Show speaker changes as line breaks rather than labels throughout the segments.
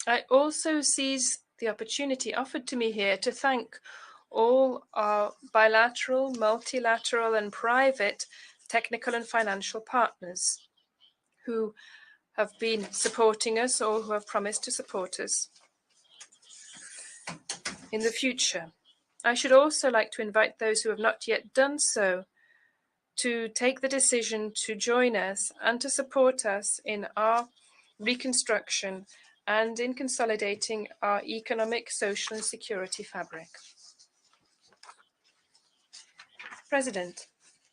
I also seize the opportunity offered to me here to thank all our bilateral, multilateral, and private technical and financial partners who have been supporting us or who have promised to support us in the future. I should also like to invite those who have not yet done so to take the decision to join us and to support us in our reconstruction and in consolidating our economic, social, and security fabric. President,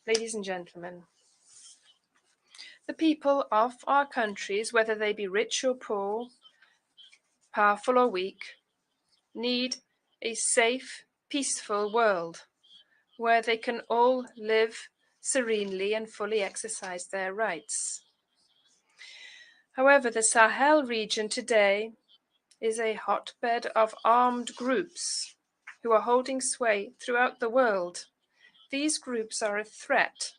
ladies and gentlemen, the people of our countries, whether they be rich or poor, powerful or weak, need a safe, peaceful world where they can all live serenely and fully exercise their rights. However, the Sahel region today is a hotbed of armed groups who are holding sway throughout the world. These groups are a threat,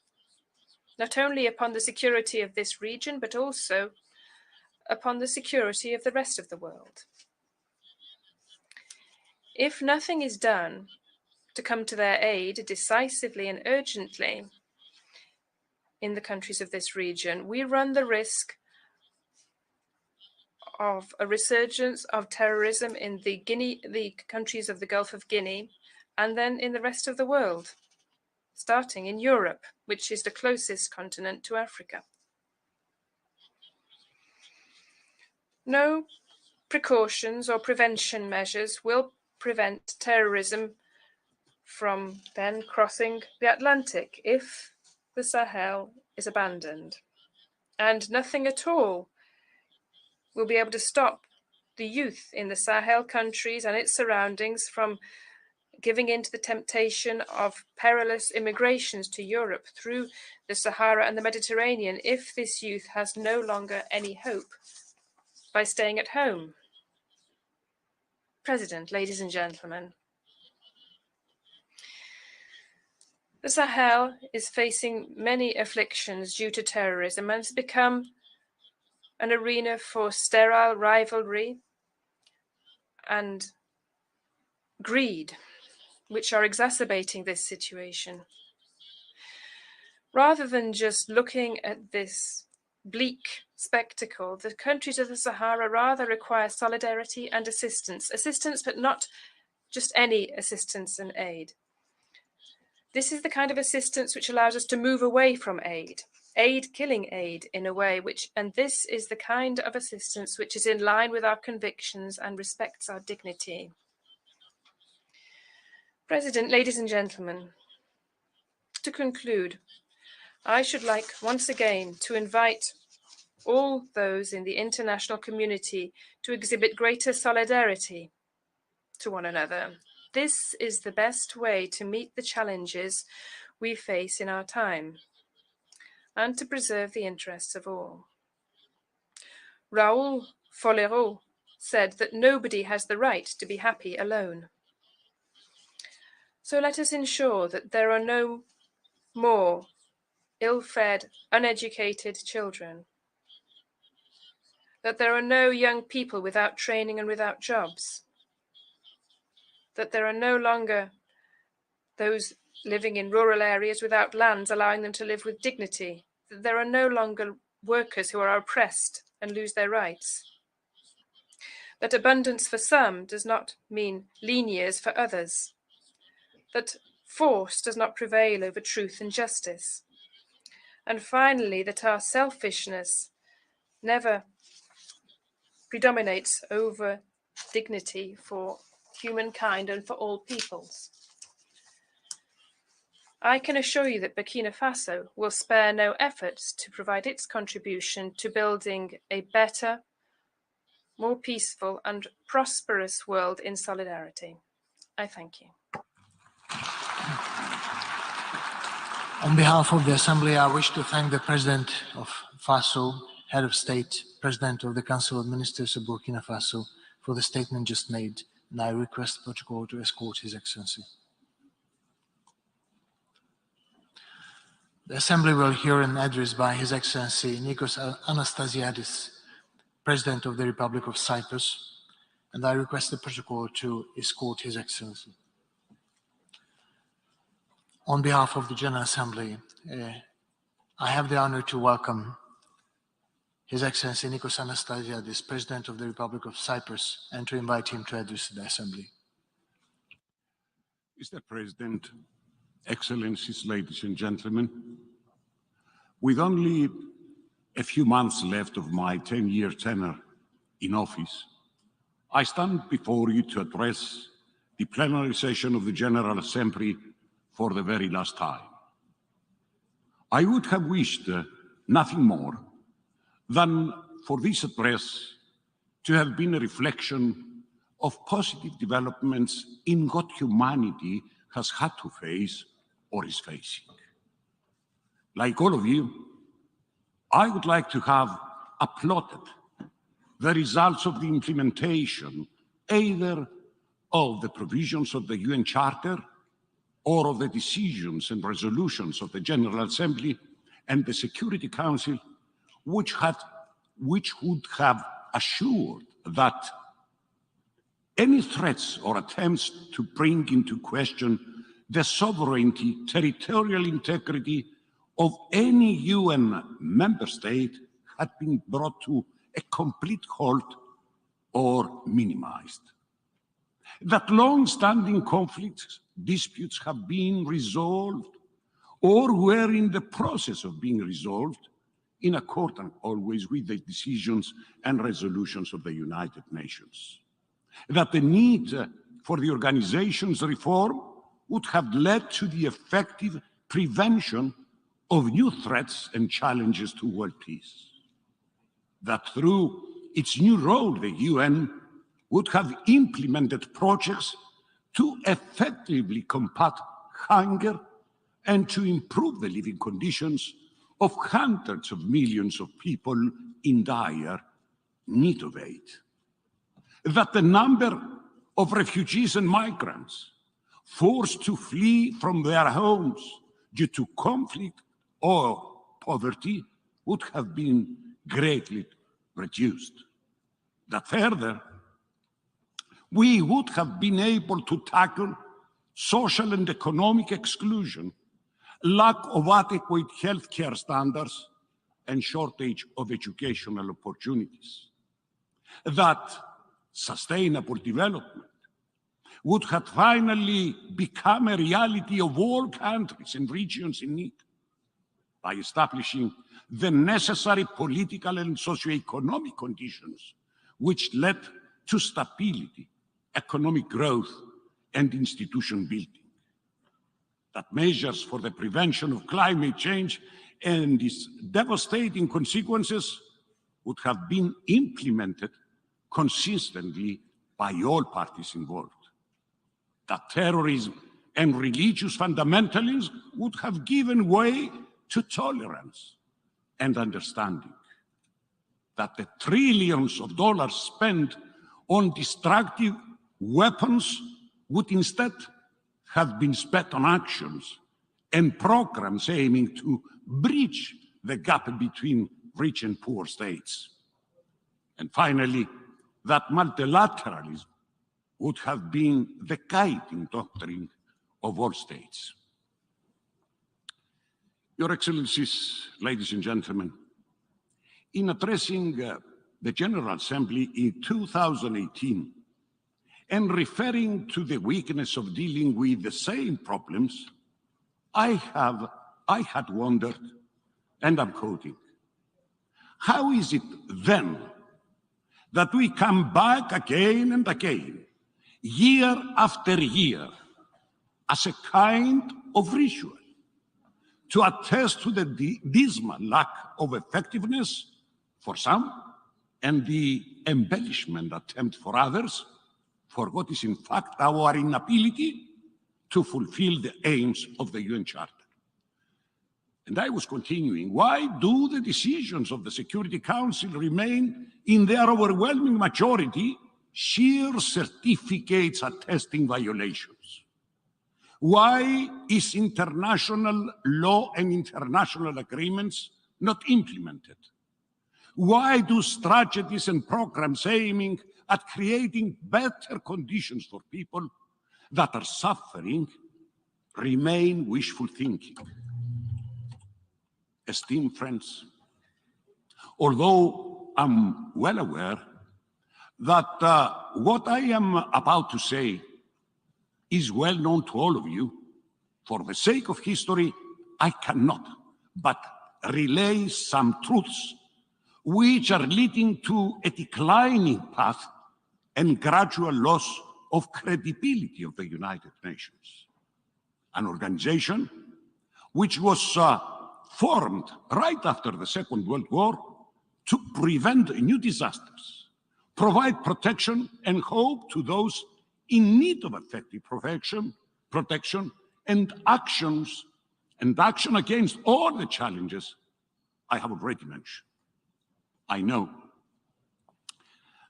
not only upon the security of this region, but also upon the security of the rest of the world. If nothing is done to come to their aid decisively and urgently in the countries of this region, we run the risk of a resurgence of terrorism in the countries of the Gulf of Guinea, and then in the rest of the world, starting in Europe, which is the closest continent to Africa. No precautions or prevention measures will prevent terrorism from then crossing the Atlantic if the Sahel is abandoned. And nothing at all will be able to stop the youth in the Sahel countries and its surroundings from giving in to the temptation of perilous immigrations to Europe through the Sahara and the Mediterranean if this youth has no longer any hope by staying at home. President, ladies and gentlemen, the Sahel is facing many afflictions due to terrorism and has become an arena for sterile rivalry and greed, which are exacerbating this situation. Rather than just looking at this bleak spectacle, the countries of the Sahara rather require solidarity and assistance, but not just any assistance and aid. This is the kind of assistance which allows us to move away from aid killing aid in a way and this is the kind of assistance which is in line with our convictions and respects our dignity. President, ladies and gentlemen, to conclude, I should like once again to invite all those in the international community to exhibit greater solidarity to one another. This is the best way to meet the challenges we face in our time and to preserve the interests of all. Raoul Follereau said that nobody has the right to be happy alone. So let us ensure that there are no more ill-fed, uneducated children, that there are no young people without training and without jobs, that there are no longer those living in rural areas without lands, allowing them to live with dignity, that there are no longer workers who are oppressed and lose their rights, that abundance for some does not mean lean years for others, that force does not prevail over truth and justice, and finally, that our selfishness never predominates over dignity for humankind and for all peoples. I can assure you that Burkina Faso will spare no efforts to provide its contribution to building a better, more peaceful and prosperous world in solidarity. I thank you.
On behalf of the Assembly, I wish to thank the President of Faso, Head of State, President of the Council of Ministers of Burkina Faso for the statement just made, and I request the protocol to escort His Excellency. The Assembly will hear an address by His Excellency Nikos Anastasiadis, President of the Republic of Cyprus, and I request the protocol to escort His Excellency. On behalf of the General Assembly, I have the honor to welcome His Excellency Nikos Anastasiadis, President of the Republic of Cyprus, and to invite him to address the Assembly.
Mr. President, Excellencies, ladies and gentlemen, with only a few months left of my 10-year tenure in office, I stand before you to address the plenary session of the General Assembly for the very last time. I would have wished nothing more than for this address to have been a reflection of positive developments in what humanity has had to face or is facing. Like all of you, I would like to have applauded the results of the implementation either of the provisions of the UN Charter or of the decisions and resolutions of the General Assembly and the Security Council, which would have assured that any threats or attempts to bring into question the sovereignty, territorial integrity of any UN member state had been brought to a complete halt or minimized. That long-standing conflicts, disputes have been resolved or were in the process of being resolved in accordance always with the decisions and resolutions of the United Nations. That the need for the organization's reform would have led to the effective prevention of new threats and challenges to world peace. That through its new role, the UN would have implemented projects to effectively combat hunger and to improve the living conditions of hundreds of millions of people in dire need of aid. That the number of refugees and migrants forced to flee from their homes due to conflict or poverty would have been greatly reduced. That further, we would have been able to tackle social and economic exclusion, lack of adequate healthcare standards, and shortage of educational opportunities. That sustainable development would have finally become a reality of all countries and regions in need by establishing the necessary political and socio-economic conditions which led to stability, economic growth, and institution building. That measures for the prevention of climate change and its devastating consequences would have been implemented consistently by all parties involved. That terrorism and religious fundamentalism would have given way to tolerance and understanding. That the trillions of dollars spent on destructive weapons would instead have been spent on actions and programs aiming to bridge the gap between rich and poor states. And finally, that multilateralism would have been the guiding doctrine of all states. Your Excellencies, ladies and gentlemen, in addressing the General Assembly in 2018 and referring to the weakness of dealing with the same problems, I had wondered, and I'm quoting, how is it then that we come back again and again, year after year, as a kind of ritual, to attest to the dismal lack of effectiveness for some and the embellishment attempt for others, for what is in fact our inability to fulfill the aims of the UN Charter. And I was continuing, why do the decisions of the Security Council remain in their overwhelming majority sheer certificates attesting violations? Why is international law and international agreements not implemented? Why do strategies and programs aiming at creating better conditions for people that are suffering remain wishful thinking? Esteemed friends, although I'm well aware that what I am about to say is well known to all of you, for the sake of history, I cannot but relay some truths which are leading to a declining path and gradual loss of credibility of the United Nations, an organization which was formed right after the Second World War to prevent new disasters, provide protection and hope to those in need of effective protection and action against all the challenges I have already mentioned. I know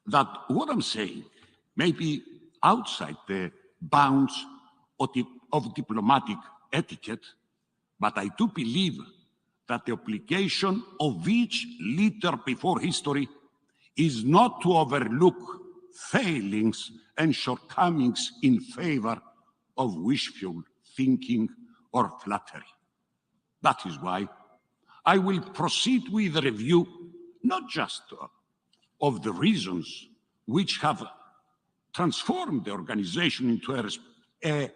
that what I'm saying may be outside the bounds of diplomatic etiquette, but I do believe that the obligation of each leader before history is not to overlook failings and shortcomings in favor of wishful thinking or flattery. That is why I will proceed with a review not just of the reasons which have transformed the organization into a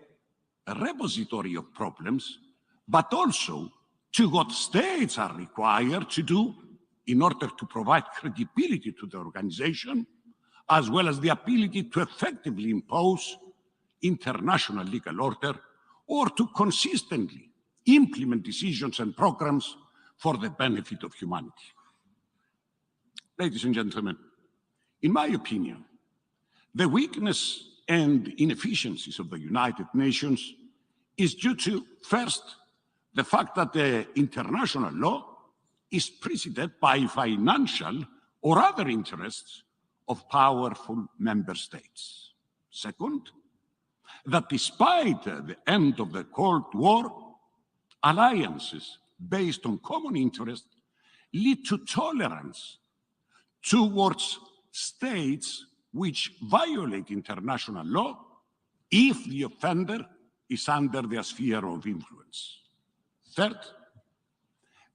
repository of problems, but also to what states are required to do in order to provide credibility to the organization, as well as the ability to effectively impose international legal order or to consistently implement decisions and programs for the benefit of humanity. Ladies and gentlemen, in my opinion, the weakness and inefficiencies of the United Nations is due to, first, the fact that the international law is preceded by financial or other interests of powerful member states. Second, that despite the end of the Cold War, alliances based on common interest lead to tolerance towards states which violate international law if the offender is under their sphere of influence. Third,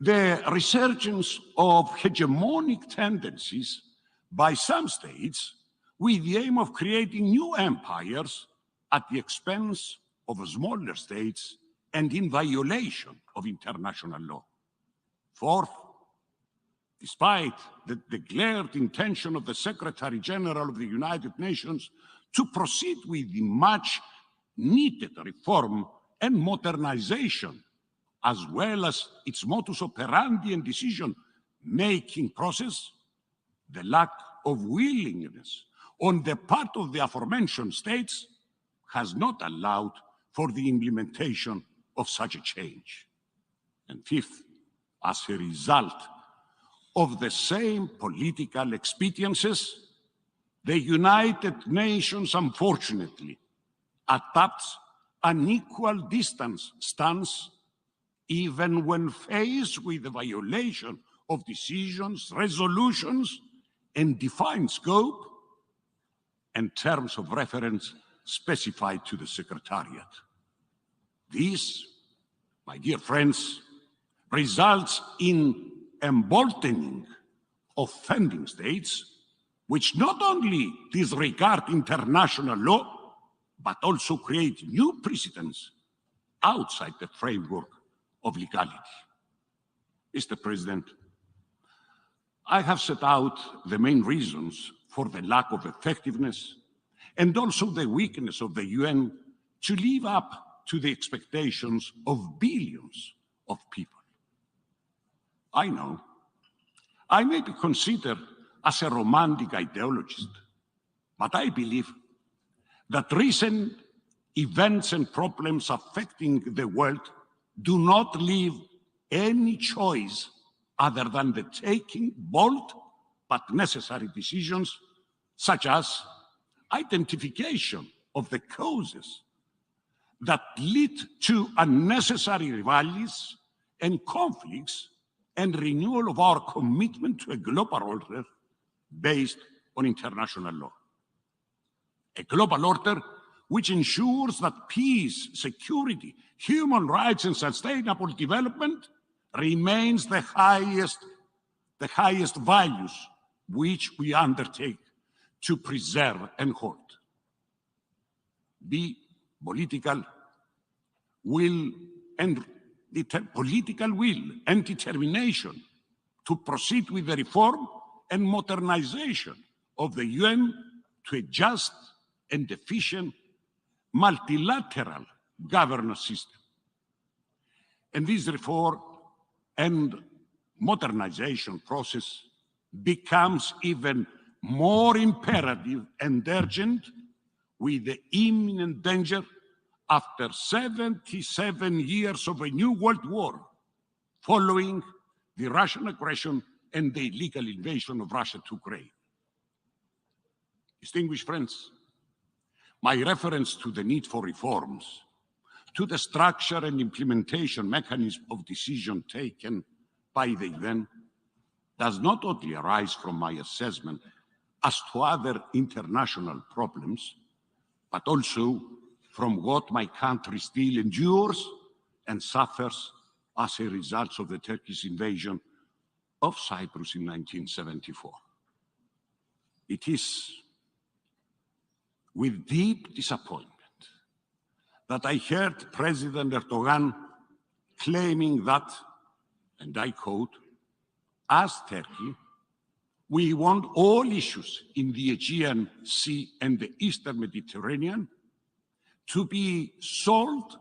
the resurgence of hegemonic tendencies by some states with the aim of creating new empires at the expense of smaller states and in violation of international law. Fourth, despite the declared intention of the Secretary General of the United Nations to proceed with the much needed reform and modernization, as well as its modus operandi and decision-making process, the lack of willingness on the part of the aforementioned states has not allowed for the implementation of such a change. And fifth, as a result of the same political expediencies, the United Nations, unfortunately, adopts an equal distance stance even when faced with the violation of decisions, resolutions, and defined scope and terms of reference specified to the Secretariat. This, my dear friends, results in emboldening offending states which not only disregard international law, but also create new precedents outside the framework of legality. Mr. President, I have set out the main reasons for the lack of effectiveness and also the weakness of the UN to live up to the expectations of billions of people. I know I may be considered as a romantic ideologist, but I believe that recent events and problems affecting the world do not leave any choice other than the taking bold but necessary decisions, such as identification of the causes that lead to unnecessary rivalries and conflicts and renewal of our commitment to a global order based on international law. A global order which ensures that peace, security, human rights, and sustainable development remains the highest values which we undertake to preserve and hold. B, political will and determination to proceed with the reform and modernization of the UN to a just and efficient multilateral governance system. And this reform and modernization process becomes even more imperative and urgent with the imminent danger after 77 years of a new world war following the Russian aggression and the illegal invasion of Russia to Ukraine. Distinguished friends, my reference to the need for reforms, to the structure and implementation mechanism of decision taken by the UN, does not only arise from my assessment as to other international problems, but also from what my country still endures and suffers as a result of the Turkish invasion of Cyprus in 1974. It is with deep disappointment that I heard President Erdogan claiming that, and I quote, "As Turkey, we want all issues in the Aegean Sea and the Eastern Mediterranean to be solved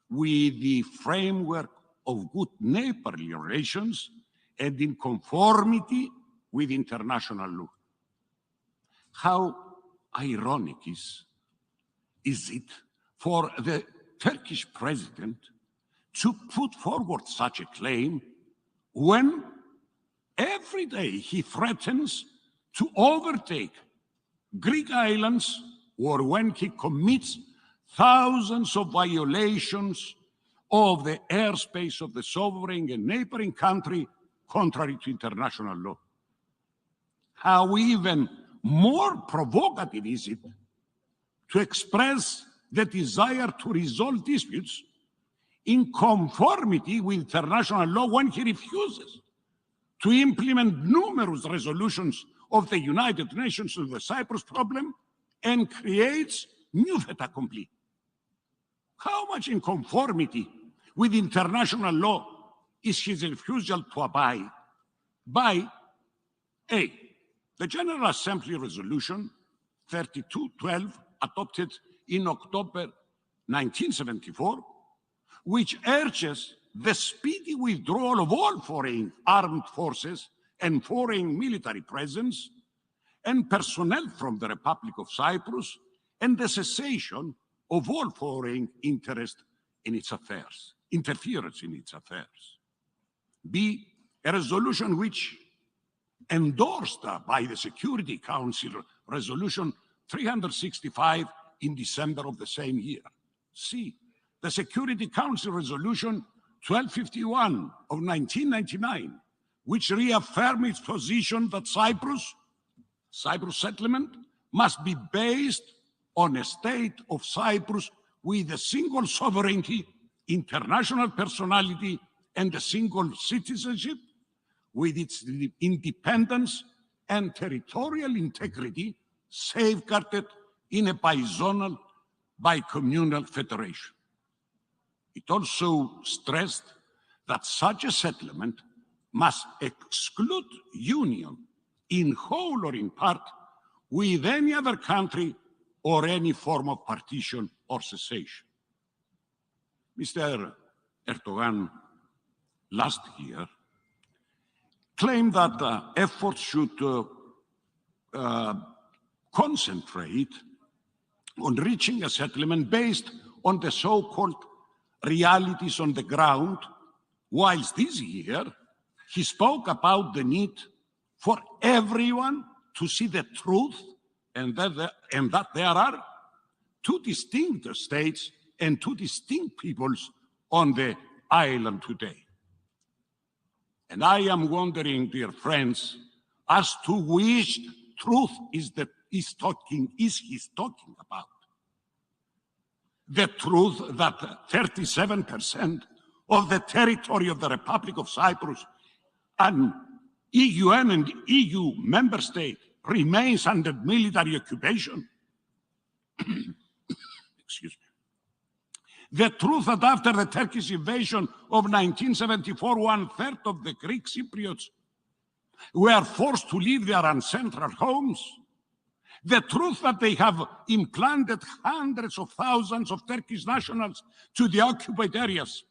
with the framework of good neighborly relations and in conformity with international law." How ironic is it for the Turkish president to put forward such a claim when every day he threatens to overtake Greek islands, or when he commits thousands of violations of the airspace of the sovereign and neighboring country contrary to international law? How even more provocative is it to express the desire to resolve disputes in conformity with international law when he refuses to implement numerous resolutions of the United Nations on the Cyprus problem and creates new fait accompli? How much in conformity with international law is his refusal to abide by A, the General Assembly Resolution 3212 adopted in October 1974, which urges the speedy withdrawal of all foreign armed forces and foreign military presence and personnel from the Republic of Cyprus, and the cessation of all foreign interest in its affairs, interference in its affairs. B, a resolution which, endorsed by the Security Council Resolution 365 in December of the same year. C, the Security Council Resolution 1251 of 1999, which reaffirmed its position that Cyprus settlement must be based on a state of Cyprus with a single sovereignty, international personality, and a single citizenship, with its independence and territorial integrity safeguarded in a bizonal, bicommunal federation. It also stressed that such a settlement must exclude union in whole or in part with any other country or any form of partition or cessation. Mr. Erdogan last year claimed that efforts should concentrate on reaching a settlement based on the so-called realities on the ground, whilst this year he spoke about the need for everyone to see the truth and that there are two distinct states and two distinct peoples on the island today. And I am wondering, dear friends, as to which truth is he talking about. The truth that 37% of the territory of the Republic of Cyprus, an UN and EU member state, remains under military occupation. Excuse me. The truth that after the Turkish invasion of 1974, 1/3 of the Greek Cypriots were forced to leave their ancestral homes. The truth that they have implanted hundreds of thousands of Turkish nationals to the occupied areas,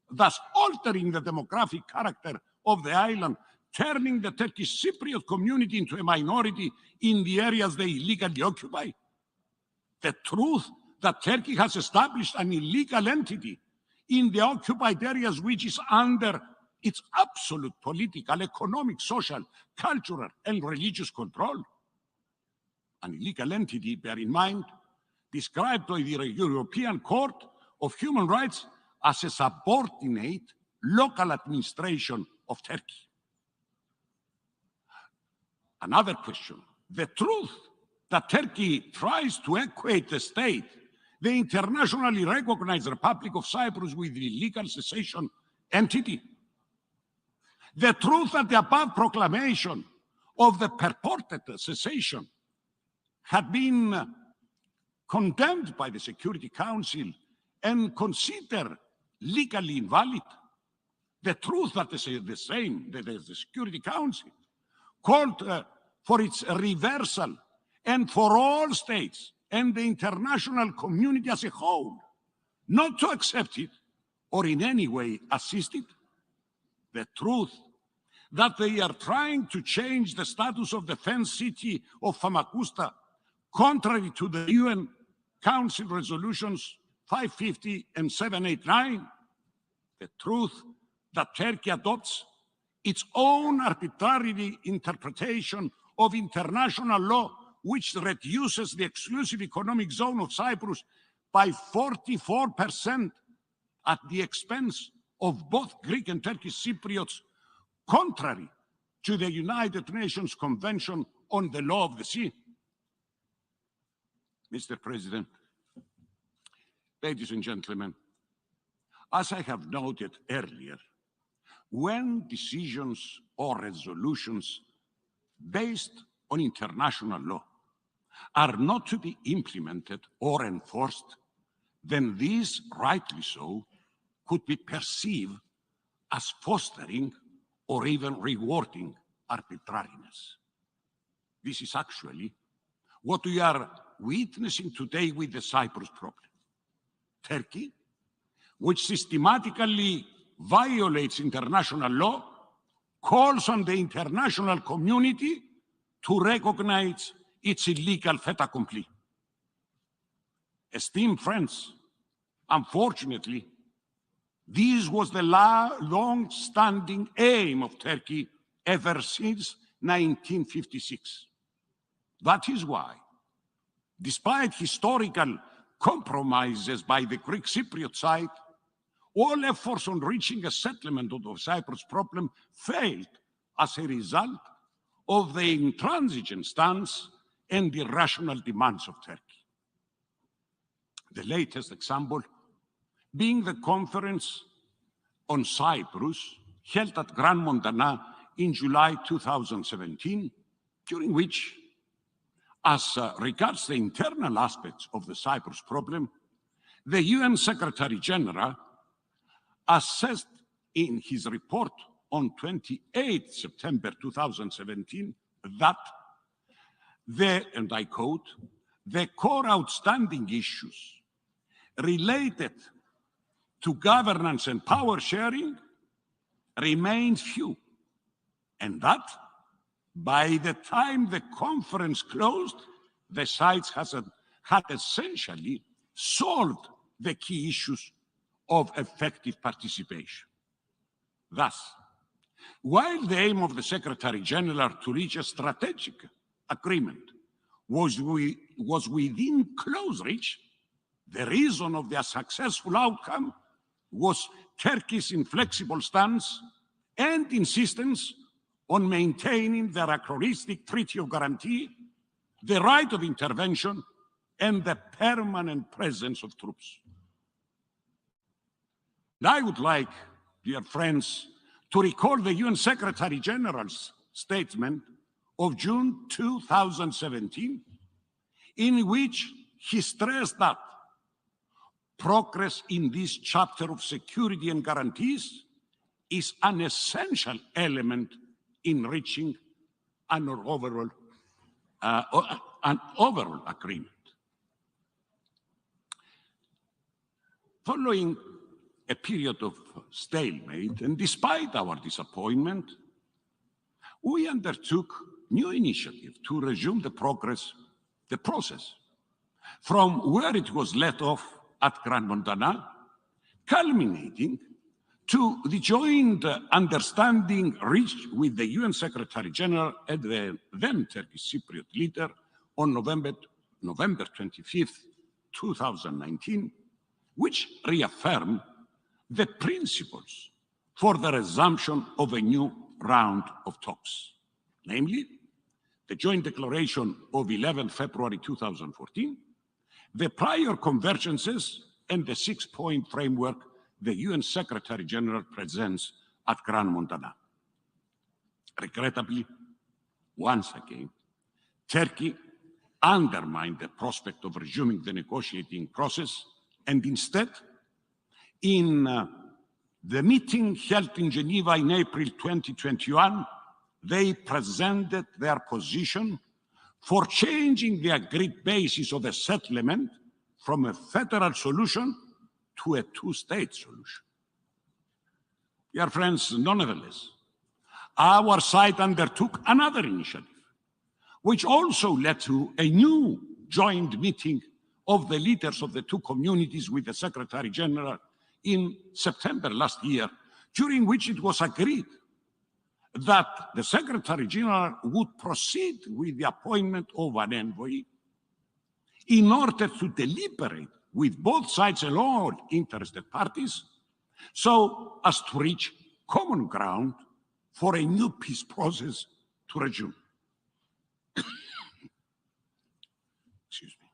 thus altering the demographic character of the island, turning the Turkish Cypriot community into a minority in the areas they illegally occupy. The truth that Turkey has established an illegal entity in the occupied areas which is under its absolute political, economic, social, cultural, and religious control. An illegal entity, bear in mind, described by the European Court of Human Rights as a subordinate local administration of Turkey. Another question, the truth that Turkey tries to equate the state, the internationally recognized Republic of Cyprus, with the illegal secession entity. The truth that the above proclamation of the purported secession had been condemned by the Security Council and considered legally invalid. The truth that the Security Council called for its reversal, and for all states and the international community as a whole not to accept it or in any way assist it. The truth that they are trying to change the status of the fenced city of Famagusta, contrary to the UN Council resolutions 550 and 789. The truth that Turkey adopts its own arbitrary interpretation of international law, which reduces the exclusive economic zone of Cyprus by 44% at the expense of both Greek and Turkish Cypriots, contrary to the United Nations Convention on the Law of the Sea. Mr. President, ladies and gentlemen, as I have noted earlier, when decisions or resolutions based on international law are not to be implemented or enforced, then these, rightly so, could be perceived as fostering or even rewarding arbitrariness. This is actually what we are witnessing today with the Cyprus problem. Turkey, which systematically violates international law, calls on the international community to recognize its illegal fait accompli. Esteemed friends, unfortunately, this was the long-standing aim of Turkey ever since 1956. That is why, despite historical compromises by the Greek Cypriot side, all efforts on reaching a settlement of the Cyprus problem failed as a result of the intransigent stance and irrational demands of Turkey. The latest example being the conference on Cyprus held at Grand Montana in July 2017, during which, as regards the internal aspects of the Cyprus problem, the UN Secretary General assessed in his report on 28 September 2017 that and I quote, the core outstanding issues related to governance and power sharing remained few, and that by the time the conference closed, the sides had essentially solved the key issues of effective participation. Thus, while the aim of the Secretary General to reach a strategic agreement was within close reach, the reason of their successful outcome was Turkey's inflexible stance and insistence on maintaining the anachronistic Treaty of Guarantee, the right of intervention, and the permanent presence of troops. And I would like, dear friends, to recall the UN Secretary General's statement of June 2017, in which he stressed that progress in this chapter of security and guarantees is an essential element in reaching an overall agreement. Following a period of stalemate, and despite our disappointment, we undertook new initiative to resume the process from where it was let off at Grand Montana, culminating to the joint understanding reached with the UN Secretary General and the then Turkish Cypriot leader on November 25th, 2019, which reaffirmed the principles for the resumption of a new round of talks, namely the joint declaration of 11 February 2014, the prior convergences, and the six-point framework the UN Secretary General presents at Grand Montana. Regrettably, once again, Turkey undermined the prospect of resuming the negotiating process, and instead, in the meeting held in Geneva in April 2021, they presented their position for changing the agreed basis of a settlement from a federal solution to a two-state solution. Dear friends, nonetheless, our side undertook another initiative, which also led to a new joint meeting of the leaders of the two communities with the Secretary General in September last year, during which it was agreed that the Secretary General would proceed with the appointment of an envoy in order to deliberate with both sides and all interested parties so as to reach common ground for a new peace process to resume. Excuse me.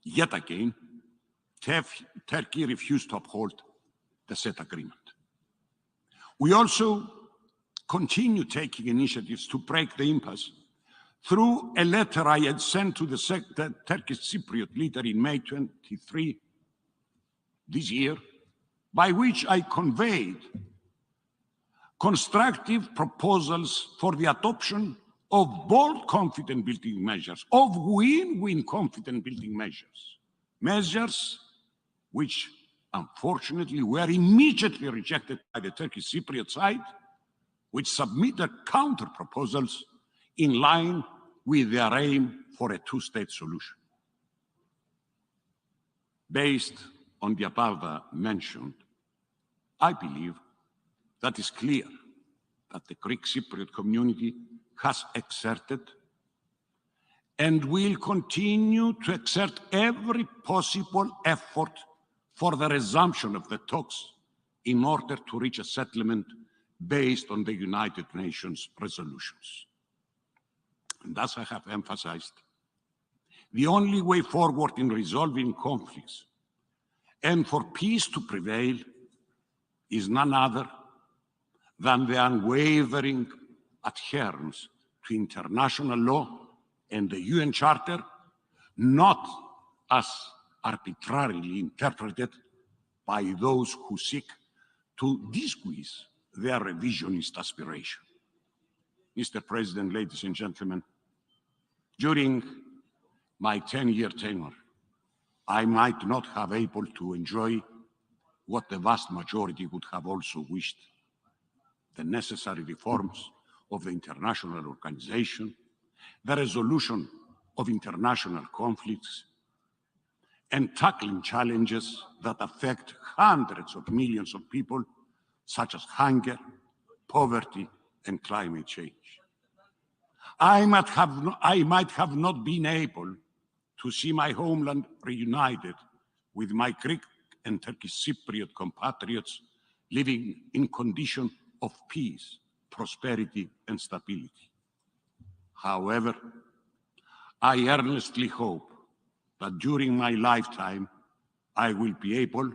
Yet again, Turkey refused to uphold the said agreement. We also continue taking initiatives to break the impasse through a letter I had sent to the Turkish Cypriot leader in May 23 this year, by which I conveyed constructive proposals for the adoption of bold confidence building measures, of win-win confidence building measures, measures which unfortunately were immediately rejected by the Turkish Cypriot side, which submitted counter proposals in line with their aim for a two-state solution. Based on the above mentioned, I believe that it's clear that the Greek Cypriot community has exerted and will continue to exert every possible effort for the resumption of the talks in order to reach a settlement based on the United Nations resolutions. And as I have emphasized, the only way forward in resolving conflicts and for peace to prevail is none other than the unwavering adherence to international law and the UN Charter, not as arbitrarily interpreted by those who seek to disguise their revisionist aspiration. Mr. President, ladies and gentlemen, during my 10-year tenure, I might not have been able to enjoy what the vast majority would have also wished: the necessary reforms of the international organization, the resolution of international conflicts, and tackling challenges that affect hundreds of millions of people, such as hunger, poverty, and climate change. I might have not been able to see my homeland reunited with my Greek and Turkish Cypriot compatriots living in conditions of peace, prosperity, and stability. However, I earnestly hope that during my lifetime, I will be able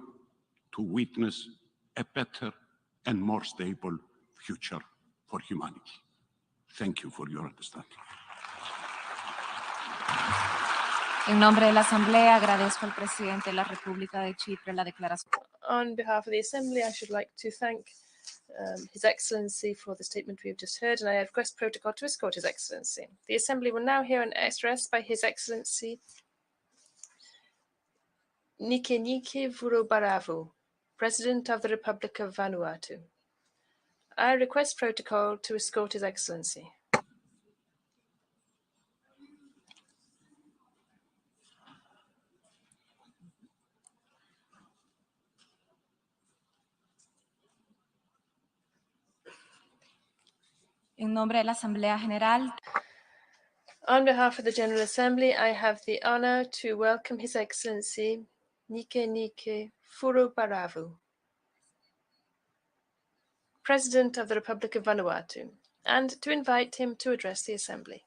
to witness a better and more stable future for humanity. Thank you for your understanding.
En nombre de la Asamblea, agradezco al presidente de la República de Chipre la declaración.
On behalf of the Assembly, I should like to thank His Excellency for the statement we have just heard, and I request protocol to escort His Excellency. The Assembly will now hear an address by His Excellency Nike Vurobaravu, President of the Republic of Vanuatu. I request protocol to escort His Excellency.
En nombre de la Asamblea General.
On behalf of the General Assembly, I have the honor to welcome His Excellency Nike Vurobaravu, President of the Republic of Vanuatu, and to invite him to address the Assembly.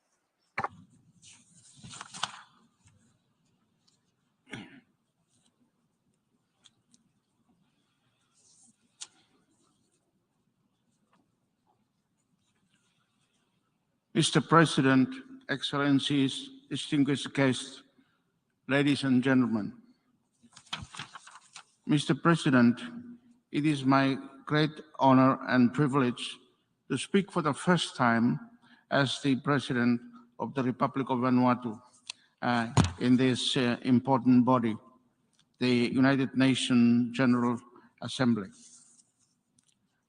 Mr. President, Excellencies, distinguished guests, ladies and gentlemen. Mr. President, it is my great honor and privilege to speak for the first time as the President of the Republic of Vanuatu in this important body, the United Nations General Assembly.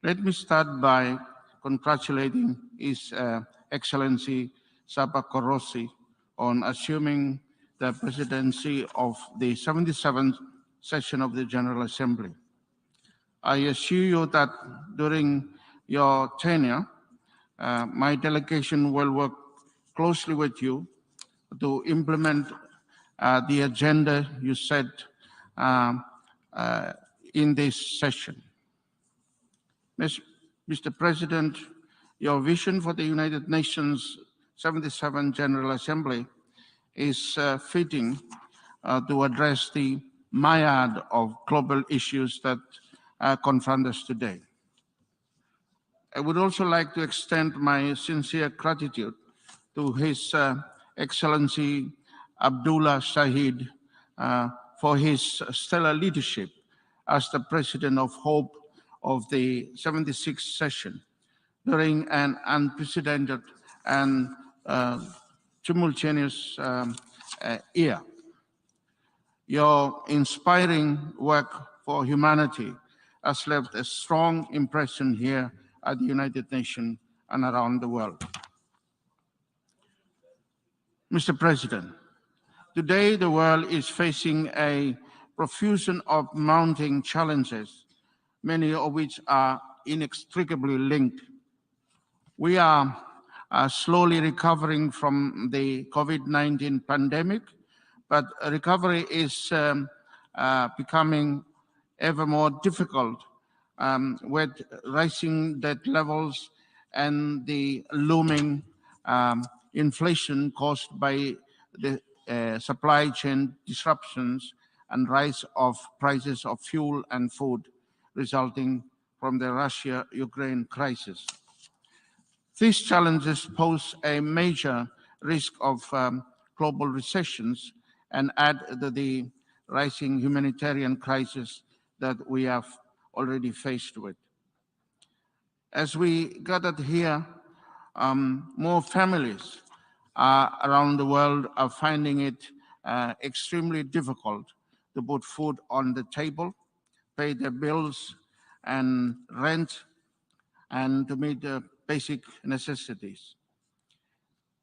Let me start by congratulating His Excellency Saba Korosi on assuming the presidency of the 77th session of the General Assembly. I assure you that during your tenure, my delegation will work closely with you to implement the agenda you set in this session. Mr. President, your vision for the United Nations 77th General Assembly is fitting to address the myriad of global issues that confront us today. I would also like to extend my sincere gratitude to His Excellency Abdullah Shahid for his stellar leadership as the President of Hope of the 76th session during an unprecedented and tumultuous year. Your inspiring work for humanity has left a strong impression here at the United Nations and around the world. Mr. President, today the world is facing a profusion of mounting challenges, many of which are inextricably linked. We are slowly recovering from the COVID-19 pandemic, but recovery is becoming ever more difficult with rising debt levels and the looming inflation caused by the supply chain disruptions and rise of prices of fuel and food resulting from the Russia-Ukraine crisis. These challenges pose a major risk of global recessions and add to the rising humanitarian crisis that we have already faced with. As we gathered here, more families around the world are finding it extremely difficult to put food on the table, pay their bills and rent, and to meet the basic necessities.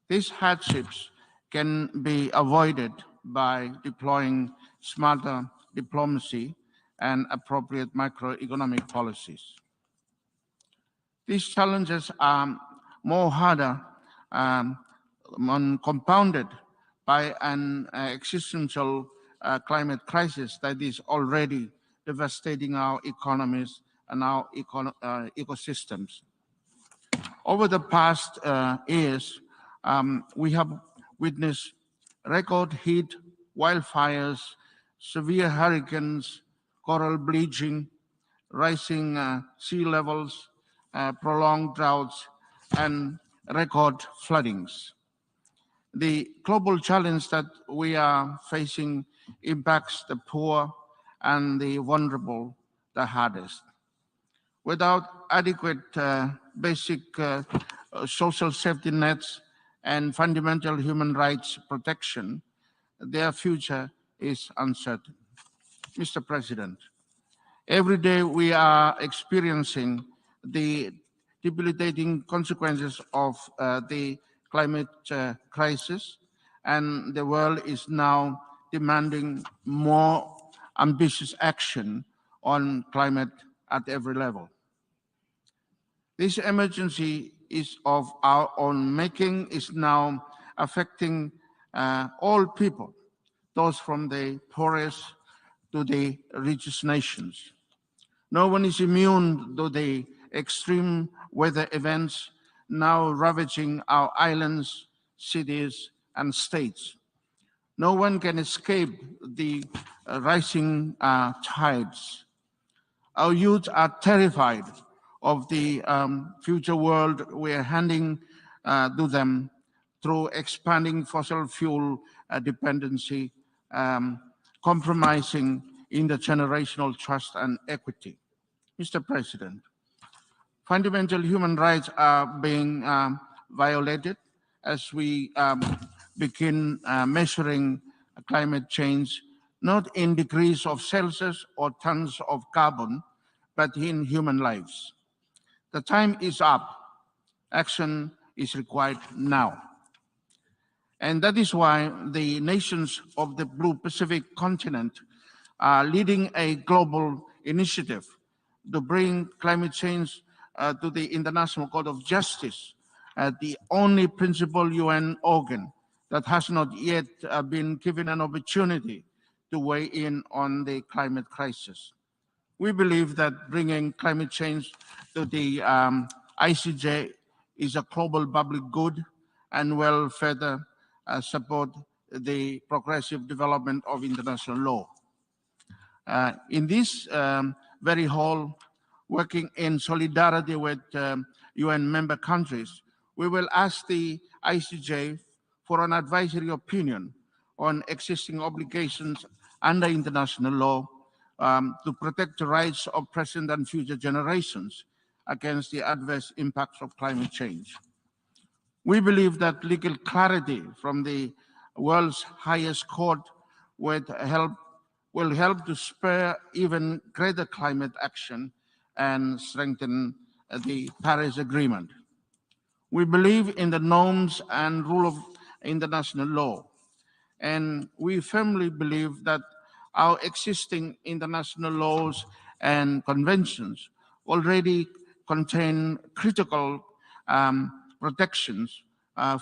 These hardships can be avoided by deploying smarter diplomacy and appropriate macroeconomic policies. These challenges are more harder compounded by an existential climate crisis that is already devastating our economies and our ecosystems. Over the past years, we have witnessed record heat, wildfires, severe hurricanes, coral bleaching, rising sea levels, prolonged droughts, and record floodings. The global challenge that we are facing impacts the poor and the vulnerable the hardest. Without adequate basic social safety nets and fundamental human rights protection, their future is uncertain. Mr. President, every day we are experiencing the debilitating consequences of the climate crisis, and the world is now demanding more ambitious action on climate at every level. This emergency is of our own making, is now affecting all people, those from the poorest to the richest nations. No one is immune to the extreme weather events now ravaging our islands, cities, and states. No one can escape the rising tides. Our youth are terrified of the future world we are handing to them through expanding fossil fuel dependency, compromising intergenerational trust and equity. Mr. President, fundamental human rights are being violated as we begin measuring climate change, not in degrees of Celsius or tons of carbon, but in human lives. The time is up. Action is required now. And that is why the nations of the Blue Pacific continent are leading a global initiative to bring climate change to the International Court of Justice, the only principal UN organ that has not yet been given an opportunity to weigh in on the climate crisis. We believe that bringing climate change to the ICJ is a global public good and will further support the progressive development of international law. In this very hall, working in solidarity with UN member countries, we will ask the ICJ for an advisory opinion on existing obligations under international law to protect the rights of present and future generations against the adverse impacts of climate change. We believe that legal clarity from the world's highest court will help to spur even greater climate action and strengthen the Paris Agreement. We believe in the norms and rule of international law, and we firmly believe that our existing international laws and conventions already contain critical protections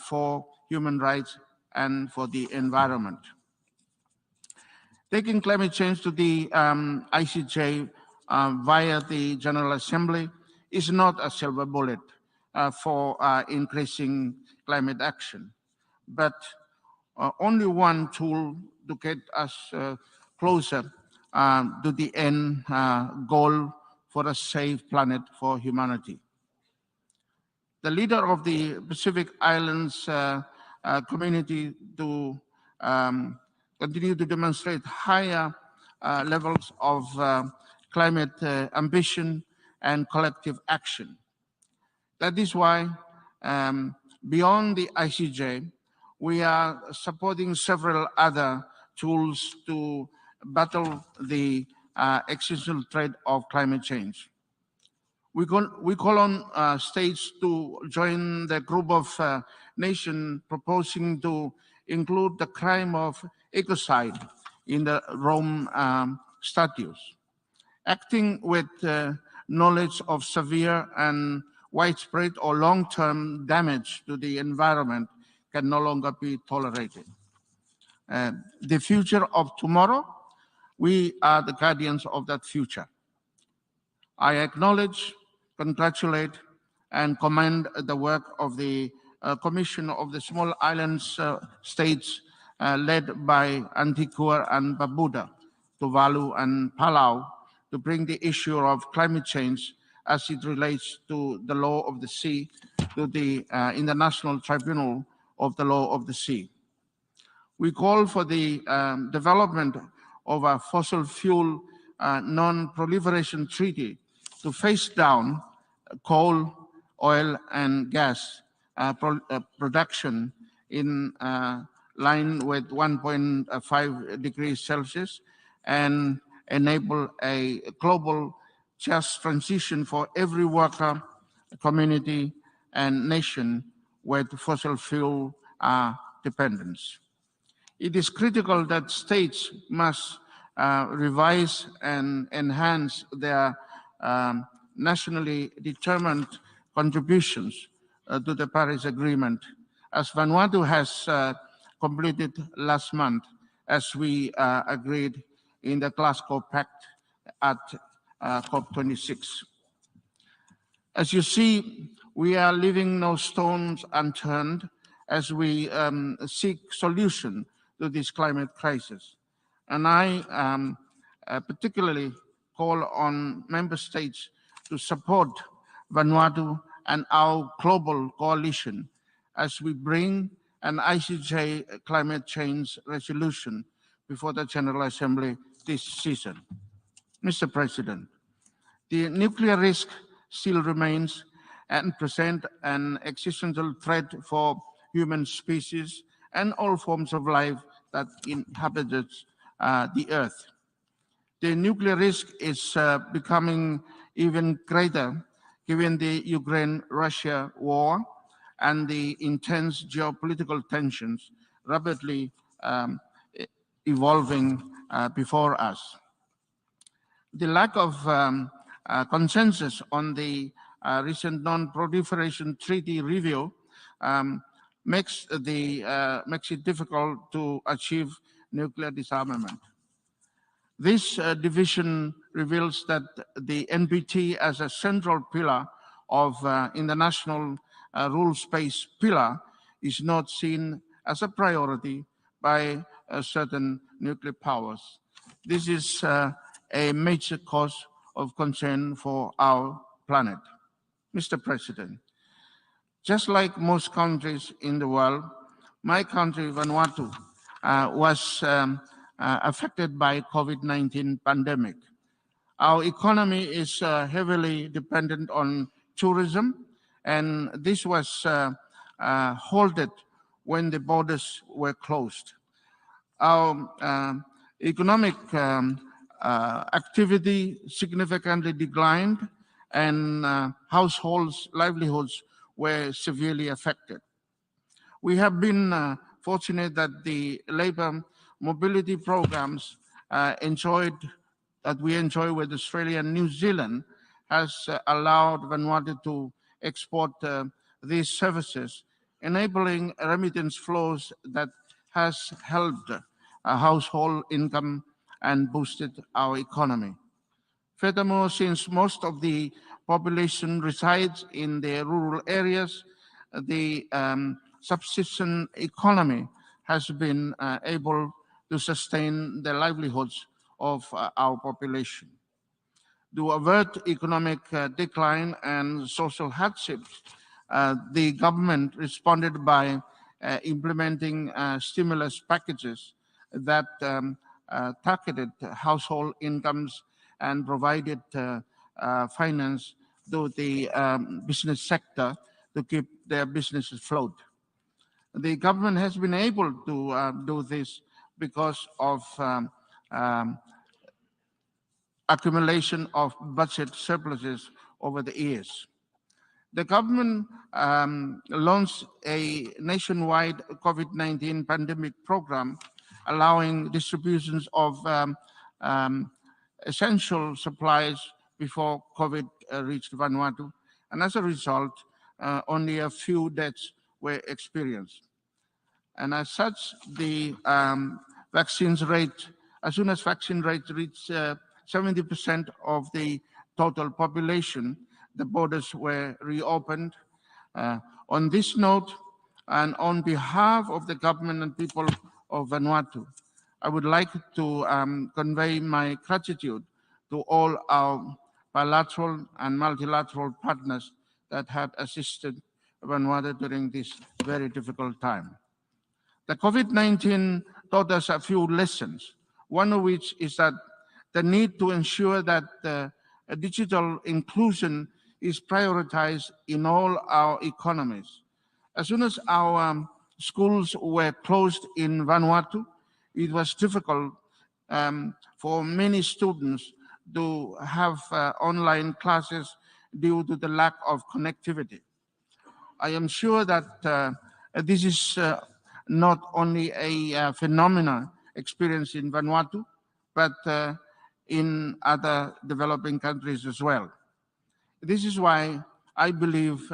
for human rights and for the environment. Taking climate change to the ICJ via the General Assembly is not a silver bullet for increasing climate action, but only one tool to get us closer to the end goal for a safe planet for humanity. The leader of the Pacific Islands community to continue to demonstrate higher levels of climate ambition and collective action. That is why, beyond the ICJ, we are supporting several other tools to battle the existential threat of climate change. We call on states to join the group of nations proposing to include the crime of ecocide in the Rome Statutes. Acting with knowledge of severe and widespread or long-term damage to the environment can no longer be tolerated. The future of tomorrow, we are the guardians of that future. I acknowledge, congratulate, and commend the work of the Commission of the Small Islands States led by Antigua and Barbuda, Tuvalu and Palau to bring the issue of climate change as it relates to the law of the sea to the International Tribunal of the Law of the Sea. We call for the development of a fossil fuel non-proliferation treaty to phase down coal, oil, and gas production in line with 1.5 degrees Celsius and enable a global just transition for every worker, community, and nation with fossil fuel dependence. It is critical that states must revise and enhance their nationally determined contributions to the Paris Agreement, as Vanuatu has completed last month, as we agreed in the Glasgow Pact at COP26. As you see, we are leaving no stones unturned as we seek solution to this climate crisis. And I particularly call on member states to support Vanuatu and our global coalition as we bring an ICJ climate change resolution before the General Assembly this season. Mr. President, the nuclear risk still remains and presents an existential threat for human species and all forms of life that inhabits the Earth. The nuclear risk is becoming even greater given the Ukraine-Russia war and the intense geopolitical tensions rapidly evolving before us. The lack of consensus on the recent non-proliferation treaty review makes it difficult to achieve nuclear disarmament. This division reveals that the NPT as a central pillar of international rules-based pillar is not seen as a priority by certain nuclear powers. This is a major cause of concern for our planet. Mr. President, just like most countries in the world, my country, Vanuatu, was affected by COVID-19 pandemic. Our economy is heavily dependent on tourism, and this was halted when the borders were closed. Our economic activity significantly declined, and households' livelihoods were severely affected. We have been fortunate that the labor mobility programs that we enjoy with Australia and New Zealand has allowed Vanuatu to export these services, enabling remittance flows that has helped household income and boosted our economy. Furthermore, since most of the population resides in the rural areas, the subsistence economy has been able to sustain the livelihoods of our population. To avert economic decline and social hardships, the government responded by implementing stimulus packages that targeted household incomes and provided finance to the business sector to keep their businesses afloat. The government has been able to do this because of accumulation of budget surpluses over the years. The government launched a nationwide COVID-19 pandemic program allowing distributions of essential supplies before COVID reached Vanuatu, and as a result, only a few deaths were experienced. And as such, the vaccines rate, as soon as vaccine rate reached 70% of the total population, the borders were reopened. On this note, and on behalf of the government and people of Vanuatu, I would like to convey my gratitude to all our bilateral and multilateral partners that have assisted Vanuatu during this very difficult time. The COVID-19 taught us a few lessons, one of which is that the need to ensure that digital inclusion is prioritized in all our economies. As soon as our schools were closed in Vanuatu, it was difficult for many students to have online classes due to the lack of connectivity. I am sure that this is not only a phenomenon experienced in Vanuatu, but in other developing countries as well. This is why I believe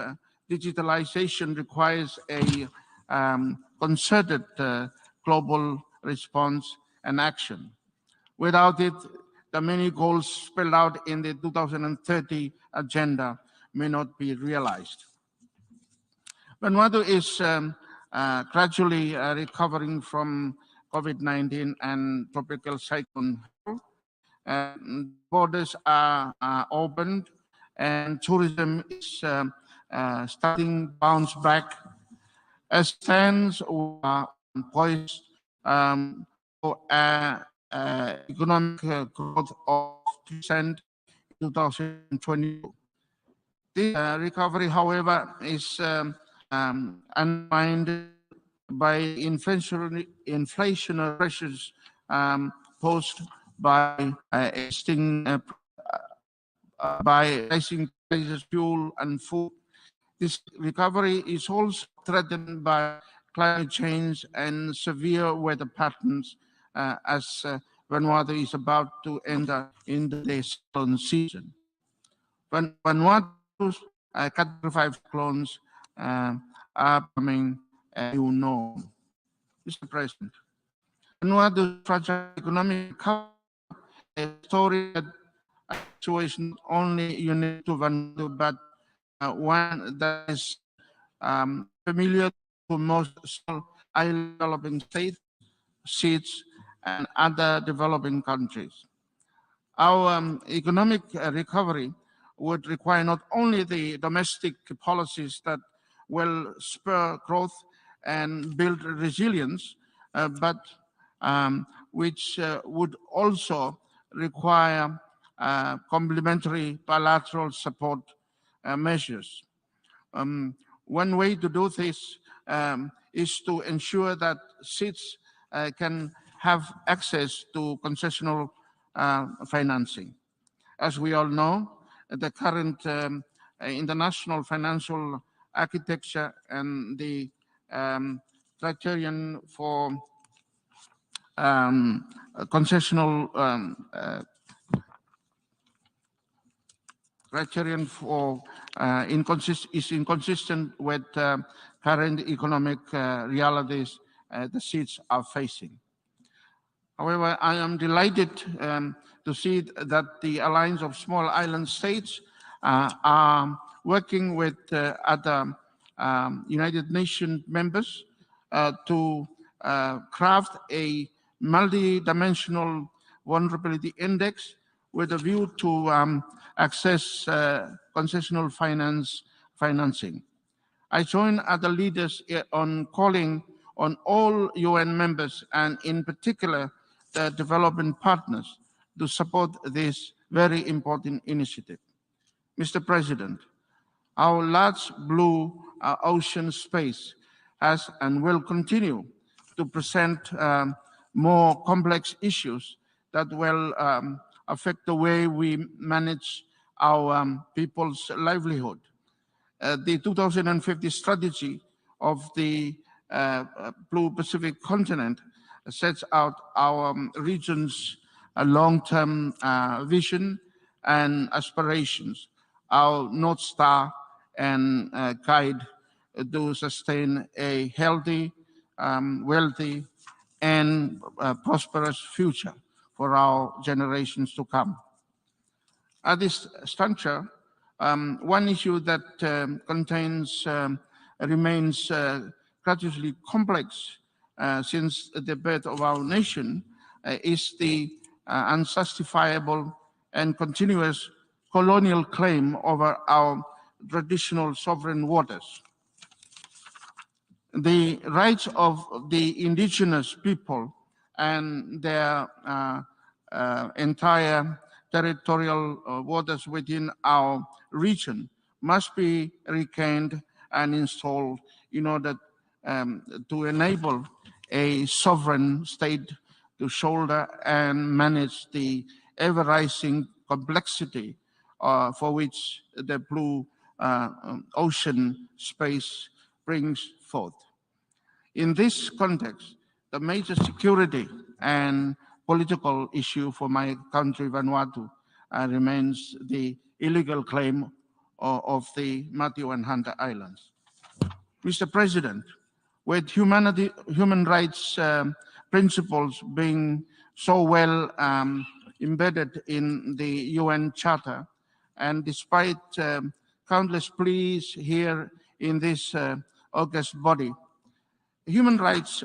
digitalization requires a concerted global response and action. Without it, the many goals spelled out in the 2030 agenda may not be realized. Vanuatu is gradually recovering from COVID-19 and tropical cyclone. Borders are opened and tourism is starting to bounce back. As stands, we are poised for economic growth of 2% in 2022. This recovery, however, is undermined by inflationary pressures posed by by rising prices, fuel and food. This recovery is also threatened by climate change and severe weather patterns as Vanuatu is about to enter into the cyclone season. Vanuatu's Category 5 cyclones are becoming a new norm. Mr. President, Vanuatu's fragile economic recovery is a story that situation not only unique to Vanuatu, but one that is familiar to most small island developing states, SEEDs, and other developing countries. Our economic recovery would require not only the domestic policies that will spur growth and build resilience, but which would also require complementary bilateral support measures. One way to do this is to ensure that SEEDs can have access to concessional financing. As we all know, the current international financial architecture and the criterion for concessional criterion for is inconsistent with current economic realities the SEEDs are facing. However, I am delighted to see that the Alliance of Small Island States are working with other United Nations members to craft a multi-dimensional vulnerability index with a view to access concessional financing. I join other leaders on calling on all UN members and in particular the development partners to support this very important initiative. Mr. President, our large blue ocean space has and will continue to present more complex issues that will affect the way we manage our people's livelihood. The 2050 strategy of the Blue Pacific continent sets out our region's long-term vision and aspirations, our North Star and guide to sustain a healthy, wealthy, and prosperous future for our generations to come. At this juncture, one issue that remains gratuitously complex since the birth of our nation is the unjustifiable and continuous colonial claim over our traditional sovereign waters. The rights of the indigenous people and their entire territorial waters within our region must be retained and installed in order to enable a sovereign state to shoulder and manage the ever-rising complexity for which the blue ocean space brings forth. In this context, the major security and political issue for my country, Vanuatu, remains the illegal claim of the Matthew and Hunter Islands. Mr. President, with human rights principles being so well embedded in the UN Charter, and despite countless pleas here in this august body, human rights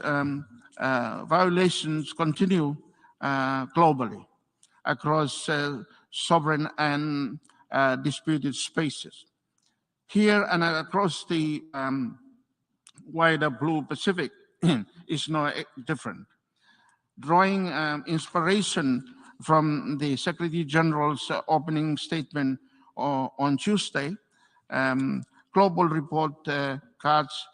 violations continue globally across sovereign and disputed spaces. Here and across the wider Blue Pacific is no different. Drawing inspiration from the Secretary General's opening statement on Tuesday, global report cards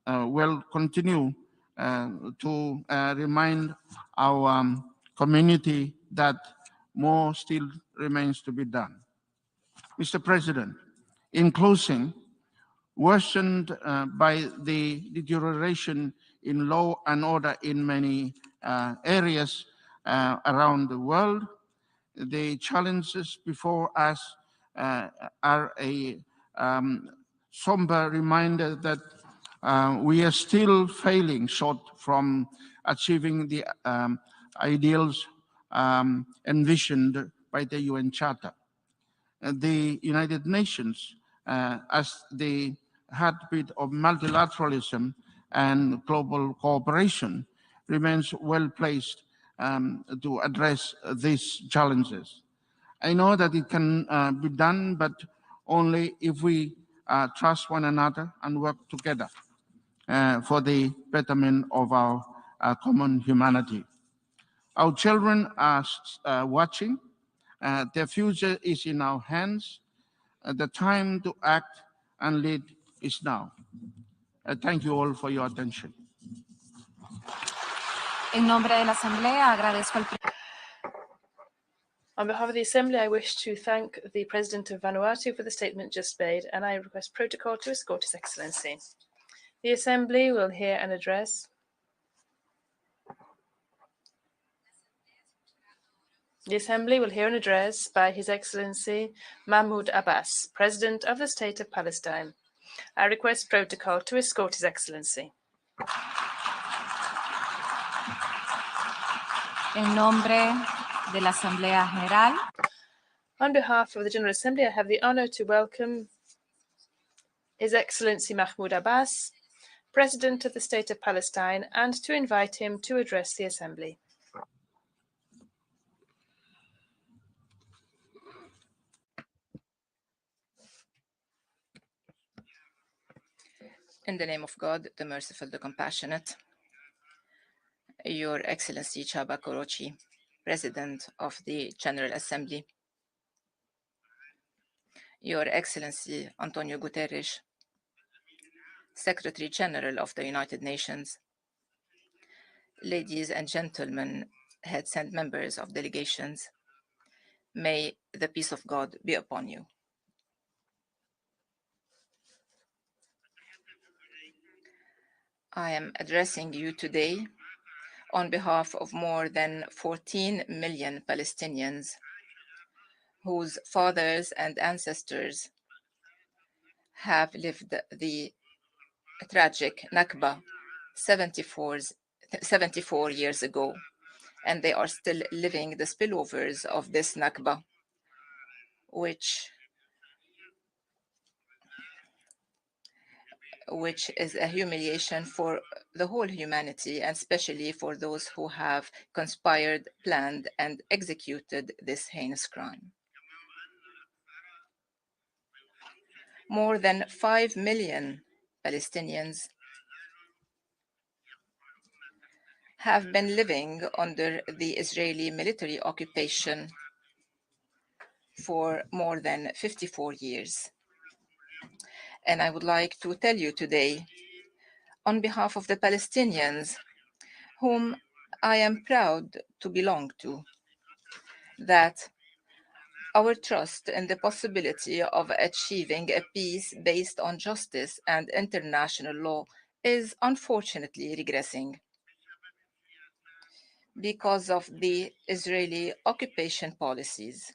will continue to remind our community that more still remains to be done. Mr. President, in closing, worsened by the deterioration in law and order in many areas around the world, the challenges before us are a somber reminder that we are still failing short from achieving the ideals envisioned by the UN Charter. The United Nations, as the heartbeat of multilateralism and global cooperation, remains well placed to address these challenges. I know that it can be done, but only if we trust one another and work together for the betterment of our common humanity. Our children are watching. Their future is in our hands. The time to act and lead is now. Thank you all for your attention.
En nombre de la Asamblea, agradezco al
On behalf of the Assembly, I wish to thank the President of Vanuatu for the statement just made, and I request protocol to escort His Excellency. The Assembly will hear an address. The Assembly will hear an address by His Excellency Mahmoud Abbas, President of the State of Palestine. I request protocol to escort His Excellency.
En nombre de la Asamblea General.
On behalf of the General Assembly, I have the honor to welcome His Excellency Mahmoud Abbas, President of the State of Palestine, and to invite him to address the Assembly.
In the name of God, the merciful, the compassionate, Your Excellency Chaba Korochi, President of the General Assembly, Your Excellency Antonio Guterres, Secretary General of the United Nations, ladies and gentlemen, heads and members of delegations, may the peace of God be upon you. I am addressing you today on behalf of more than 14 million Palestinians whose fathers and ancestors have lived the tragic Nakba 74 years ago, and they are still living the spillovers of this Nakba. which is a humiliation for the whole humanity, and especially for those who have conspired, planned, and executed this heinous crime. More than 5 million Palestinians have been living under the Israeli military occupation for more than 54 years. And I would like to tell you today, on behalf of the Palestinians, whom I am proud to belong to, that our trust in the possibility of achieving a peace based on justice and international law is unfortunately regressing because of the Israeli occupation policies.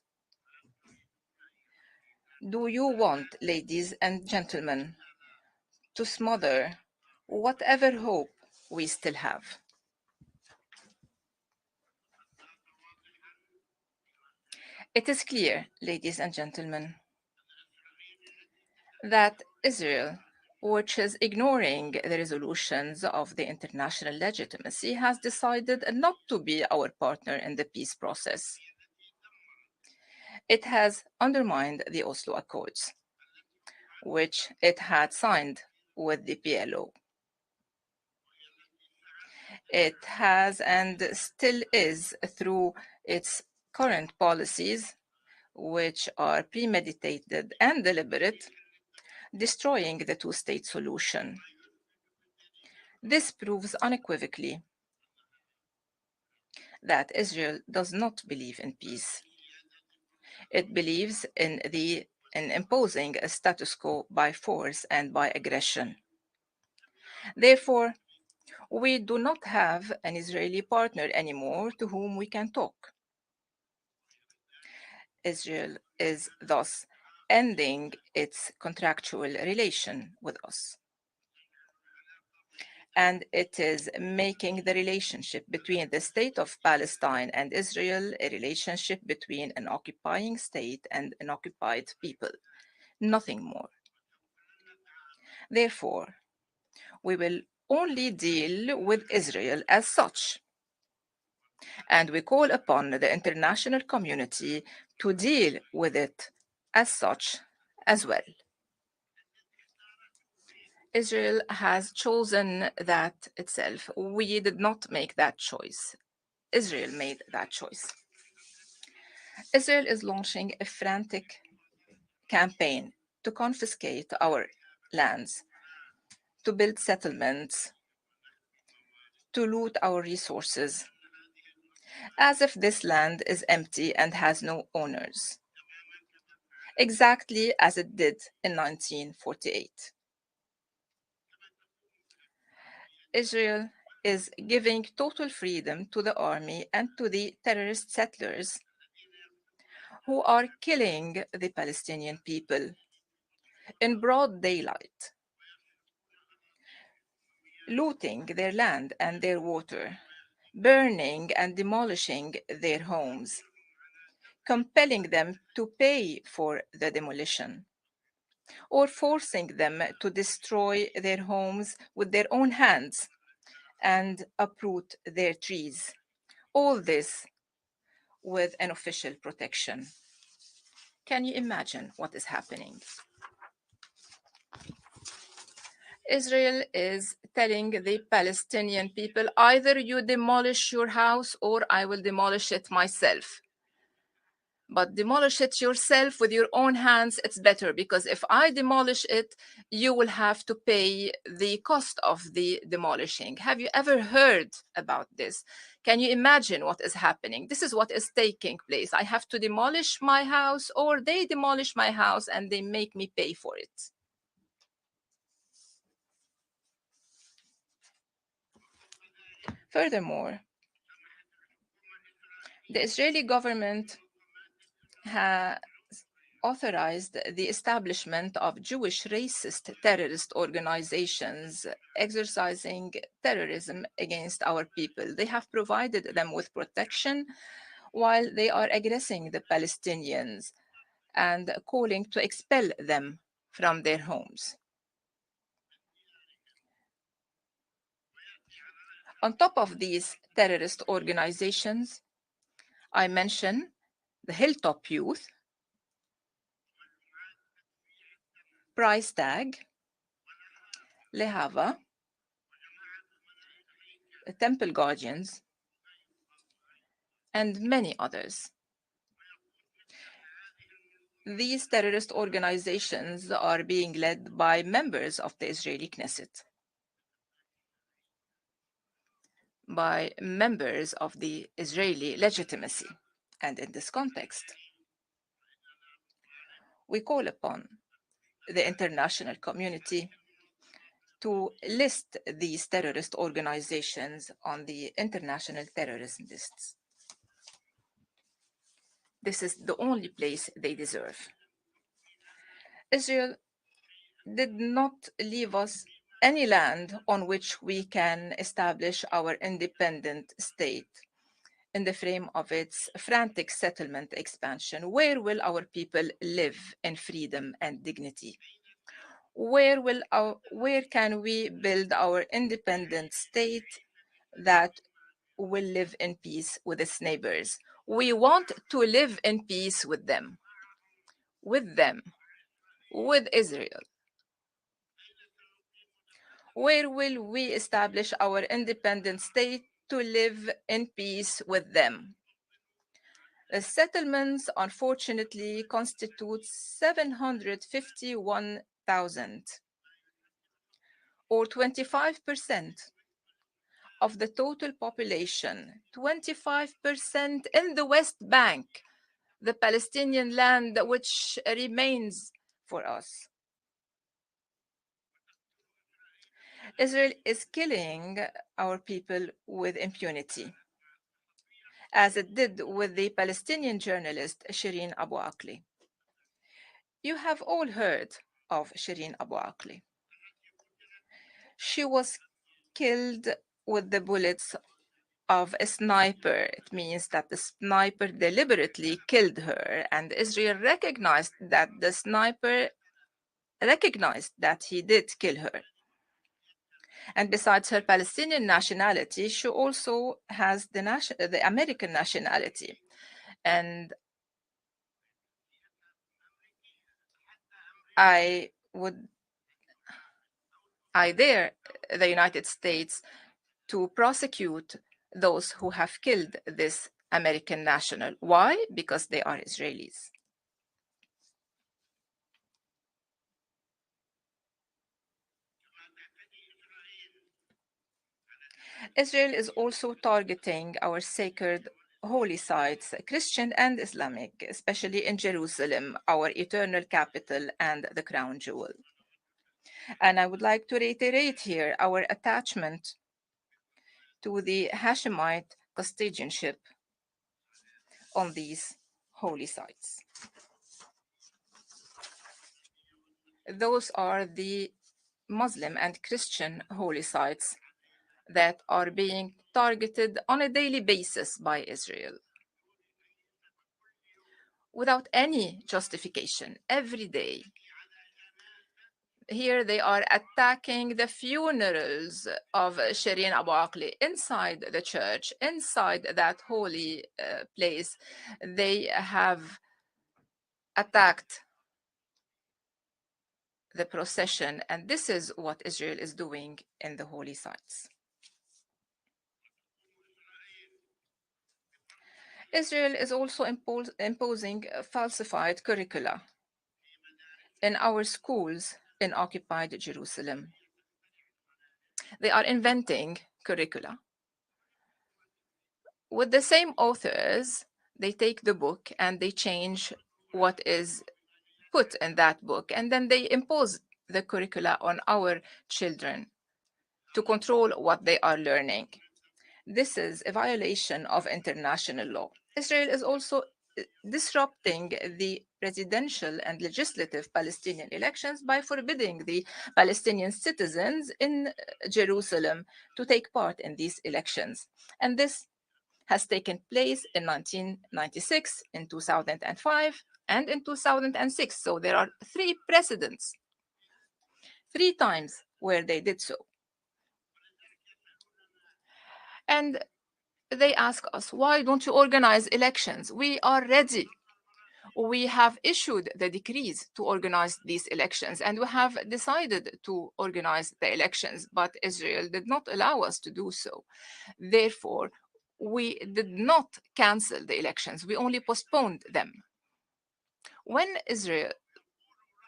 Do you want, ladies and gentlemen, to smother whatever hope we still have? It is clear, ladies and gentlemen, that Israel, which is ignoring the resolutions of the international legitimacy, has decided not to be our partner in the peace process. It has undermined the Oslo Accords, which it had signed with the PLO. It has and still is, through its current policies, which are premeditated and deliberate, destroying the two-state solution. This proves unequivocally that Israel does not believe in peace. It believes in imposing a status quo by force and by aggression. Therefore, we do not have an Israeli partner anymore to whom we can talk. Israel is thus ending its contractual relation with us. And it is making the relationship between the state of Palestine and Israel a relationship between an occupying state and an occupied people, nothing more. Therefore, we will only deal with Israel as such, and we call upon the international community to deal with it as such as well. Israel has chosen that itself. We did not make that choice. Israel made that choice. Israel is launching a frantic campaign to confiscate our lands, to build settlements, to loot our resources, as if this land is empty and has no owners, exactly as it did in 1948. Israel is giving total freedom to the army and to the terrorist settlers who are killing the Palestinian people in broad daylight, looting their land and their water, burning and demolishing their homes, compelling them to pay for the demolition, or forcing them to destroy their homes with their own hands and uproot their trees. All this with an official protection. Can you imagine what is happening? Israel is telling the Palestinian people, either you demolish your house or I will demolish it myself. But demolish it yourself with your own hands, it's better, because if I demolish it, you will have to pay the cost of the demolishing. Have you ever heard about this? Can you imagine what is happening? This is what is taking place. I have to demolish my house, or they demolish my house and they make me pay for it. Furthermore, the Israeli government has authorized the establishment of Jewish racist terrorist organizations exercising terrorism against our people. They have provided them with protection while they are aggressing the Palestinians and calling to expel them from their homes. On top of these terrorist organizations, I mention the Hilltop Youth, Price Tag, Lehava, the Temple Guardians, and many others. These terrorist organizations are being led by members of the Israeli Knesset, by members of the Israeli legitimacy. And in this context, we call upon the international community to list these terrorist organizations on the international terrorism lists. This is the only place they deserve. Israel did not leave us any land on which we can establish our independent state in the frame of its frantic settlement expansion. Where will our people live in freedom and dignity? Where can we build our independent state that will live in peace with its neighbors? We want to live in peace with them, with Israel. Where will we establish our independent state to live in peace with them? The settlements, unfortunately, constitute 751,000, or 25% of the total population, 25% in the West Bank, the Palestinian land which remains for us. Israel is killing our people with impunity, as it did with the Palestinian journalist Shireen Abu Akleh. You have all heard of Shireen Abu Akleh. She was killed with the bullets of a sniper. It means that the sniper deliberately killed her, and Israel recognized that the sniper recognized that he did kill her. And besides her Palestinian nationality, she also has the American nationality. And I dare the United States to prosecute those who have killed this American national. Why? Because they are Israelis. Israel is also targeting our sacred holy sites, Christian and Islamic, especially in Jerusalem, our eternal capital and the crown jewel. And I would like to reiterate here our attachment to the Hashemite custodianship on these holy sites. Those are the Muslim and Christian holy sites that are being targeted on a daily basis by Israel without any justification. Every day, here they are attacking the funerals of Shireen Abu Akleh inside the church, inside that holy place. They have attacked the procession, and this is what Israel is doing in the holy sites. Israel is also imposing falsified curricula in our schools in occupied Jerusalem. They are inventing curricula. With the same authors, they take the book and they change what is put in that book, and then they impose the curricula on our children to control what they are learning. This is a violation of international law. Israel is also disrupting the presidential and legislative Palestinian elections by forbidding the Palestinian citizens in Jerusalem to take part in these elections. And this has taken place in 1996, in 2005, and in 2006. So there are 3 precedents, 3 times where they did so. And they ask us, why don't you organize elections? We are ready. We have issued the decrees to organize these elections, and we have decided to organize the elections, but Israel did not allow us to do so. Therefore, we did not cancel the elections, we only postponed them. When Israel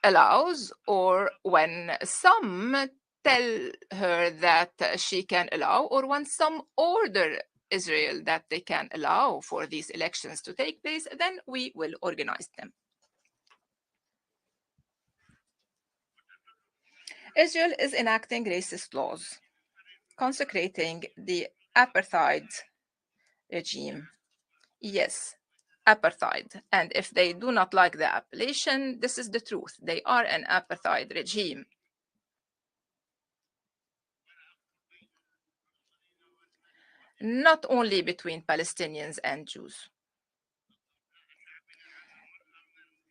allows, or when some tell her that she can allow, or when some order Israel that they can allow for these elections to take place, then we will organize them. Israel is enacting racist laws, consecrating the apartheid regime. Yes, apartheid. And if they do not like the appellation, this is the truth. They are an apartheid regime. Not only between Palestinians and Jews.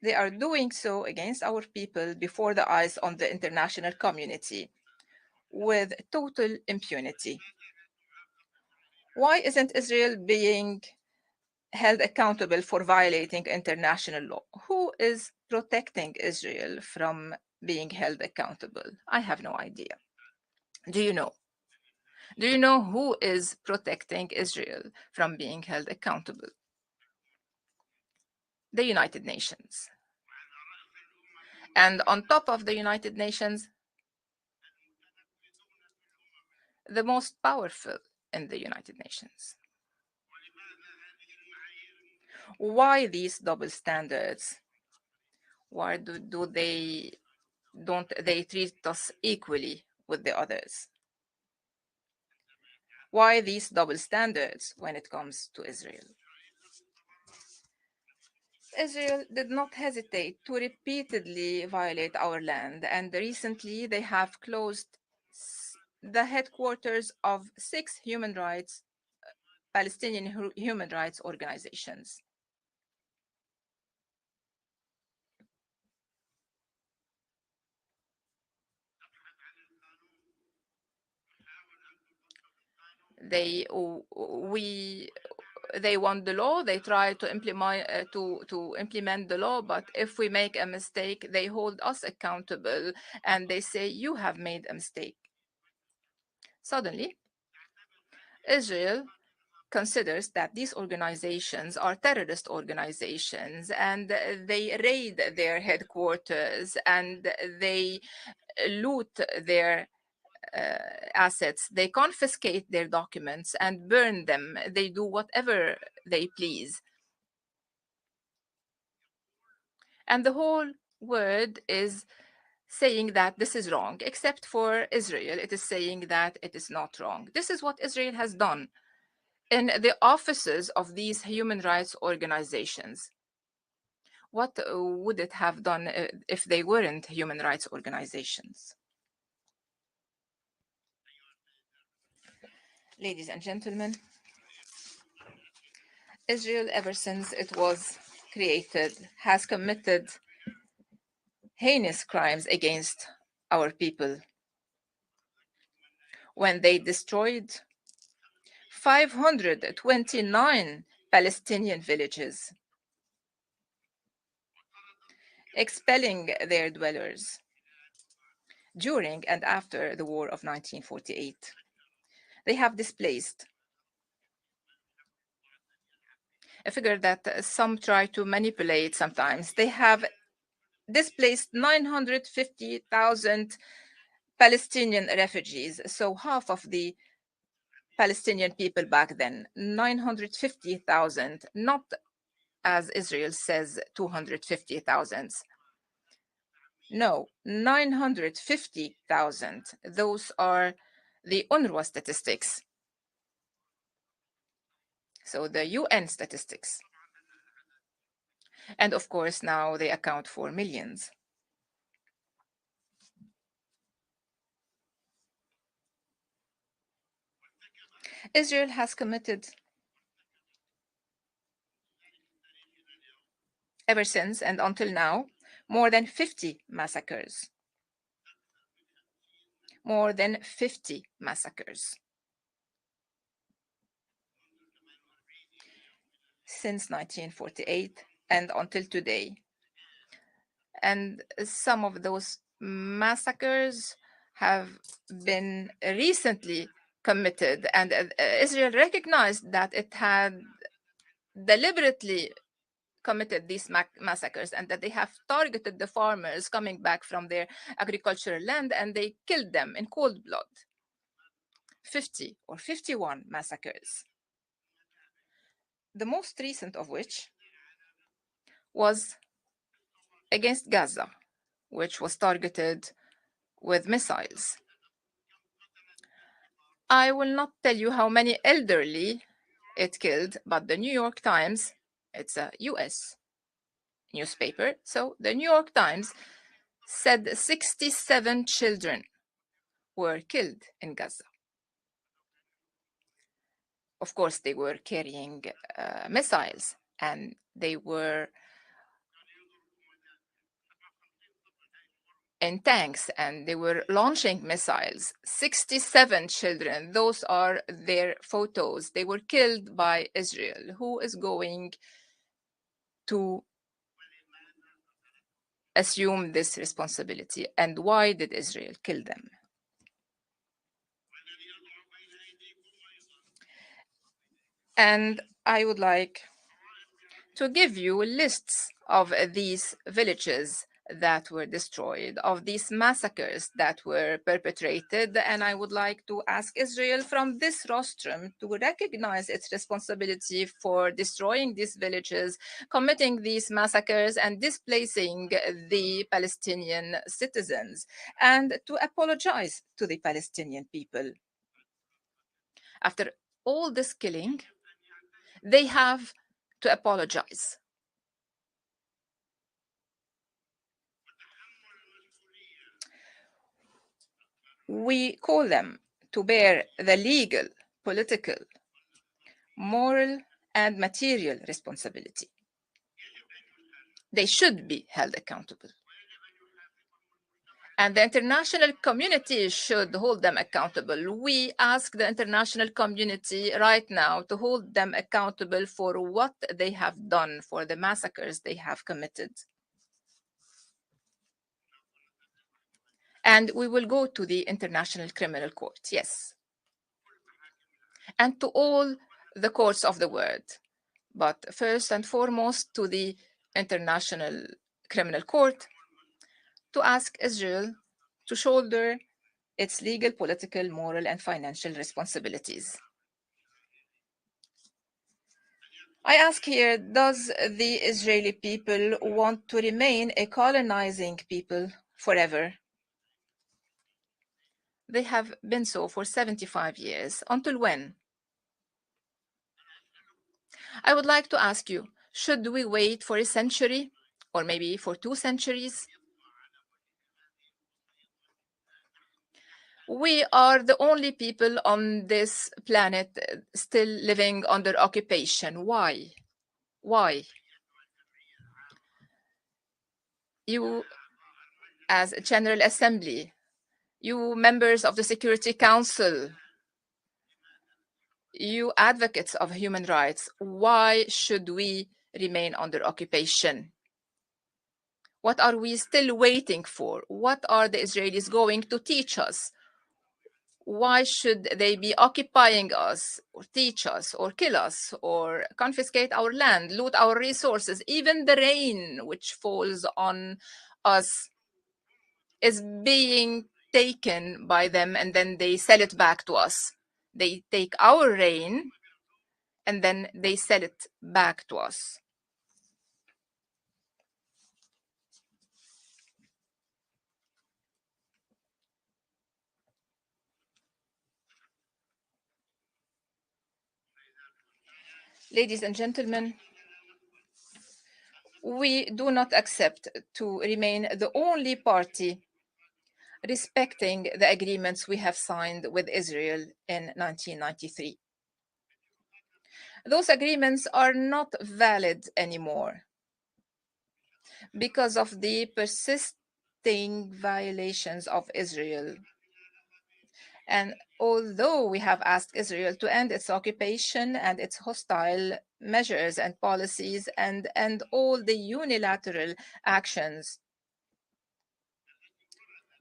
They are doing so against our people before the eyes of the international community with total impunity. Why isn't Israel being held accountable for violating international law? Who is protecting Israel from being held accountable? I have no idea. Do you know? Do you know who is protecting Israel from being held accountable? The United Nations. And on top of the United Nations, the most powerful in the United Nations. Why these double standards? Why don't they treat us equally with the others? Why these double standards when it comes to Israel? Israel did not hesitate to repeatedly violate our land, and recently they have closed the headquarters of 6 Palestinian human rights organizations. They want the law. They try to implement the law, but if we make a mistake, they hold us accountable and they say you have made a mistake. Suddenly, Israel considers that these organizations are terrorist organizations, and they raid their headquarters and they loot their assets, they confiscate their documents and burn them. They do whatever they please. And the whole world is saying that this is wrong, except for Israel. It is saying that it is not wrong. This is what Israel has done in the offices of these human rights organizations. What would it have done if they weren't human rights organizations? Ladies and gentlemen, Israel, ever since it was created, has committed heinous crimes against our people. When they destroyed 529 Palestinian villages, expelling their dwellers during and after the war of 1948. They have displaced a figure that some try to manipulate sometimes. They have displaced 950,000 Palestinian refugees, so half of the Palestinian people back then, 950,000, not as Israel says 250,000. No, 950,000. Those are the UNRWA statistics. So the UN statistics. And of course, now they account for millions. Israel has committed ever since and until now, more than 50 massacres. More than 50 massacres. Since 1948 and until today. And some of those massacres have been recently committed, and Israel recognized that it had deliberately committed these massacres and that they have targeted the farmers coming back from their agricultural land, and they killed them in cold blood. 50 or 51 massacres. The most recent of which was against Gaza, which was targeted with missiles. I will not tell you how many elderly it killed, but the New York Times, it's a US newspaper, so the New York Times said 67 children were killed in Gaza. Of course, they were carrying missiles, and they were in tanks, and they were launching missiles. 67 children, those are their photos. They were killed by Israel. Who is going to assume this responsibility, and why did Israel kill them? And I would like to give you lists of these villages that were destroyed, of these massacres that were perpetrated, and I would like to ask Israel from this rostrum to recognize its responsibility for destroying these villages, committing these massacres, and displacing the Palestinian citizens, and to apologize to the Palestinian people. After all this killing, they have to apologize. We call them to bear the legal, political, moral, and material responsibility. They should be held accountable. And the international community should hold them accountable. We ask the international community right now to hold them accountable for what they have done, for the massacres they have committed. And we will go to the International Criminal Court, yes. And to all the courts of the world. But first and foremost to the International Criminal Court, to ask Israel to shoulder its legal, political, moral, and financial responsibilities. I ask here, does the Israeli people want to remain a colonizing people forever? They have been so for 75 years. Until when? I would like to ask you, should we wait for a century or maybe for 2 centuries? We are the only people on this planet still living under occupation. Why? Why? You, as a General Assembly, you members of the Security Council, you advocates of human rights, why should we remain under occupation? What are we still waiting for? What are the Israelis going to teach us? Why should they be occupying us, or teach us, or kill us, or confiscate our land, loot our resources? Even the rain which falls on us is being taken by them, and then they sell it back to us. They take our rain, and then they sell it back to us. Ladies and gentlemen, we do not accept to remain the only party respecting the agreements we have signed with Israel in 1993. Those agreements are not valid anymore. because of the persisting violations of Israel. And although we have asked Israel to end its occupation and its hostile measures and policies and all the unilateral actions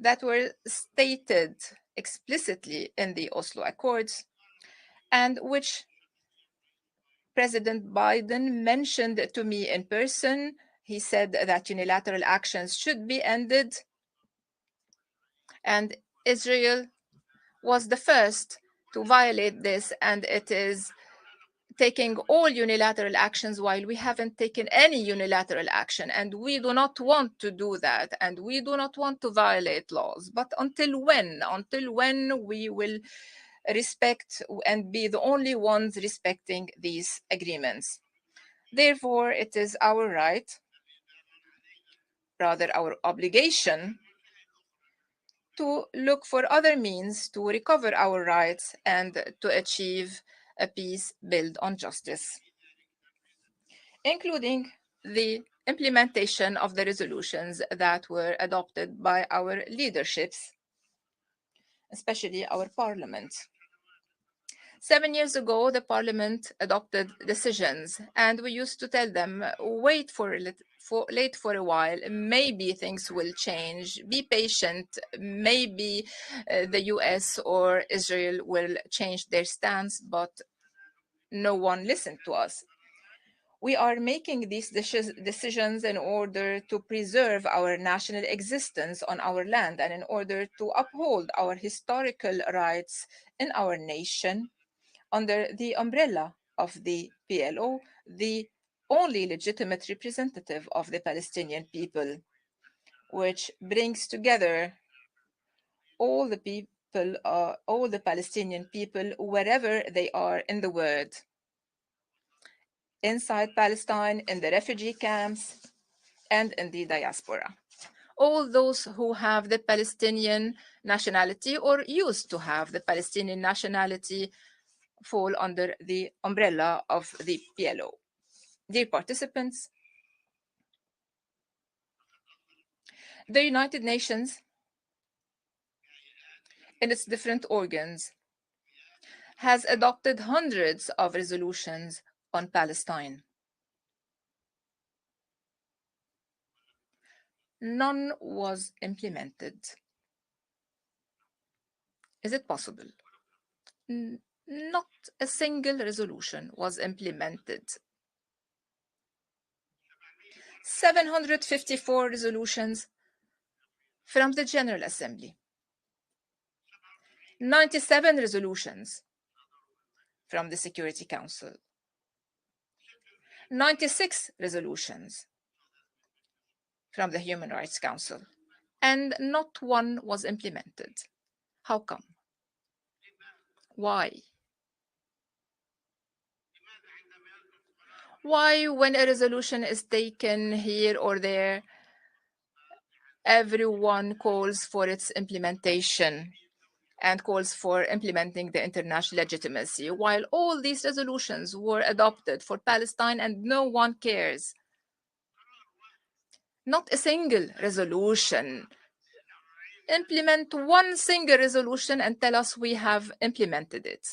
that were stated explicitly in the Oslo Accords, and which President Biden mentioned to me in person. He said that unilateral actions should be ended, and Israel was the first to violate this, and it is taking all unilateral actions while we haven't taken any unilateral action. And we do not want to do that, and we do not want to violate laws. But until when? Until when we will respect and be the only ones respecting these agreements? Therefore, it is our right, rather our obligation, to look for other means to recover our rights and to achieve a peace built on justice, including the implementation of the resolutions that were adopted by our leaderships, especially our parliament. 7 years ago, the parliament adopted decisions, and we used to tell them, wait for a while, maybe things will change, be patient, maybe the US or Israel will change their stance, but no one listened to us. We are making these decisions in order to preserve our national existence on our land and in order to uphold our historical rights in our nation under the umbrella of the PLO, the only legitimate representative of the Palestinian people, which brings together all the people, all the Palestinian people, wherever they are in the world, inside Palestine, in the refugee camps, and in the diaspora. All those who have the Palestinian nationality or used to have the Palestinian nationality fall under the umbrella of the PLO. Dear participants, the United Nations, in its different organs, has adopted hundreds of resolutions on Palestine. None was implemented. Is it possible? Not a single resolution was implemented. 754 resolutions from the General Assembly, 97 resolutions from the Security Council, 96 resolutions from the Human Rights Council, and not one was implemented. How come? Why? Why, when a resolution is taken here or there, everyone calls for its implementation and calls for implementing the international legitimacy, while all these resolutions were adopted for Palestine and no one cares? Not a single resolution. Implement one single resolution and tell us we have implemented it.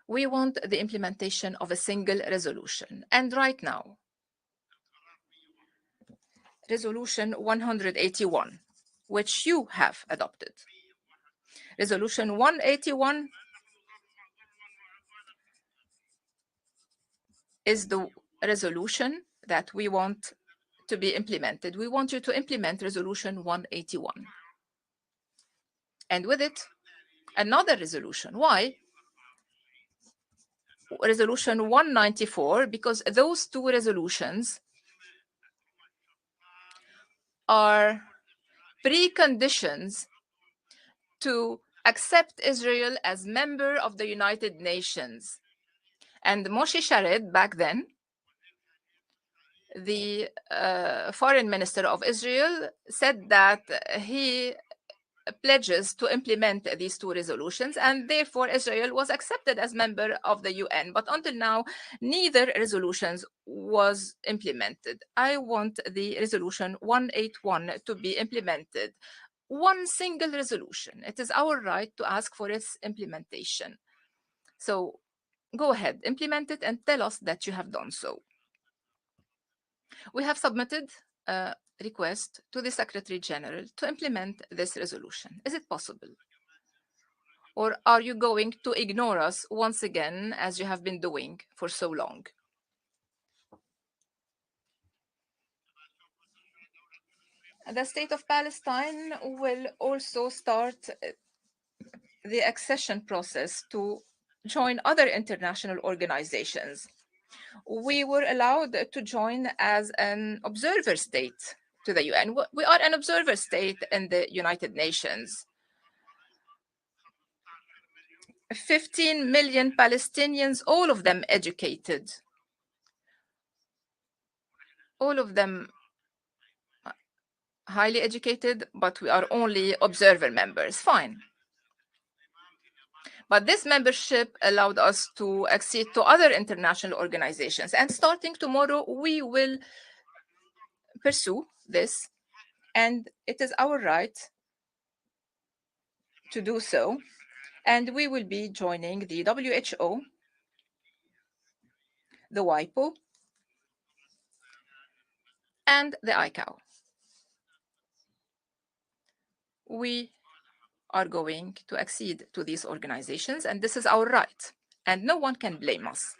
We want the implementation of a single resolution. And right now, Resolution 181, which you have adopted. Resolution 181 is the resolution that we want to be implemented. We want you to implement Resolution 181. And with it, another resolution. Why? Resolution 194, because those two resolutions are preconditions to accept Israel as member of the United Nations. And Moshe Shared, back then, the foreign minister of Israel, said that he pledges to implement these two resolutions, and therefore Israel was accepted as member of the UN. But until now, neither resolutions was implemented. I want the resolution 181 to be implemented. One single resolution. It is our right to ask for its implementation. So go ahead, implement it and tell us that you have done so. We have submitted a request to the Secretary General to implement this resolution. Is it possible? Or are you going to ignore us once again, as you have been doing for so long? The State of Palestine will also start the accession process to join other international organizations. We were allowed to join as an observer state to the UN. We are an observer state in the United Nations. 15 million Palestinians, all of them educated, all of them highly educated, but we are only observer members. Fine. But this membership allowed us to accede to other international organizations. And starting tomorrow, we will pursue this. And it is our right to do so. And we will be joining the WHO, the WIPO, and the ICAO. We are going to accede to these organizations, and this is our right, and no one can blame us.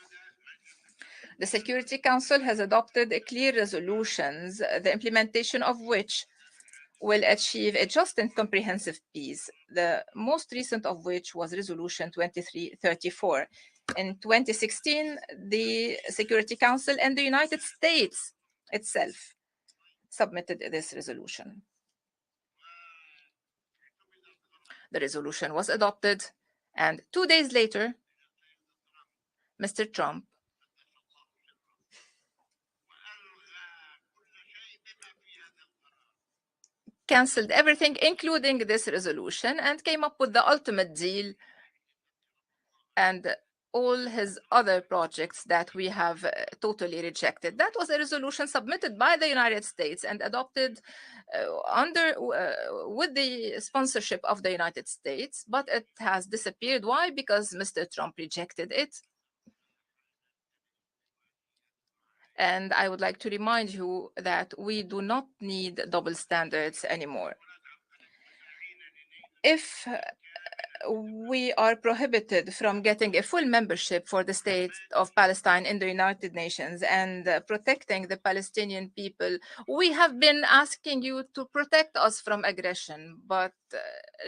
The Security Council has adopted clear resolutions, the implementation of which will achieve a just and comprehensive peace, the most recent of which was Resolution 2334. In 2016, the Security Council and the United States itself submitted this resolution. The resolution was adopted, and 2 days later, Mr. Trump canceled everything, including this resolution, and came up with the ultimate deal and all his other projects that we have totally rejected. That was a resolution submitted by the United States and adopted with the sponsorship of the United States, but it has disappeared. Why? Because Mr. Trump rejected it. And I would like to remind you that we do not need double standards anymore. If we are prohibited from getting a full membership for the state of Palestine in the United Nations and protecting the Palestinian people, we have been asking you to protect us from aggression, but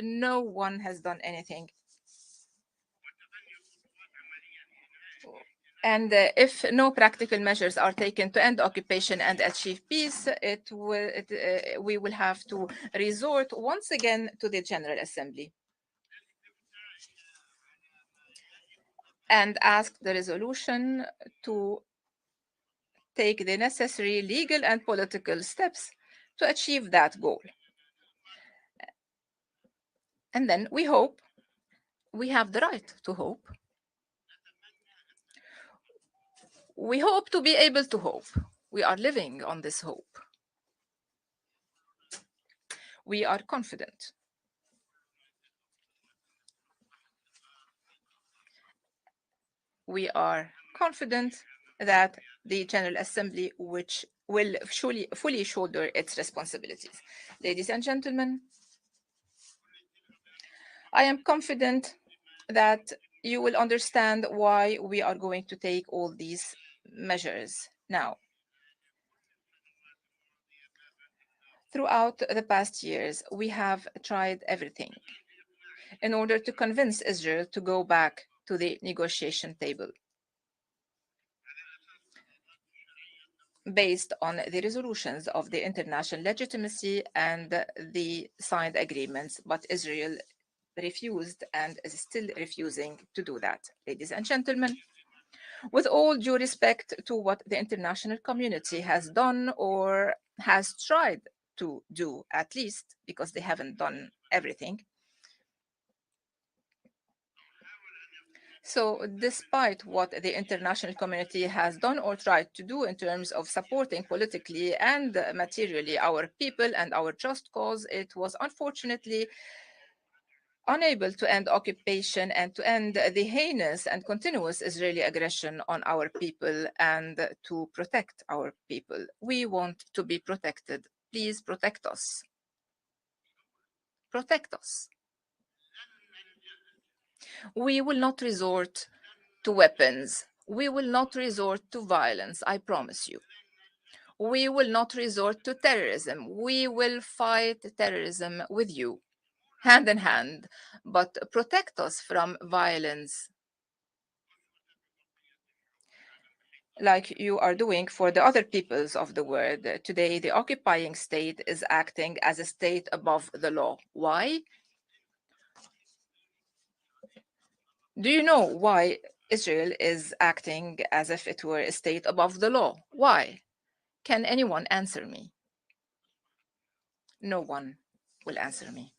no one has done anything. And if no practical measures are taken to end occupation and achieve peace, we will have to resort once again to the General Assembly and ask the resolution to take the necessary legal and political steps to achieve that goal. And then we hope, we have the right to hope. We hope to be able to hope. We are living on this hope. We are confident. We are confident that the General Assembly which will fully shoulder its responsibilities. Ladies and gentlemen, I am confident that you will understand why we are going to take all these measures now. Throughout the past years, we have tried everything in order to convince Israel to go back to the negotiation table based on the resolutions of the international legitimacy and the signed agreements, but Israel refused and is still refusing to do that. Ladies and gentlemen, with all due respect to what the international community has done or has tried to do, at least, because they haven't done everything. So despite what the international community has done or tried to do in terms of supporting politically and materially our people and our just cause, it was unfortunately unable to end occupation and to end the heinous and continuous Israeli aggression on our people and to protect our people. We want to be protected. Please protect us. Protect us. We will not resort to weapons. We will not resort to violence, I promise you. We will not resort to terrorism. We will fight terrorism with you, hand in hand, but protect us from violence like you are doing for the other peoples of the world. Today, the occupying state is acting as a state above the law. Why? Do you know why Israel is acting as if it were a state above the law? Why? Can anyone answer me? No one will answer me.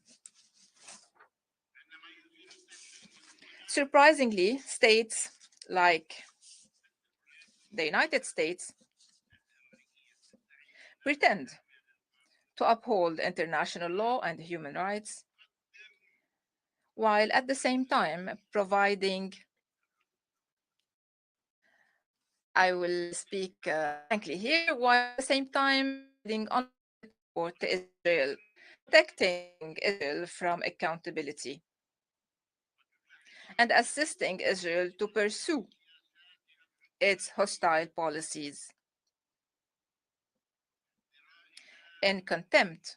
Surprisingly, states like the United States pretend to uphold international law and human rights, while at the same time providing, I will speak frankly here, while at the same time providing support to Israel, protecting Israel from accountability, and assisting Israel to pursue its hostile policies in contempt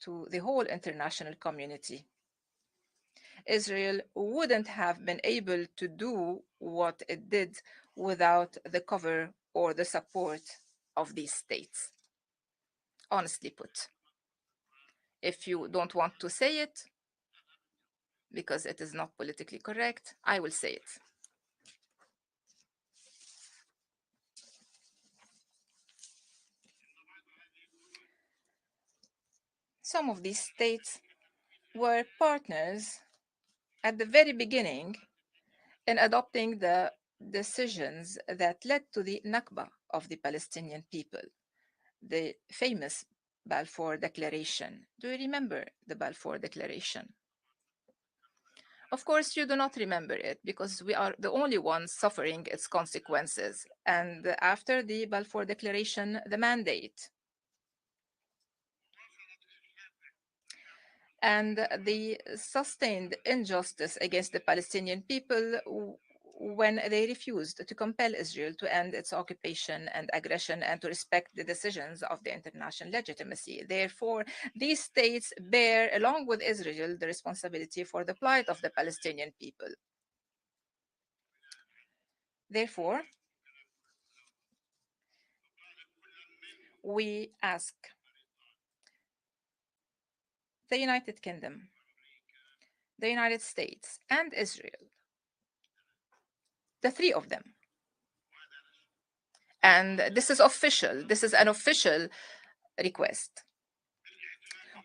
to the whole international community. Israel wouldn't have been able to do what it did without the cover or the support of these states. Honestly put, if you don't want to say it, because it is not politically correct, I will say it. Some of these states were partners at the very beginning in adopting the decisions that led to the Nakba of the Palestinian people, the famous Balfour Declaration. Do you remember the Balfour Declaration? Of course, you do not remember it because we are the only ones suffering its consequences. And after the Balfour Declaration, the mandate and the sustained injustice against the Palestinian people when they refused to compel Israel to end its occupation and aggression and to respect the decisions of the international legitimacy. Therefore, these states bear, along with Israel, the responsibility for the plight of the Palestinian people. Therefore, we ask the United Kingdom, the United States, and Israel, the three of them. And this is official. This is an official request.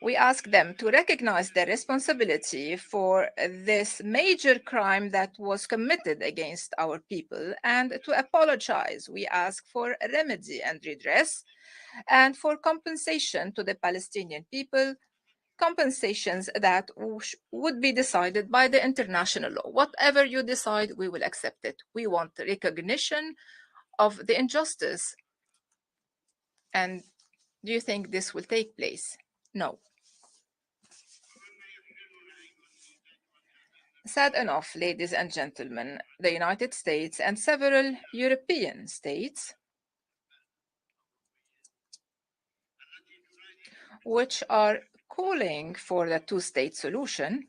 We ask them to recognize their responsibility for this major crime that was committed against our people and to apologize. We ask for remedy and redress and for compensation to the Palestinian people, compensations that would be decided by the international law. Whatever you decide, we will accept it. We want recognition of the injustice. And do you think this will take place? No. Sad enough, ladies and gentlemen, the United States and several European states, which are calling for the two-state solution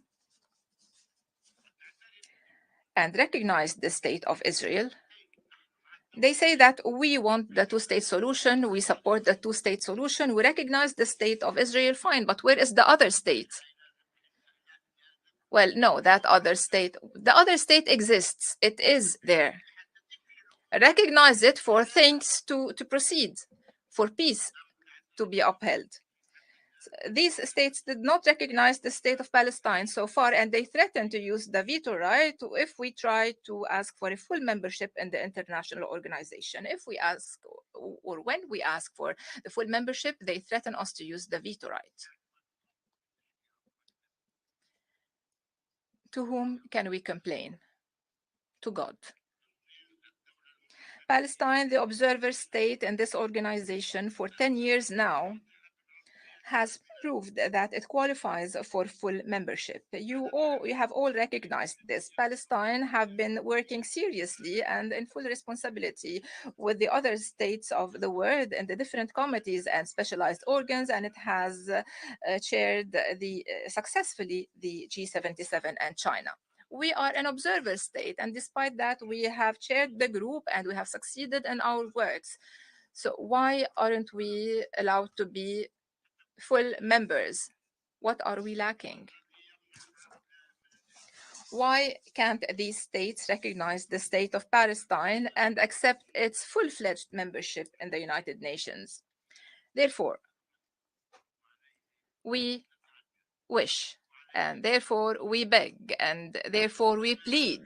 and recognize the state of Israel, they say that we want the two-state solution, we support the two-state solution, we recognize the state of Israel, fine, but where is the other state? Well, no, the other state exists. It is there. Recognize it for things to proceed, for peace to be upheld. these states did not recognize the state of Palestine so far, and they threaten to use the veto right if we try to ask for a full membership in the international organization. If we ask, or when we ask for the full membership, they threaten us to use the veto right. To whom can we complain? To God. Palestine, the observer state in this organization for 10 years now, has proved that it qualifies for full membership. You have all recognized this. Palestine have been working seriously and in full responsibility with the other states of the world in the different committees and specialized organs, and it has chaired successfully the G77 and China. We are an observer state, and despite that, we have chaired the group and we have succeeded in our works. So why aren't we allowed to be full members? What are we lacking? Why can't these states recognize the state of Palestine and accept its full-fledged membership in the United Nations? Therefore, we wish, and therefore we beg, and therefore we plead,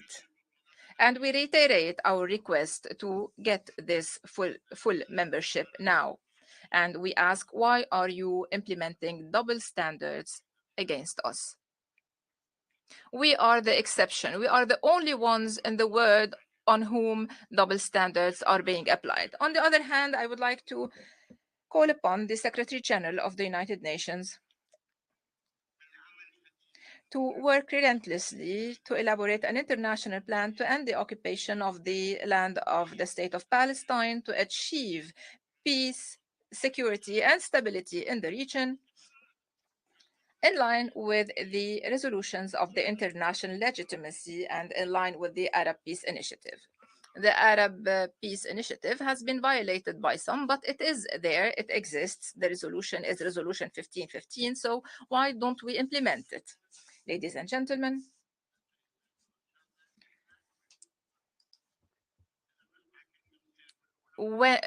and we reiterate our request to get this full membership now. And we ask, why are you implementing double standards against us? We are the exception. We are the only ones in the world on whom double standards are being applied. On the other hand, I would like to call upon the Secretary General of the United Nations to work relentlessly to elaborate an international plan to end the occupation of the land of the State of Palestine, to achieve peace, security, and stability in the region, in line with the resolutions of the international legitimacy and in line with the Arab Peace Initiative. The Arab Peace Initiative has been violated by some, but it is there, it exists. The resolution is Resolution 1515, so why don't we implement it? Ladies and gentlemen, when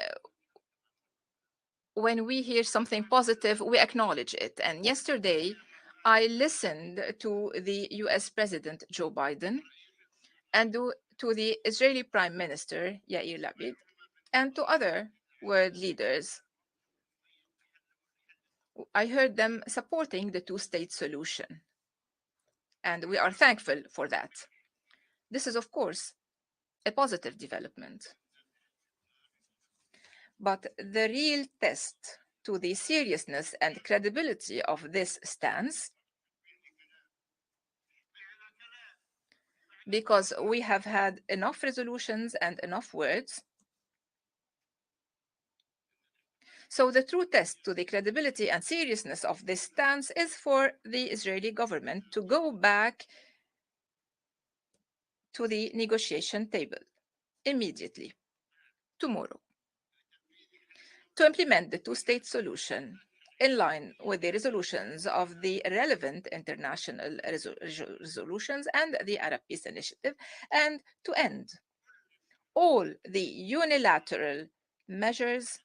we hear something positive, we acknowledge it. And yesterday, I listened to the US President Joe Biden and to the Israeli Prime Minister Yair Lapid and to other world leaders. I heard them supporting the two-state solution, and we are thankful for that. This is, of course, a positive development. But the real test to the seriousness and credibility of this stance, because we have had enough resolutions and enough words. So the true test to the credibility and seriousness of this stance is for the Israeli government to go back to the negotiation table immediately, tomorrow, to implement the two-state solution in line with the resolutions of the relevant international resolutions and the Arab Peace Initiative, and to end all the unilateral measures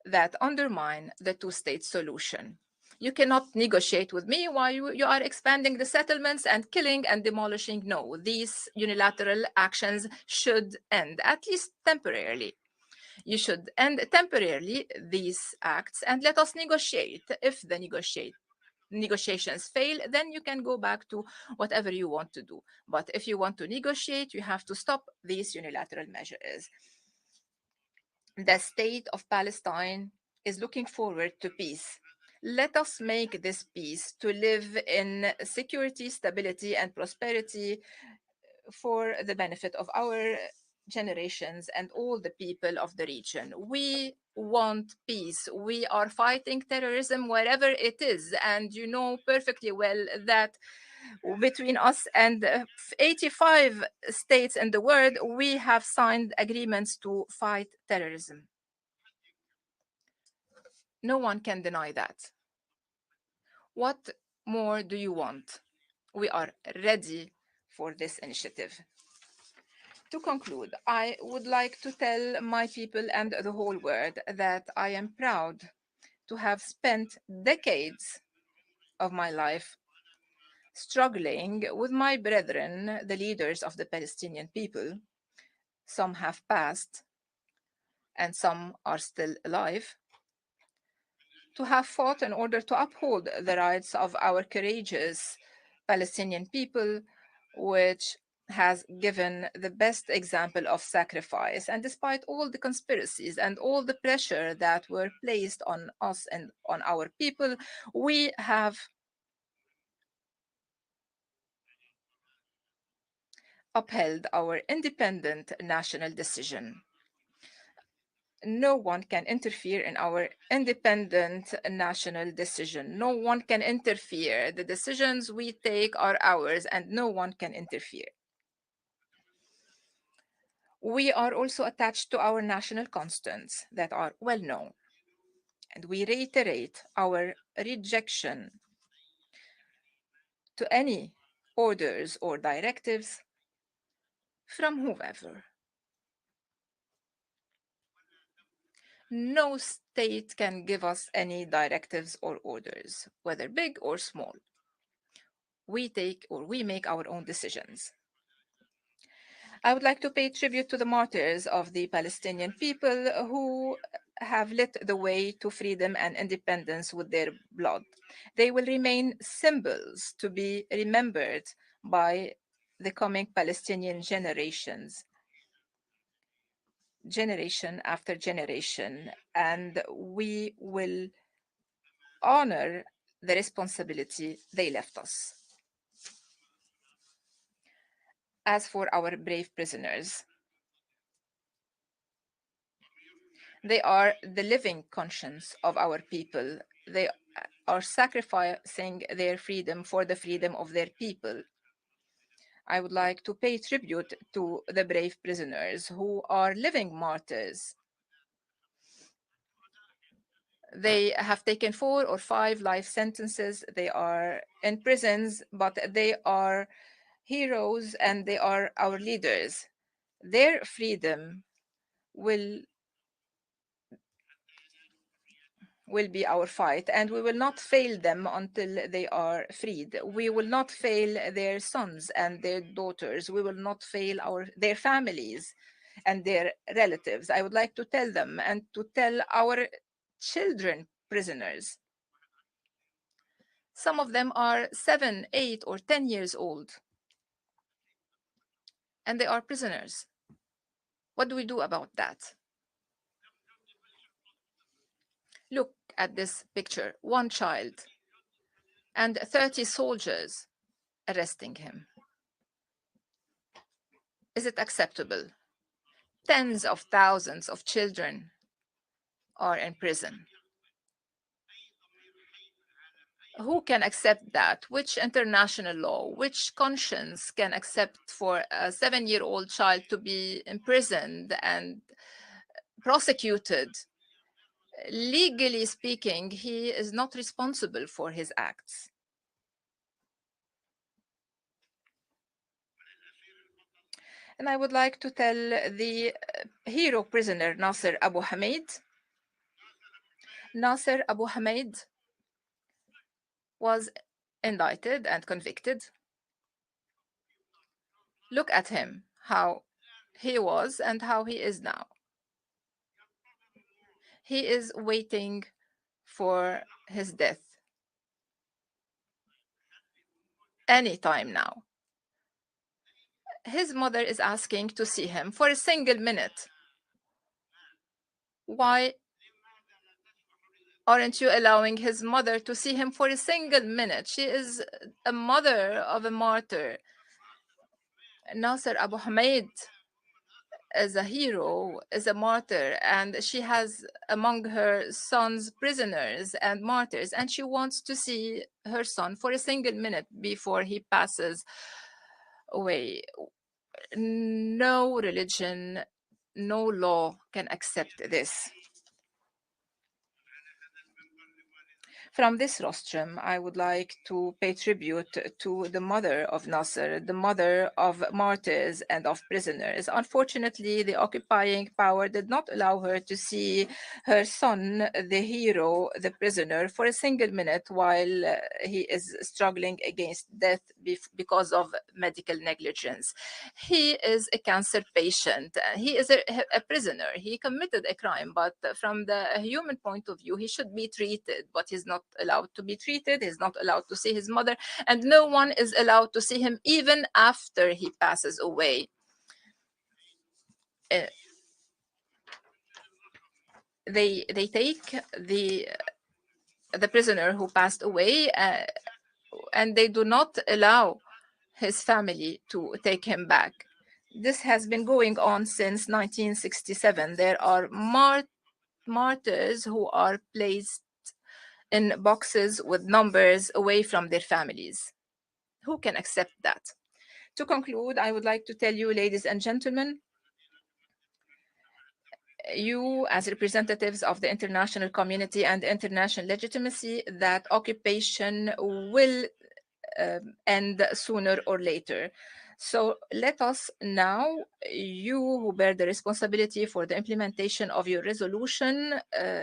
that undermine the two-state solution. You cannot negotiate with me while you are expanding the settlements and killing and demolishing. No, these unilateral actions should end, at least temporarily. You should end temporarily these acts and let us negotiate. If the negotiations fail, then you can go back to whatever you want to do. But if you want to negotiate, you have to stop these unilateral measures. The state of Palestine is looking forward to peace. Let us make this peace to live in security, stability, and prosperity for the benefit of our generations and all the people of the region. We want peace. We are fighting terrorism wherever it is. And you know perfectly well that between us and 85 states in the world, we have signed agreements to fight terrorism. No one can deny that. What more do you want? We are ready for this initiative. To conclude, I would like to tell my people and the whole world that I am proud to have spent decades of my life struggling with my brethren, the leaders of the Palestinian people. Some have passed and some are still alive, to have fought in order to uphold the rights of our courageous Palestinian people, which has given the best example of sacrifice. And despite all the conspiracies and all the pressure that were placed on us and on our people, we have upheld our independent national decision. No one can interfere in our independent national decision. No one can interfere. The decisions we take are ours, and no one can interfere. We are also attached to our national constants that are well known, and we reiterate our rejection to any orders or directives from whoever. No state can give us any directives or orders, whether big or small. We make our own decisions. I would like to pay tribute to the martyrs of the Palestinian people who have lit the way to freedom and independence with their blood. They will remain symbols to be remembered by the coming Palestinian generations, generation after generation, and we will honor the responsibility they left us. As for our brave prisoners, they are the living conscience of our people. They are sacrificing their freedom for the freedom of their people. I would like to pay tribute to the brave prisoners who are living martyrs. They have taken 4 or 5 life sentences. They are in prisons, but they are heroes and they are our leaders. Their freedom will be our fight, and we will not fail them until they are freed. We will not fail their sons and their daughters. We will not fail their families and their relatives. I would like to tell them and to tell our children prisoners. Some of them are 7, 8, or 10 years old, and they are prisoners. What do we do about that? Look at this picture. One child and 30 soldiers arresting him. Is it acceptable? Tens of thousands of children are in prison. Who can accept that? Which international law, which conscience can accept for a 7-year-old child to be imprisoned and prosecuted? Legally speaking, he is not responsible for his acts. And I would like to tell the hero prisoner Nasser Abu Hamid. Nasser Abu Hamid was indicted and convicted. Look at him, how he was and how he is now. He is waiting for his death any time now. His mother is asking to see him for a single minute. Why aren't you allowing his mother to see him for a single minute? She is a mother of a martyr. Nasser Abu Hamid is a hero, is a martyr, and she has among her sons prisoners and martyrs, and she wants to see her son for a single minute before he passes away. No religion, no law can accept this. From this rostrum, I would like to pay tribute to the mother of Nasser, the mother of martyrs and of prisoners. Unfortunately, the occupying power did not allow her to see her son, the hero, the prisoner, for a single minute while he is struggling against death because of medical negligence. He is a cancer patient. He is a prisoner. He committed a crime, but from the human point of view, he should be treated, but he's not allowed to be treated. He's not allowed to see his mother, and no one is allowed to see him even after he passes away. They take the prisoner who passed away, and they do not allow his family to take him back. This has been going on since 1967. There are martyrs who are placed in boxes with numbers away from their families. Who can accept that? To conclude, I would like to tell you, ladies and gentlemen, you as representatives of the international community and international legitimacy, that occupation will end sooner or later. So let us now, you who bear the responsibility for the implementation of your resolution,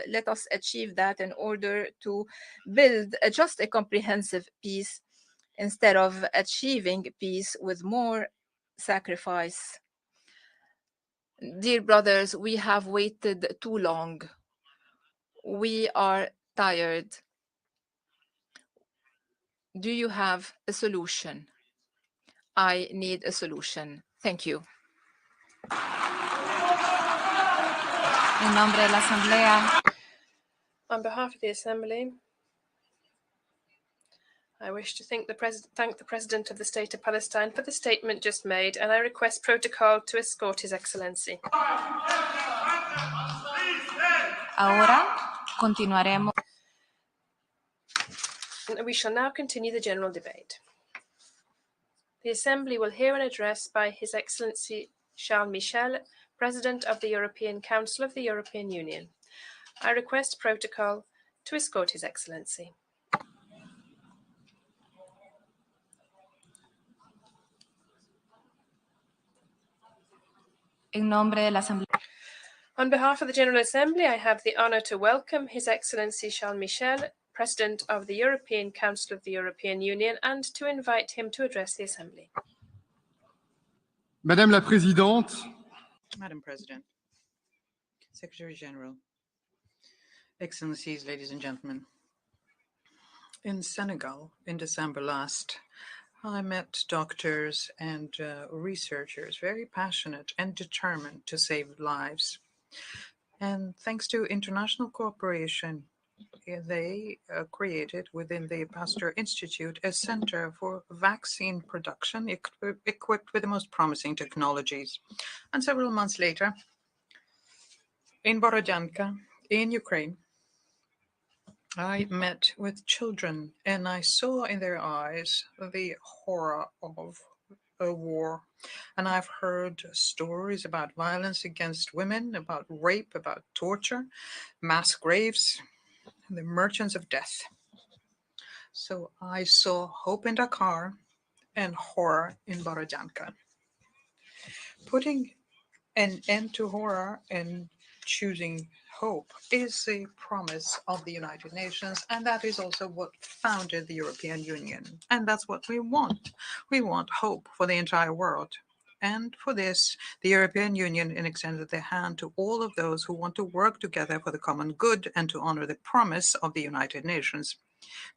let us achieve that in order to build just a comprehensive peace instead of achieving peace with more sacrifice. Dear brothers, we have waited too long. We are tired. Do you have a solution? I need a solution. Thank you.
En nombre de la Asamblea,
On behalf of the Assembly, I wish to thank the President of the State of Palestine for the statement just made, and I request protocol to escort His Excellency.
ahora continuaremos.
We shall now continue the general debate. The Assembly will hear an address by His Excellency Charles Michel, President of the European Council of the European Union. I request protocol to escort His Excellency.
En nombre de la Asamblea.
On behalf of the General Assembly, I have the honour to welcome His Excellency Charles Michel, President of the European Council of the European Union, and to invite him to address the Assembly.
Madame la Présidente,
Madam President, Secretary General, Excellencies, ladies and gentlemen. In Senegal, in December last, I met doctors and researchers, very passionate and determined to save lives. And thanks to international cooperation, they created within the Pasteur Institute a center for vaccine production equipped with the most promising technologies. And several months later, in Borodyanka, in Ukraine, I met with children and I saw in their eyes the horror of a war. And I've heard stories about violence against women, about rape, about torture, mass graves, the merchants of death. So I saw hope in Dakar and horror in Borodyanka. Putting an end to horror and choosing hope is the promise of the United Nations, and that is also what founded the European Union. And that's what we want. We want hope for the entire world. And for this, the European Union extended their hand to all of those who want to work together for the common good and to honor the promise of the United Nations.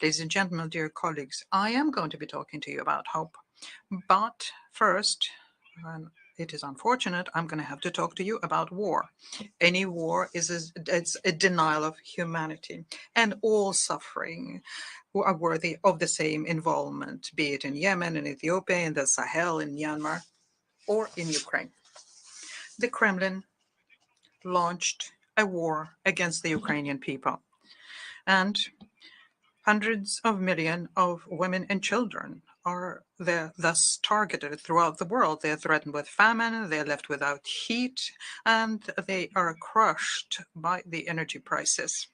Ladies and gentlemen, dear colleagues, I am going to be talking to you about hope. But first, it is unfortunate, I'm going to have to talk to you about war. Any war is a denial of humanity, and all suffering who are worthy of the same involvement, be it in Yemen, in Ethiopia, in the Sahel, in Myanmar, or in Ukraine. The Kremlin launched a war against the Ukrainian people, and hundreds of millions of women and children are thus targeted throughout the world. They are threatened with famine, they are left without heat, and they are crushed by the energy prices.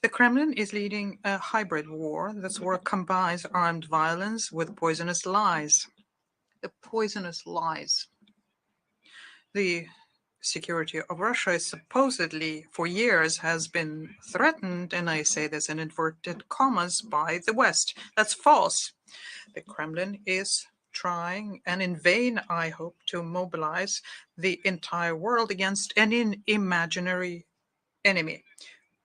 The Kremlin is leading a hybrid war. This war combines armed violence with poisonous lies. The poisonous lies. The security of Russia is supposedly for years has been threatened, and I say this in inverted commas, by the West. That's false. The Kremlin is trying, and in vain, I hope, to mobilize the entire world against an imaginary enemy.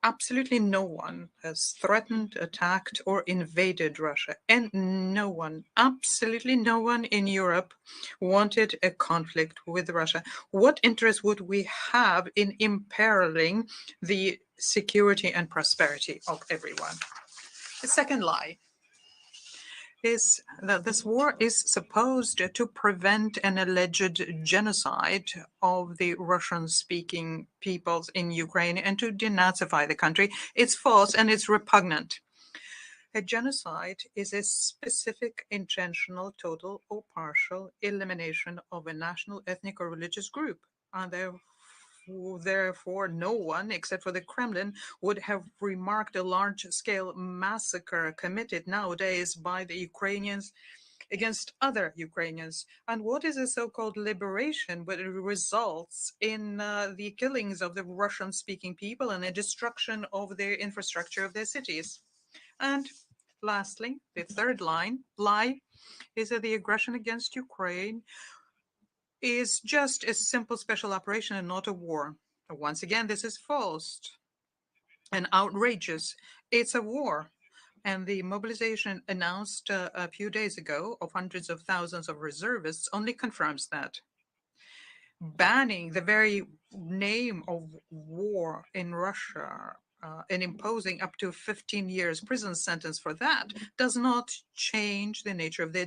Absolutely no one has threatened, attacked, or invaded Russia. And no one, absolutely no one in Europe wanted a conflict with Russia. What interest would we have in imperiling the security and prosperity of everyone? The second lie is that this war is supposed to prevent an alleged genocide of the Russian-speaking peoples in Ukraine and to denazify the country. It's false and it's repugnant. A genocide is a specific, intentional, total, or partial elimination of a national, ethnic, or religious group, and therefore no one, except for the Kremlin, would have remarked a large-scale massacre committed nowadays by the Ukrainians against other Ukrainians. And what is a so-called liberation, but it results in the killings of the Russian-speaking people and the destruction of their infrastructure of their cities? And lastly, the third lie is that the aggression against Ukraine is just a simple special operation and not a war. Once again, this is false and outrageous. It's a war. And the mobilization announced a few days ago of hundreds of thousands of reservists only confirms that. Banning the very name of war in Russia and imposing up to 15 years prison sentence for that does not change the nature of the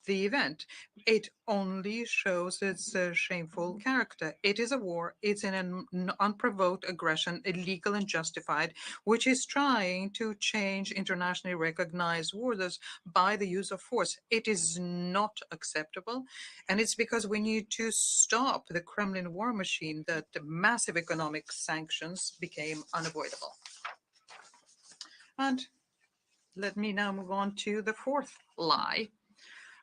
event. It only shows its shameful character. It is a war. It's an unprovoked aggression, illegal and justified, which is trying to change internationally recognized orders by the use of force. It is not acceptable, and it's because we need to stop the Kremlin war machine that the massive economic sanctions became unavoidable. And let me now move on to the fourth lie,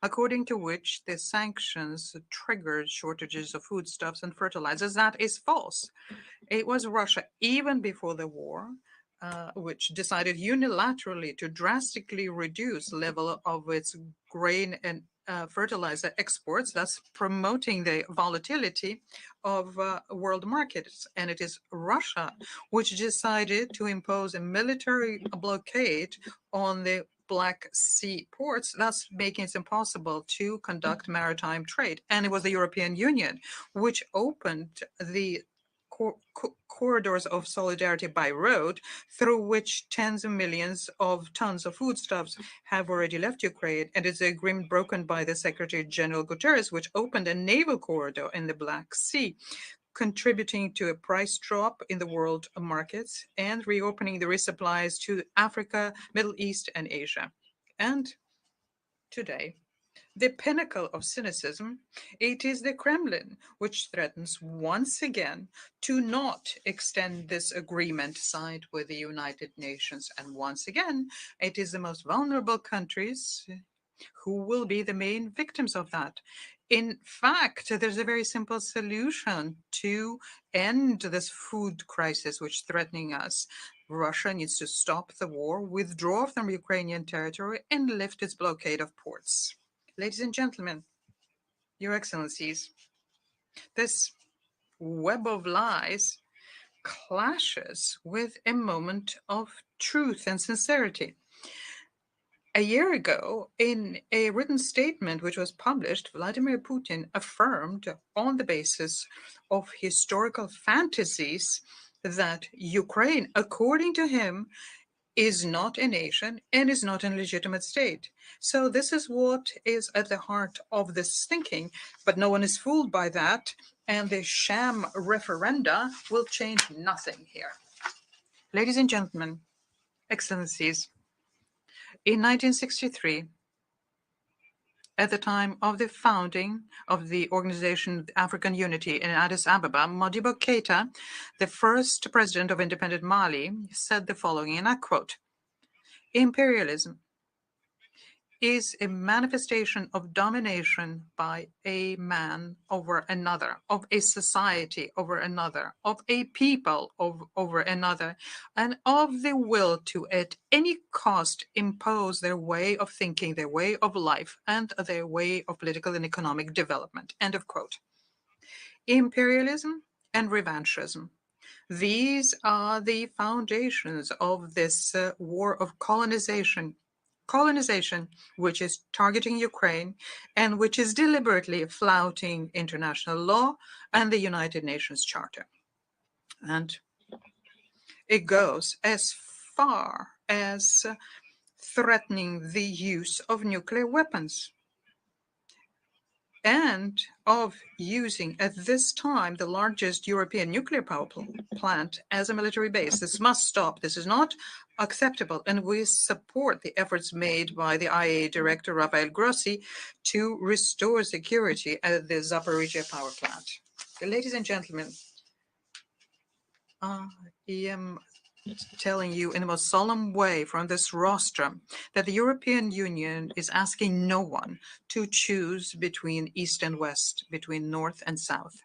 according to which the sanctions triggered shortages of foodstuffs and fertilizers. That is false. It was Russia, even before the war, which decided unilaterally to drastically reduce level of its grain and fertilizer exports, thus promoting the volatility of world markets. And it is Russia which decided to impose a military blockade on the Black Sea ports, thus making it impossible to conduct maritime trade. And it was the European Union which opened the corridors of solidarity by road, through which tens of millions of tons of foodstuffs have already left Ukraine. And it's an agreement broken by the Secretary General Guterres, which opened a naval corridor in the Black Sea, contributing to a price drop in the world markets and reopening the resupplies to Africa, Middle East, and Asia. And today, the pinnacle of cynicism, it is the Kremlin which threatens once again to not extend this agreement signed with the United Nations. And once again, it is the most vulnerable countries who will be the main victims of that. In fact, there's a very simple solution to end this food crisis which is threatening us. Russia needs to stop the war, withdraw from Ukrainian territory, and lift its blockade of ports. Ladies and gentlemen, Your Excellencies, this web of lies clashes with a moment of truth and sincerity. A year ago, in a written statement which was published, Vladimir Putin affirmed, on the basis of historical fantasies, that Ukraine, according to him, is not a nation and is not a legitimate state. So this is what is at the heart of this thinking, but no one is fooled by that, and the sham referenda will change nothing here. Ladies and gentlemen, Excellencies, in 1963, At the time of the founding of the Organization African Unity in Addis Ababa, Modibo Keita, the first president of independent Mali, said the following, and I quote, "Imperialism is a manifestation of domination by a man over another, of a society over another, of a people over another, and of the will to at any cost impose their way of thinking, their way of life, and their way of political and economic development." End of quote. Imperialism and revanchism. These are the foundations of this war of colonization, which is targeting Ukraine and which is deliberately flouting international law and the United Nations Charter. And it goes as far as threatening the use of nuclear weapons and of using at this time the largest European nuclear power plant as a military base. This must stop. This is not acceptable, and we support the efforts made by the IAEA Director Rafael Grossi to restore security at the Zaporizhzhia power plant. Ladies and gentlemen, I am telling you in the most solemn way from this rostrum that the European Union is asking no one to choose between East and West, between North and South.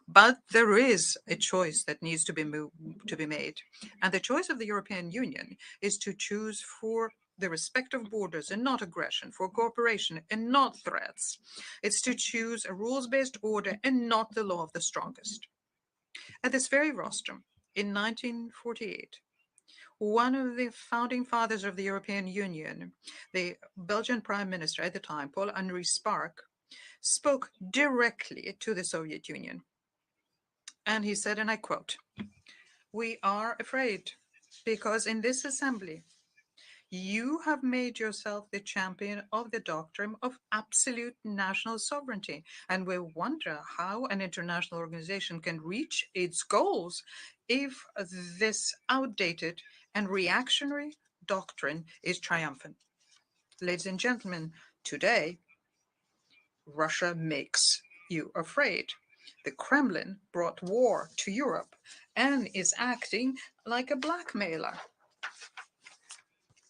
But there is a choice that needs to be made. And the choice of the European Union is to choose for the respect of borders and not aggression, for cooperation and not threats. It's to choose a rules-based order and not the law of the strongest. At this very rostrum, in 1948, one of the founding fathers of the European Union, the Belgian Prime Minister at the time, Paul-Henri Spaak, spoke directly to the Soviet Union. And he said, and I quote, "We are afraid because in this assembly, you have made yourself the champion of the doctrine of absolute national sovereignty, and we wonder how an international organization can reach its goals if this outdated and reactionary doctrine is triumphant." Ladies and gentlemen, today, Russia makes you afraid. The Kremlin brought war to Europe and is acting like a blackmailer.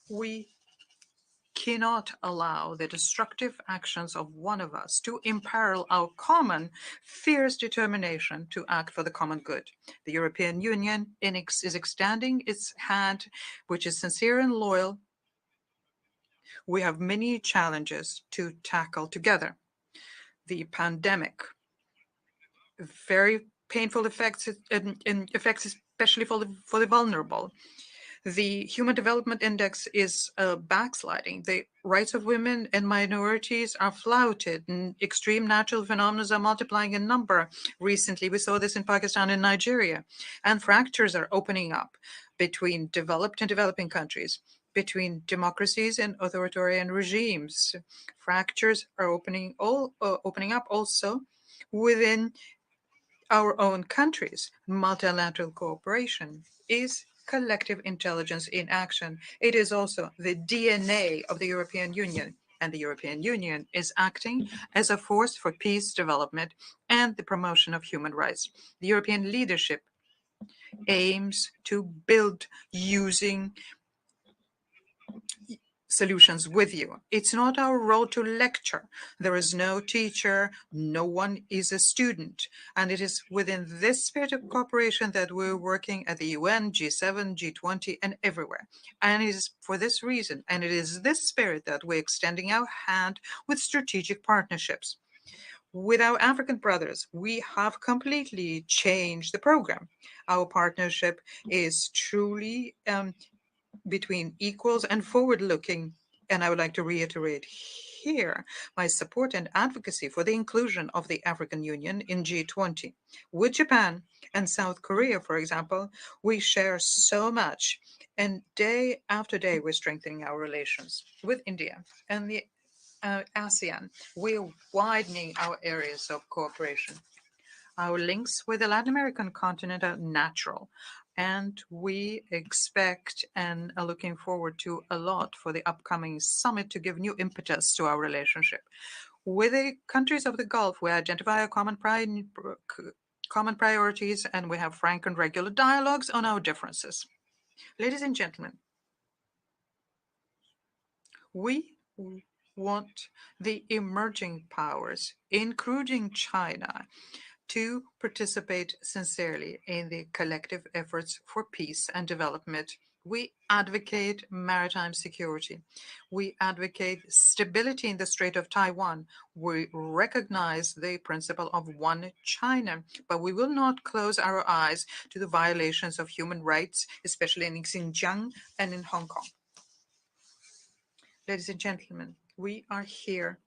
We cannot allow the destructive actions of one of us to imperil our common fierce determination to act for the common good. The European Union is extending its hand, which is sincere and loyal. We have many challenges to tackle together. The pandemic, very painful effects, especially for the vulnerable. The Human Development Index is backsliding. The rights of women and minorities are flouted, and extreme natural phenomena are multiplying in number. Recently, we saw this in Pakistan and Nigeria. And fractures are opening up between developed and developing countries, between democracies and authoritarian regimes. Fractures are opening up also within our own countries. Multilateral cooperation is collective intelligence in action. It is also the DNA of the European Union, and the European Union is acting as a force for peace, development, and the promotion of human rights. The European leadership aims to build using solutions with you. It's not our role to lecture. There is no teacher, no one is a student. And it is within this spirit of cooperation that we're working at the UN, G7, G20, and everywhere. And it is for this reason, and it is this spirit that we're extending our hand with strategic partnerships. With our African brothers, we have completely changed the program. Our partnership is truly between equals and forward-looking, and I would like to reiterate here my support and advocacy for the inclusion of the African Union in G20. With Japan and South Korea, for example, we share so much, and day after day we're strengthening our relations. With India and the ASEAN, we're widening our areas of cooperation. Our links with the Latin American continent are natural. And we expect and are looking forward to a lot for the upcoming summit to give new impetus to our relationship. With the countries of the Gulf, we identify our common priorities, and we have frank and regular dialogues on our differences. Ladies and gentlemen, we want the emerging powers, including China, to participate sincerely in the collective efforts for peace and development. We advocate maritime security. We advocate stability in the Strait of Taiwan. We recognize the principle of one China, but we will not close our eyes to the violations of human rights, especially in Xinjiang and in Hong Kong. Ladies and gentlemen, we are here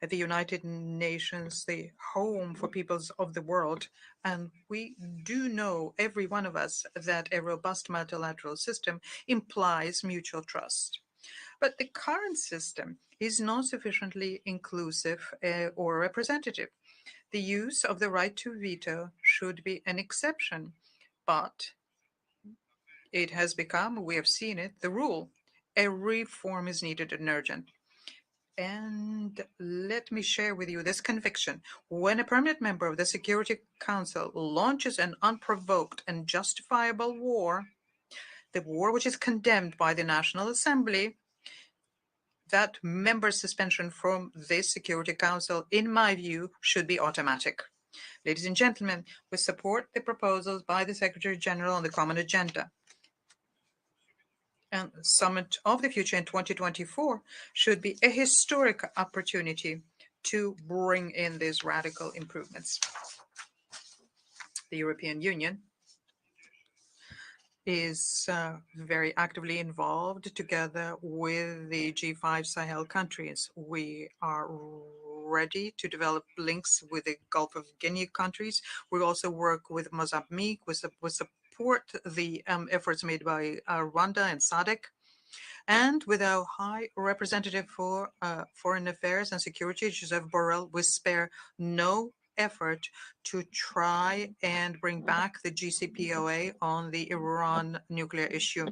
at the United Nations, the home for peoples of the world. And we do know, every one of us, that a robust multilateral system implies mutual trust. But the current system is not sufficiently inclusive or representative. The use of the right to veto should be an exception, but it has become, we have seen it, the rule. A reform is needed and urgent. And let me share with you this conviction. When a permanent member of the Security Council launches an unprovoked and justifiable war, the war which is condemned by the National Assembly, that member's suspension from this Security Council, in my view, should be automatic. Ladies and gentlemen, we support the proposals by the Secretary General on the Common Agenda. And the Summit of the Future in 2024 should be a historic opportunity to bring in these radical improvements. The European Union is very actively involved together with the G5 Sahel countries. We are ready to develop links with the Gulf of Guinea countries. We also work with Mozambique. We support the efforts made by Rwanda and SADC. And with our High Representative for Foreign Affairs and Security, Joseph Borrell, we spare no effort to try and bring back the JCPOA on the Iran nuclear issue.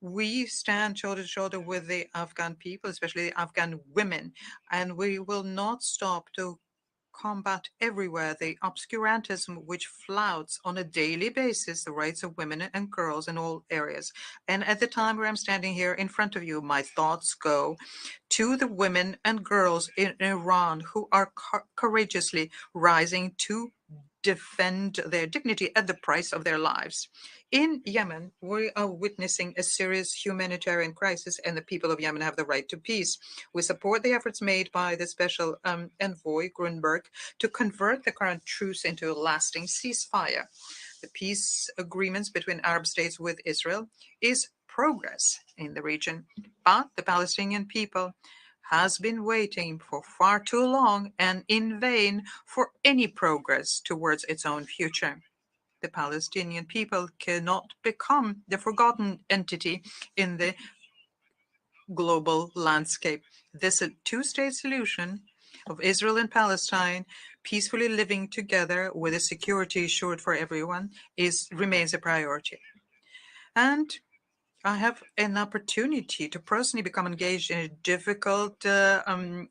We stand shoulder to shoulder with the Afghan people, especially the Afghan women, and we will not stop to combat everywhere the obscurantism which flouts on a daily basis the rights of women and girls in all areas. And at the time where I'm standing here in front of you, my thoughts go to the women and girls in Iran who are courageously rising to defend their dignity at the price of their lives. In Yemen, we are witnessing a serious humanitarian crisis, and the people of Yemen have the right to peace. We support the efforts made by the Special Envoy Grunberg to convert the current truce into a lasting ceasefire. The peace agreements between Arab states with Israel is progress in the region, but the Palestinian people has been waiting for far too long and in vain for any progress towards its own future. The Palestinian people cannot become the forgotten entity in the global landscape. This two-state solution of Israel and Palestine peacefully living together with a security assured for everyone remains a priority. And I have an opportunity to personally become engaged in a difficult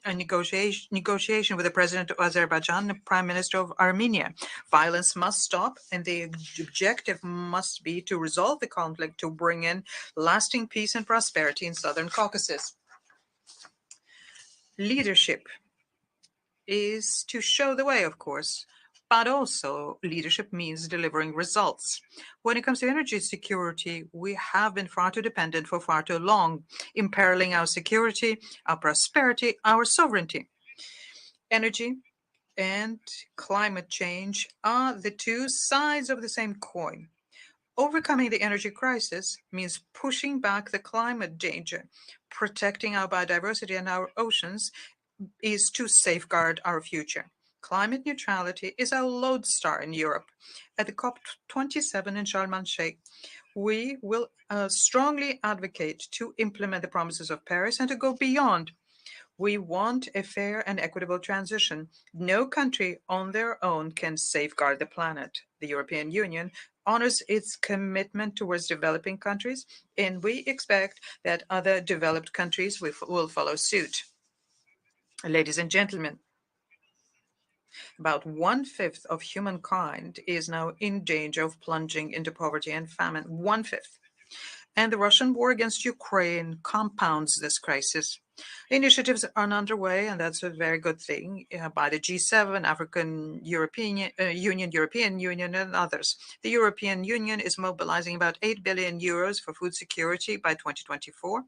negotiation with the president of Azerbaijan and the prime minister of Armenia. Violence must stop, and the objective must be to resolve the conflict to bring in lasting peace and prosperity in Southern Caucasus. Leadership is to show the way, of course, but also leadership means delivering results. When it comes to energy security, we have been far too dependent for far too long, imperiling our security, our prosperity, our sovereignty. Energy and climate change are the two sides of the same coin. Overcoming the energy crisis means pushing back the climate danger. Protecting our biodiversity and our oceans is to safeguard our future. Climate neutrality is our lodestar in Europe. At the COP27 in Sharm el-Sheikh, we will strongly advocate to implement the promises of Paris and to go beyond. We want a fair and equitable transition. No country on their own can safeguard the planet. the European Union, honors its commitment towards developing countries, and we expect that other developed countries will follow suit. Ladies and gentlemen, about 1/5 of humankind is now in danger of plunging into poverty and famine. 1/5. And the Russian war against Ukraine compounds this crisis. Initiatives are underway, and that's a very good thing, by the G7, European Union, and others. The European Union is mobilizing about 8 billion euros for food security by 2024.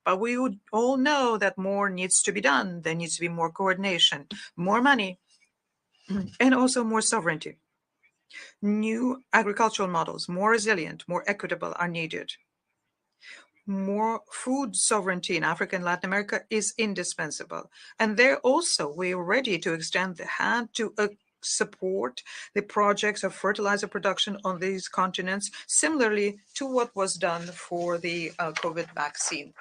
But we all know that more needs to be done. There needs to be more coordination, more money, and also more sovereignty. New agricultural models, more resilient, more equitable, are needed. More food sovereignty in Africa and Latin America is indispensable. And there also, we are ready to extend the hand to support the projects of fertilizer production on these continents, similarly to what was done for the COVID vaccine.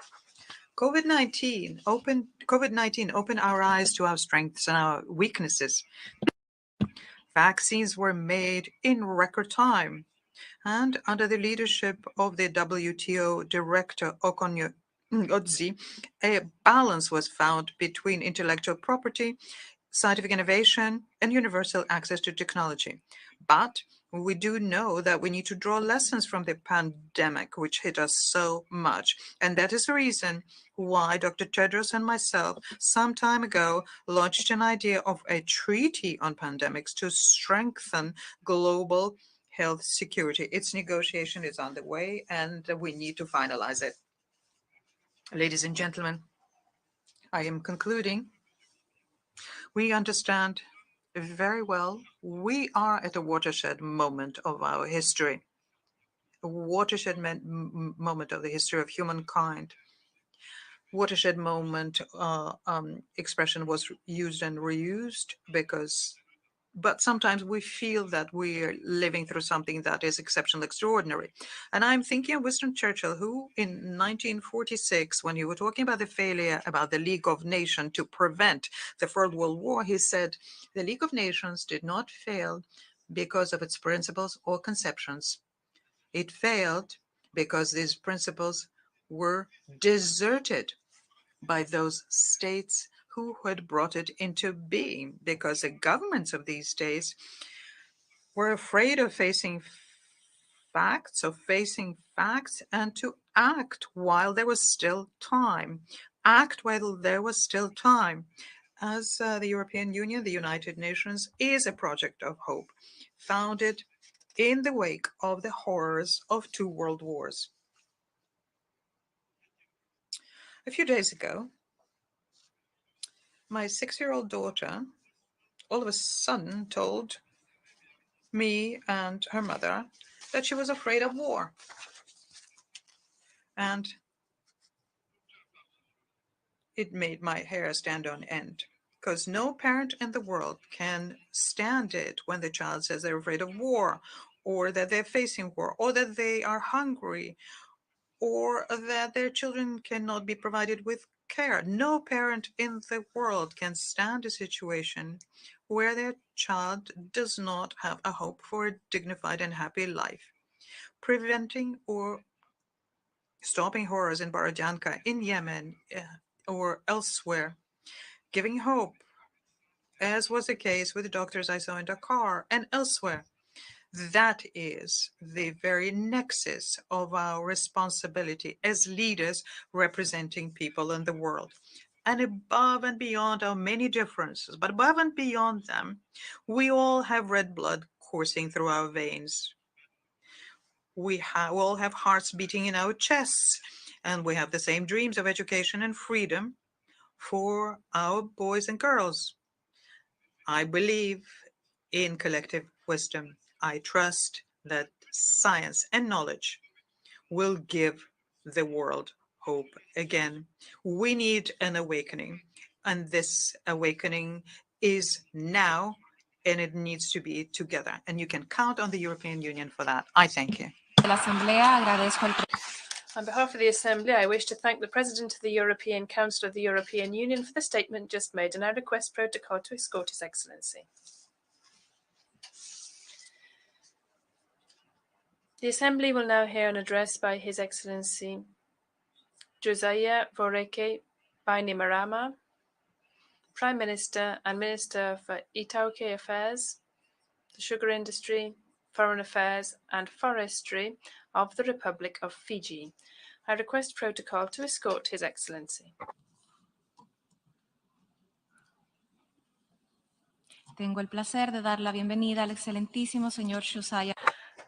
COVID-19 opened our eyes to our strengths and our weaknesses. Vaccines were made in record time, and under the leadership of the WTO Director Okonyo-Iweala, a balance was found between intellectual property, scientific innovation, and universal access to technology. But we do know that we need to draw lessons from the pandemic, which hit us so much. And that is the reason why Dr. Tedros and myself, some time ago, launched an idea of a treaty on pandemics to strengthen global health security. Its negotiation is on the way, and we need to finalize it. Ladies and gentlemen, I am concluding. We understand very well we are at a watershed moment of our history, a watershed moment of the history of humankind. Watershed moment expression was used and reused but sometimes we feel that we're living through something that is exceptional, extraordinary. And I'm thinking of Winston Churchill, who in 1946, when you were talking about the failure about the League of Nations to prevent the First World War, he said, the League of Nations did not fail because of its principles or conceptions. It failed because these principles were deserted by those states who had brought it into being, because the governments of these states were afraid of facing facts, and to act while there was still time. Act while there was still time. As the European Union, the United Nations is a project of hope, founded in the wake of the horrors of 2 world wars. A few days ago, my 6-year-old daughter all of a sudden told me and her mother that she was afraid of war. And it made my hair stand on end, because no parent in the world can stand it when the child says they're afraid of war, or that they're facing war, or that they are hungry, or that their children cannot be provided with care. No parent in the world can stand a situation where their child does not have a hope for a dignified and happy life. Preventing or stopping horrors in Borodyanka, in Yemen, or elsewhere, giving hope, as was the case with the doctors I saw in Dakar and elsewhere. That is the very nexus of our responsibility as leaders representing people in the world. And above and beyond our many differences, but above and beyond them, we all have red blood coursing through our veins. We all have hearts beating in our chests, and we have the same dreams of education and freedom for our boys and girls. I believe in collective wisdom. I trust that science and knowledge will give the world hope again. We need an awakening, and this awakening is now, and it needs to be together. And you can count on the European Union for that. I thank you.
On behalf of the Assembly, I wish to thank the President of the European Council of the European Union for the statement just made, and I request protocol to escort His Excellency. The Assembly will now hear an address by His Excellency Josiah Voreke Bainimarama, Prime Minister and Minister for Itauke Affairs, the Sugar Industry, Foreign Affairs and Forestry of the Republic of Fiji. I request protocol to escort His Excellency.
Tengo el placer de dar la bienvenida al excelentísimo señor Josiah.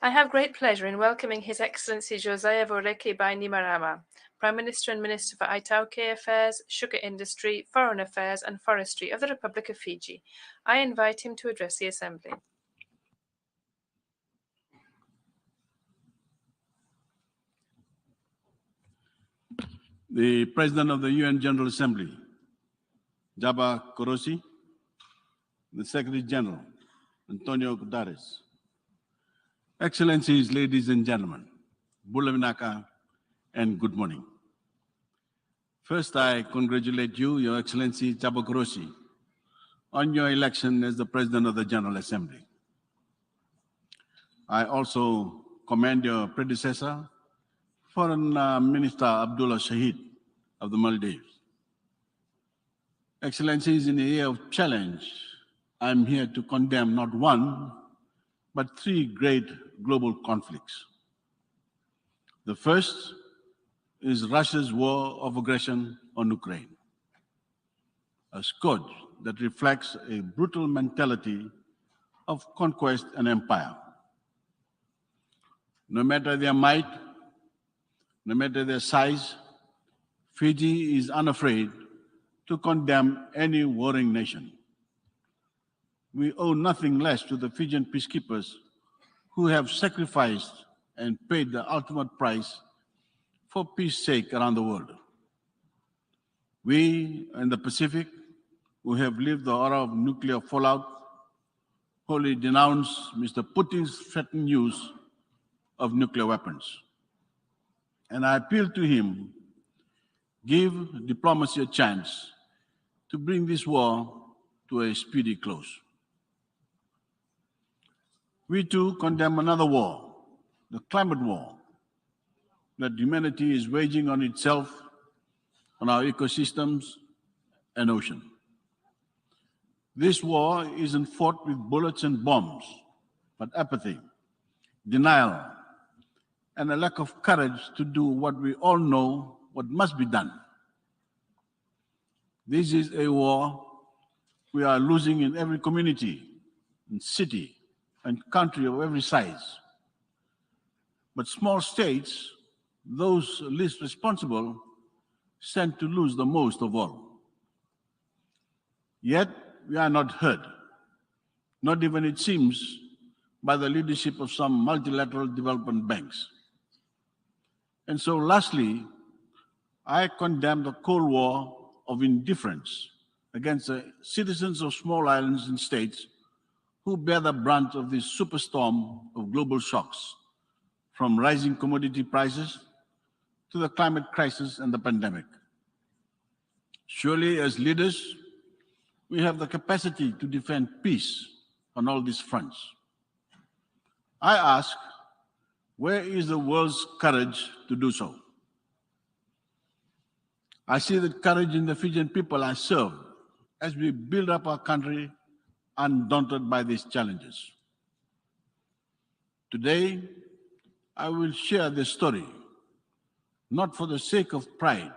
I have great pleasure in welcoming His Excellency Josiah Voreke Bainimarama, Prime Minister and Minister for Itauke Affairs, Sugar Industry, Foreign Affairs and Forestry of the Republic of Fiji. I invite him to address the Assembly.
The President of the UN General Assembly, Jaba Korosi, the Secretary General, Antonio Guterres, Excellencies, ladies and gentlemen, Bulavinaka, and good morning. First, I congratulate you, Your Excellency Jaba Korosi, on your election as the President of the General Assembly. I also commend your predecessor, Foreign Minister Abdullah Shahid of the Maldives. Excellencies, in a year of challenge, I'm here to condemn not one, but three great global conflicts. The first is Russia's war of aggression on Ukraine, a scourge that reflects a brutal mentality of conquest and empire. No matter their might, no matter their size, Fiji is unafraid to condemn any warring nation. We owe nothing less to the Fijian peacekeepers who have sacrificed and paid the ultimate price for peace's sake around the world. We in the Pacific, who have lived the horror of nuclear fallout, wholly denounce Mr. Putin's threatened use of nuclear weapons. And I appeal to him, give diplomacy a chance to bring this war to a speedy close. We too condemn another war, the climate war, that humanity is waging on itself, on our ecosystems and ocean. This war isn't fought with bullets and bombs, but apathy, denial, and a lack of courage to do what we all know what must be done. This is a war we are losing in every community, in city, and country of every size. But small states, those least responsible, stand to lose the most of all. Yet we are not heard, not even it seems, by the leadership of some multilateral development banks. And so lastly, I condemn the Cold War of indifference against the citizens of small islands and states who bear the brunt of this superstorm of global shocks, from rising commodity prices to the climate crisis and the pandemic. Surely, as leaders, we have the capacity to defend peace on all these fronts. I ask, where is the world's courage to do so? I see that courage in the Fijian people I serve as we build up our country undaunted by these challenges. Today, I will share this story, not for the sake of pride,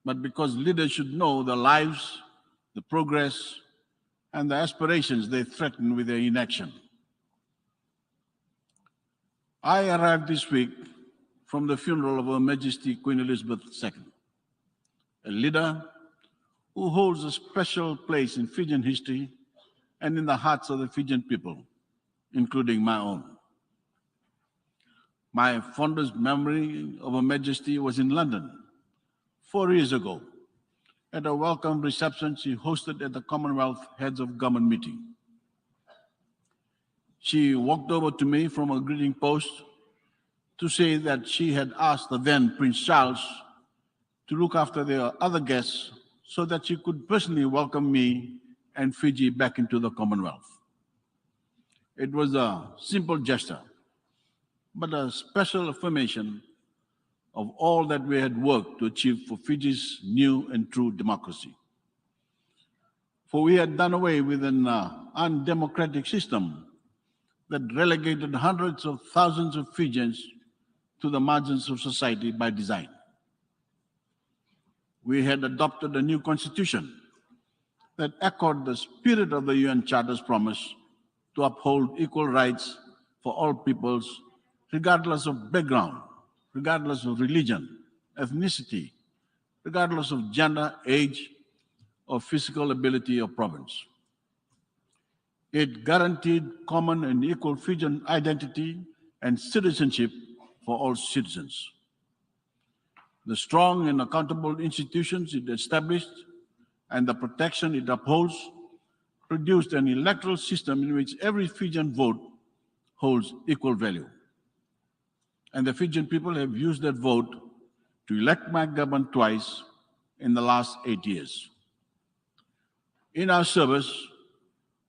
but because leaders should know the lives, the progress, and the aspirations they threaten with their inaction. I arrived this week from the funeral of Her Majesty Queen Elizabeth II, a leader who holds a special place in Fijian history and in the hearts of the Fijian people, including my own. My fondest memory of Her Majesty was in London 4 years ago at a welcome reception she hosted at the Commonwealth Heads of Government meeting. She walked over to me from a greeting post to say that she had asked the then Prince Charles to look after their other guests so that she could personally welcome me and Fiji back into the Commonwealth. It was a simple gesture, but a special affirmation of all that we had worked to achieve for Fiji's new and true democracy. For we had done away with an undemocratic system that relegated hundreds of thousands of Fijians to the margins of society by design. We had adopted a new constitution that echoed the spirit of the UN Charter's promise to uphold equal rights for all peoples, regardless of background, regardless of religion, ethnicity, regardless of gender, age, or physical ability or province. It guaranteed common and equal Fijian identity and citizenship for all citizens. The strong and accountable institutions it established and the protection it upholds produced an electoral system in which every Fijian vote holds equal value. And the Fijian people have used that vote to elect my government twice in the last 8 years. In our service,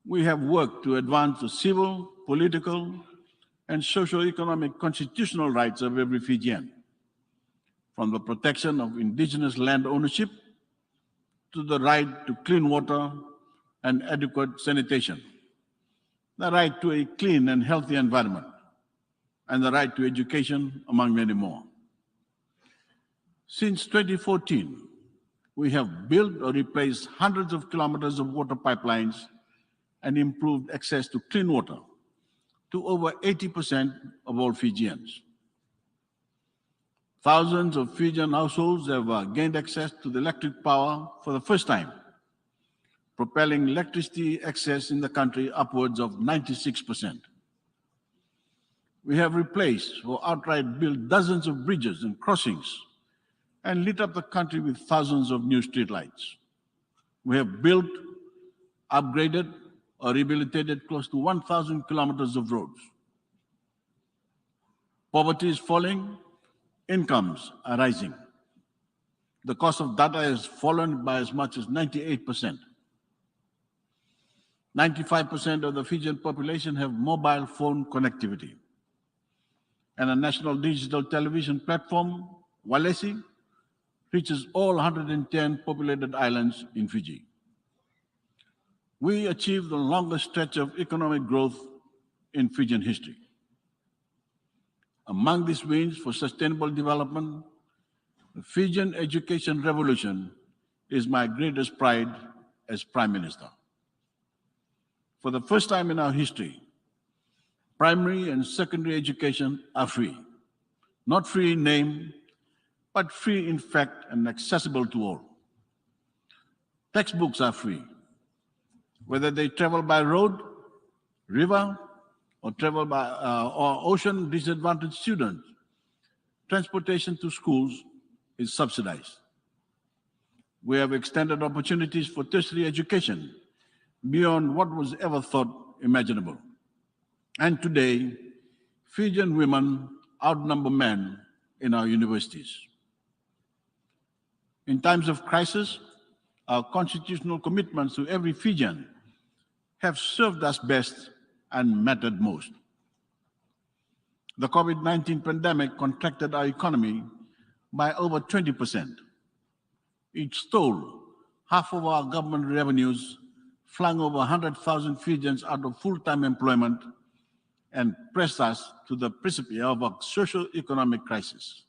we have worked to advance the civil, political, and socio-economic constitutional rights of every Fijian, from the protection of indigenous land ownership to the right to clean water and adequate sanitation, the right to a clean and healthy environment, and the right to education, among many more. Since 2014, we have built or replaced hundreds of kilometers of water pipelines and improved access to clean water to over 80% of all Fijians. Thousands of Fijian households have gained access to the electric power for the first time, propelling electricity access in the country upwards of 96%. We have replaced or outright built dozens of bridges and crossings and lit up the country with thousands of new streetlights. We have built, upgraded, or rehabilitated close to 1,000 kilometers of roads. Poverty is falling, incomes are rising. The cost of data has fallen by as much as 98%. 95% of the Fijian population have mobile phone connectivity. And a national digital television platform, Walesi, reaches all 110 populated islands in Fiji. We achieved the longest stretch of economic growth in Fijian history. Among these wins for sustainable development, the Fijian education revolution is my greatest pride as Prime Minister. For the first time in our history, primary and secondary education are free. Not free in name, but free in fact and accessible to all. Textbooks are free, whether they travel by road, river, or travel by or ocean. Disadvantaged students, transportation to schools is subsidized. We have extended opportunities for tertiary education beyond what was ever thought imaginable. And today, Fijian women outnumber men in our universities. In times of crisis, our constitutional commitments to every Fijian have served us best and mattered most. The COVID-19 pandemic contracted our economy by over 20%. It stole half of our government revenues, flung over 100,000 Fijians out of full-time employment, and pressed us to the precipice of a socio-economic crisis.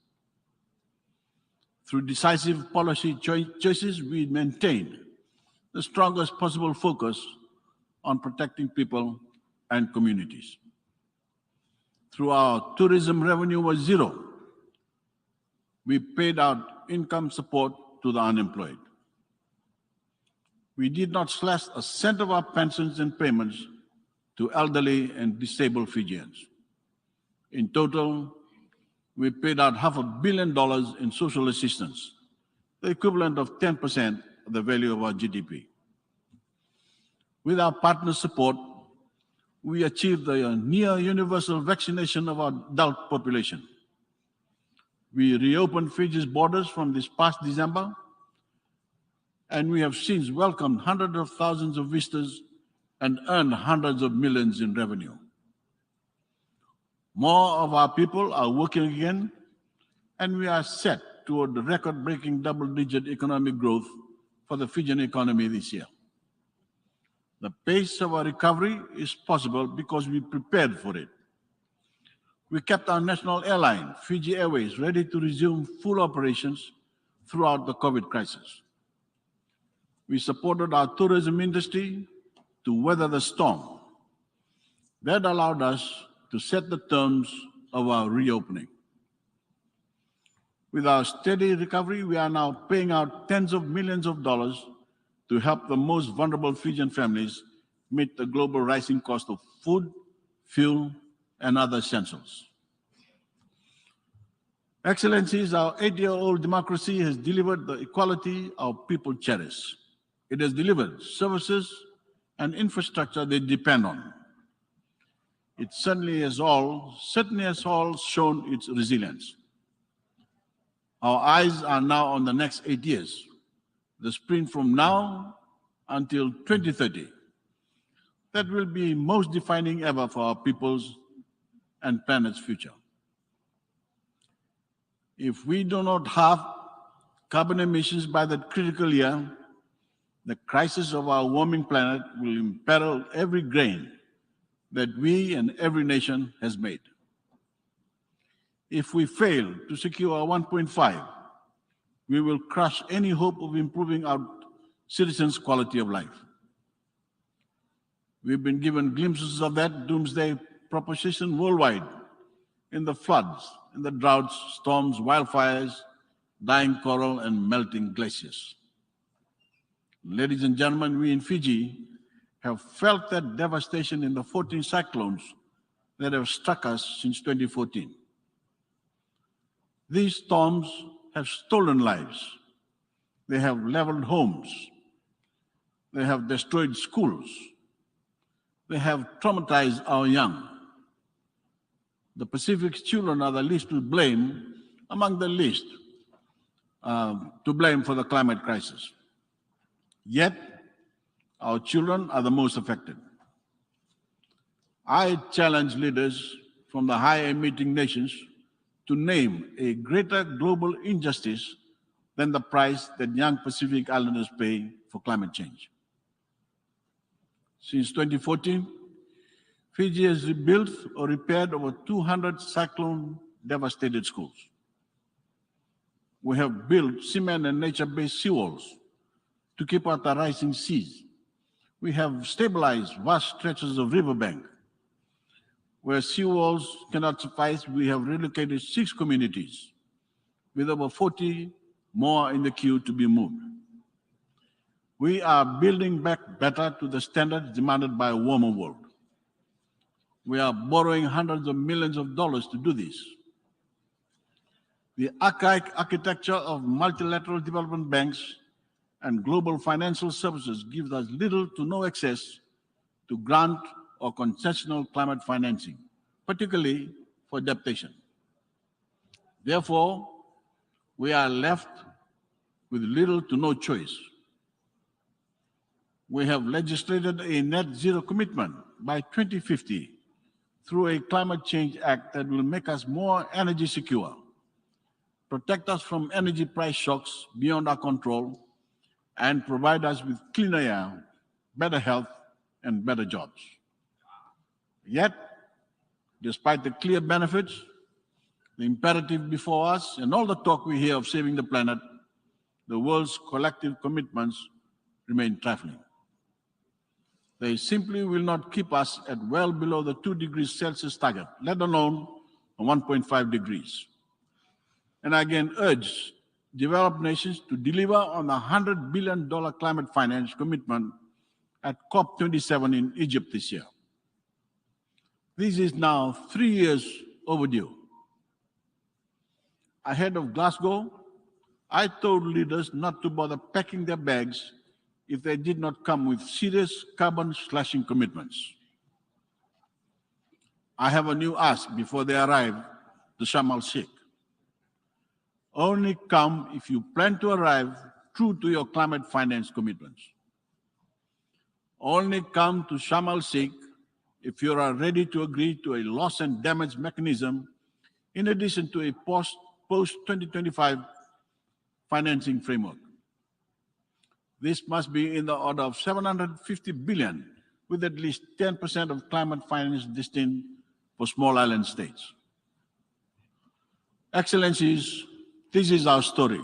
Through decisive policy choices, we maintained the strongest possible focus on protecting people and communities. Through our tourism revenue was zero, we paid out income support to the unemployed. We did not slash a cent of our pensions and payments to elderly and disabled Fijians. In total, we paid out $500 million in social assistance, the equivalent of 10% of the value of our GDP. With our partners' support, we achieved the near universal vaccination of our adult population. We reopened Fiji's borders from this past December, and we have since welcomed hundreds of thousands of visitors and earned hundreds of millions in revenue. More of our people are working again, and we are set toward the record-breaking double-digit economic growth for the Fijian economy this year. The pace of our recovery is possible because we prepared for it. We kept our national airline, Fiji Airways, ready to resume full operations throughout the COVID crisis. We supported our tourism industry to weather the storm. That allowed us to set the terms of our reopening. With our steady recovery, we are now paying out tens of millions of dollars to help the most vulnerable Fijian families meet the global rising cost of food, fuel, and other essentials. Excellencies, our 8-year-old democracy has delivered the equality our people cherish. It has delivered services and infrastructure they depend on. It certainly has all shown its resilience. Our eyes are now on the next 8 years, the sprint from now until 2030. That will be most defining ever for our people's and planet's future. If we do not halve carbon emissions by that critical year, the crisis of our warming planet will imperil every gain that we and every nation has made. If we fail to secure our 1.5, we will crush any hope of improving our citizens' quality of life. We've been given glimpses of that doomsday proposition worldwide in the floods, in the droughts, storms, wildfires, dying coral, and melting glaciers. Ladies and gentlemen, we in Fiji have felt that devastation in the 14 cyclones that have struck us since 2014. These storms have stolen lives. They have leveled homes. They have destroyed schools. They have traumatized our young. The Pacific's children are the least to blame, among the least to blame for the climate crisis. Yet, our children are the most affected. I challenge leaders from the high-emitting nations to name a greater global injustice than the price that young Pacific Islanders pay for climate change. Since 2014, Fiji has rebuilt or repaired over 200 cyclone-devastated schools. We have built cement and nature-based seawalls to keep out the rising seas. We have stabilized vast stretches of riverbank. Where seawalls cannot suffice, we have relocated 6 communities, with over 40 more in the queue to be moved. We are building back better to the standards demanded by a warmer world. We are borrowing hundreds of millions of dollars to do this. The archaic architecture of multilateral development banks and global financial services gives us little to no access to grant or concessional climate financing, particularly for adaptation. Therefore, we are left with little to no choice. We have legislated a net zero commitment by 2050 through a climate change act that will make us more energy secure, protect us from energy price shocks beyond our control, and provide us with cleaner air, better health, and better jobs. Yet, despite the clear benefits, the imperative before us, and all the talk we hear of saving the planet, the world's collective commitments remain trifling. They simply will not keep us at well below the 2 degrees Celsius target, let alone 1.5 degrees. And I again urge developed nations to deliver on the $100 billion climate finance commitment at COP27 in Egypt this year. This is now 3 years overdue. Ahead of Glasgow, I told leaders not to bother packing their bags if they did not come with serious carbon slashing commitments. I have a new ask before they arrive to Sharm el-Sheikh. Only come if you plan to arrive true to your climate finance commitments. Only come to Sharm el-Sheikh if you are ready to agree to a loss and damage mechanism in addition to a post-2025 financing framework. This must be in the order of 750 billion, with at least 10% of climate finance destined for small island states. Excellencies, this is our story,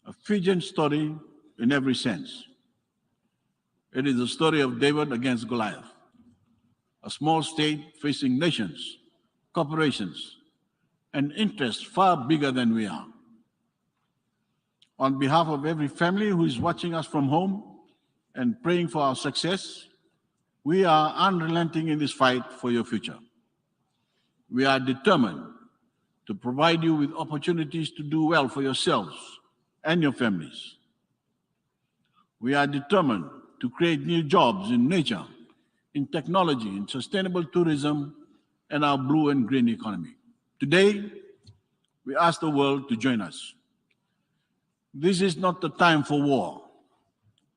a Fijian story in every sense. It is the story of David against Goliath, a small state facing nations, corporations, and interests far bigger than we are. On behalf of every family who is watching us from home and praying for our success, we are unrelenting in this fight for your future. We are determined to provide you with opportunities to do well for yourselves and your families. We are determined to create new jobs in nature, in technology, in sustainable tourism, and our blue and green economy. Today, we ask the world to join us. This is not the time for war.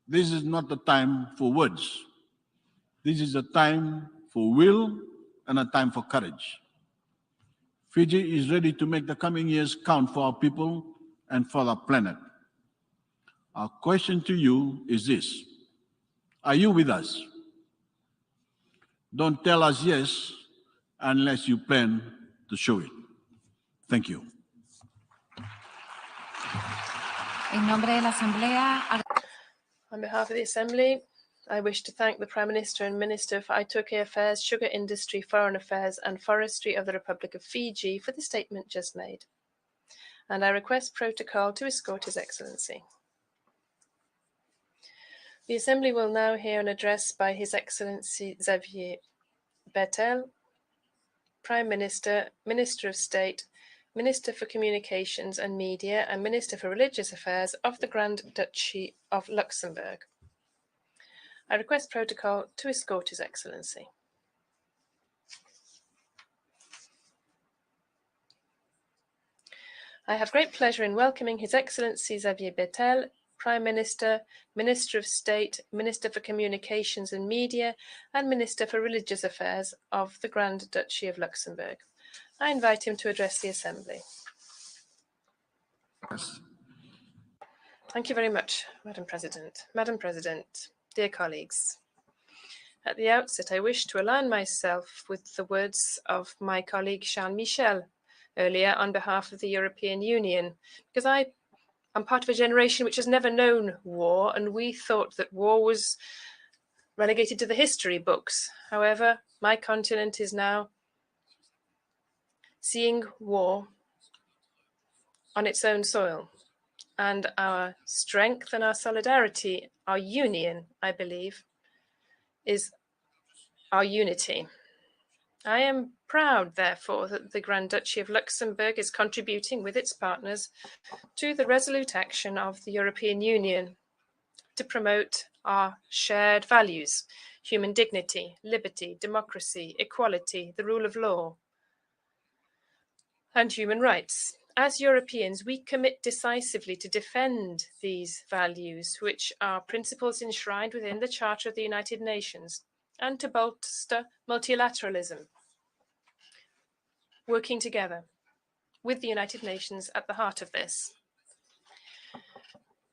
This is not the time for words. This is a time for will and a time for courage. Fiji is ready to make the coming years count for our people and for the planet. Our question to you is this: are you with us? Don't tell us yes unless you plan to show it. Thank you.
En nombre de la Asamblea,
On behalf of the Assembly, I wish to thank the Prime Minister and Minister for Itoke Affairs, Sugar Industry, Foreign Affairs and Forestry of the Republic of Fiji for the statement just made. And I request protocol to escort His Excellency. The Assembly will now hear an address by His Excellency Xavier Bettel, Prime Minister, Minister of State, Minister for Communications and Media and Minister for Religious Affairs of the Grand Duchy of Luxembourg. I request protocol to escort His Excellency. I have great pleasure in welcoming His Excellency Xavier Bettel, Prime Minister, Minister of State, Minister for Communications and Media, and Minister for Religious Affairs of the Grand Duchy of Luxembourg. I invite him to address the Assembly. Thank you very much, Madam President. Madam President, dear colleagues, at the outset, I wish to align myself with the words of my colleague Charles Michel earlier on behalf of the European Union, because I'm part of a generation which has never known war, and we thought that war was relegated to the history books. However, my continent is now seeing war on its own soil, and our strength and our solidarity, our union, I believe, is our unity. I am proud, therefore, that the Grand Duchy of Luxembourg is contributing with its partners to the resolute action of the European Union to promote our shared values: human dignity, liberty, democracy, equality, the rule of law, and human rights. As Europeans, we commit decisively to defend these values, which are principles enshrined within the Charter of the United Nations, and to bolster multilateralism, working together with the United Nations at the heart of this.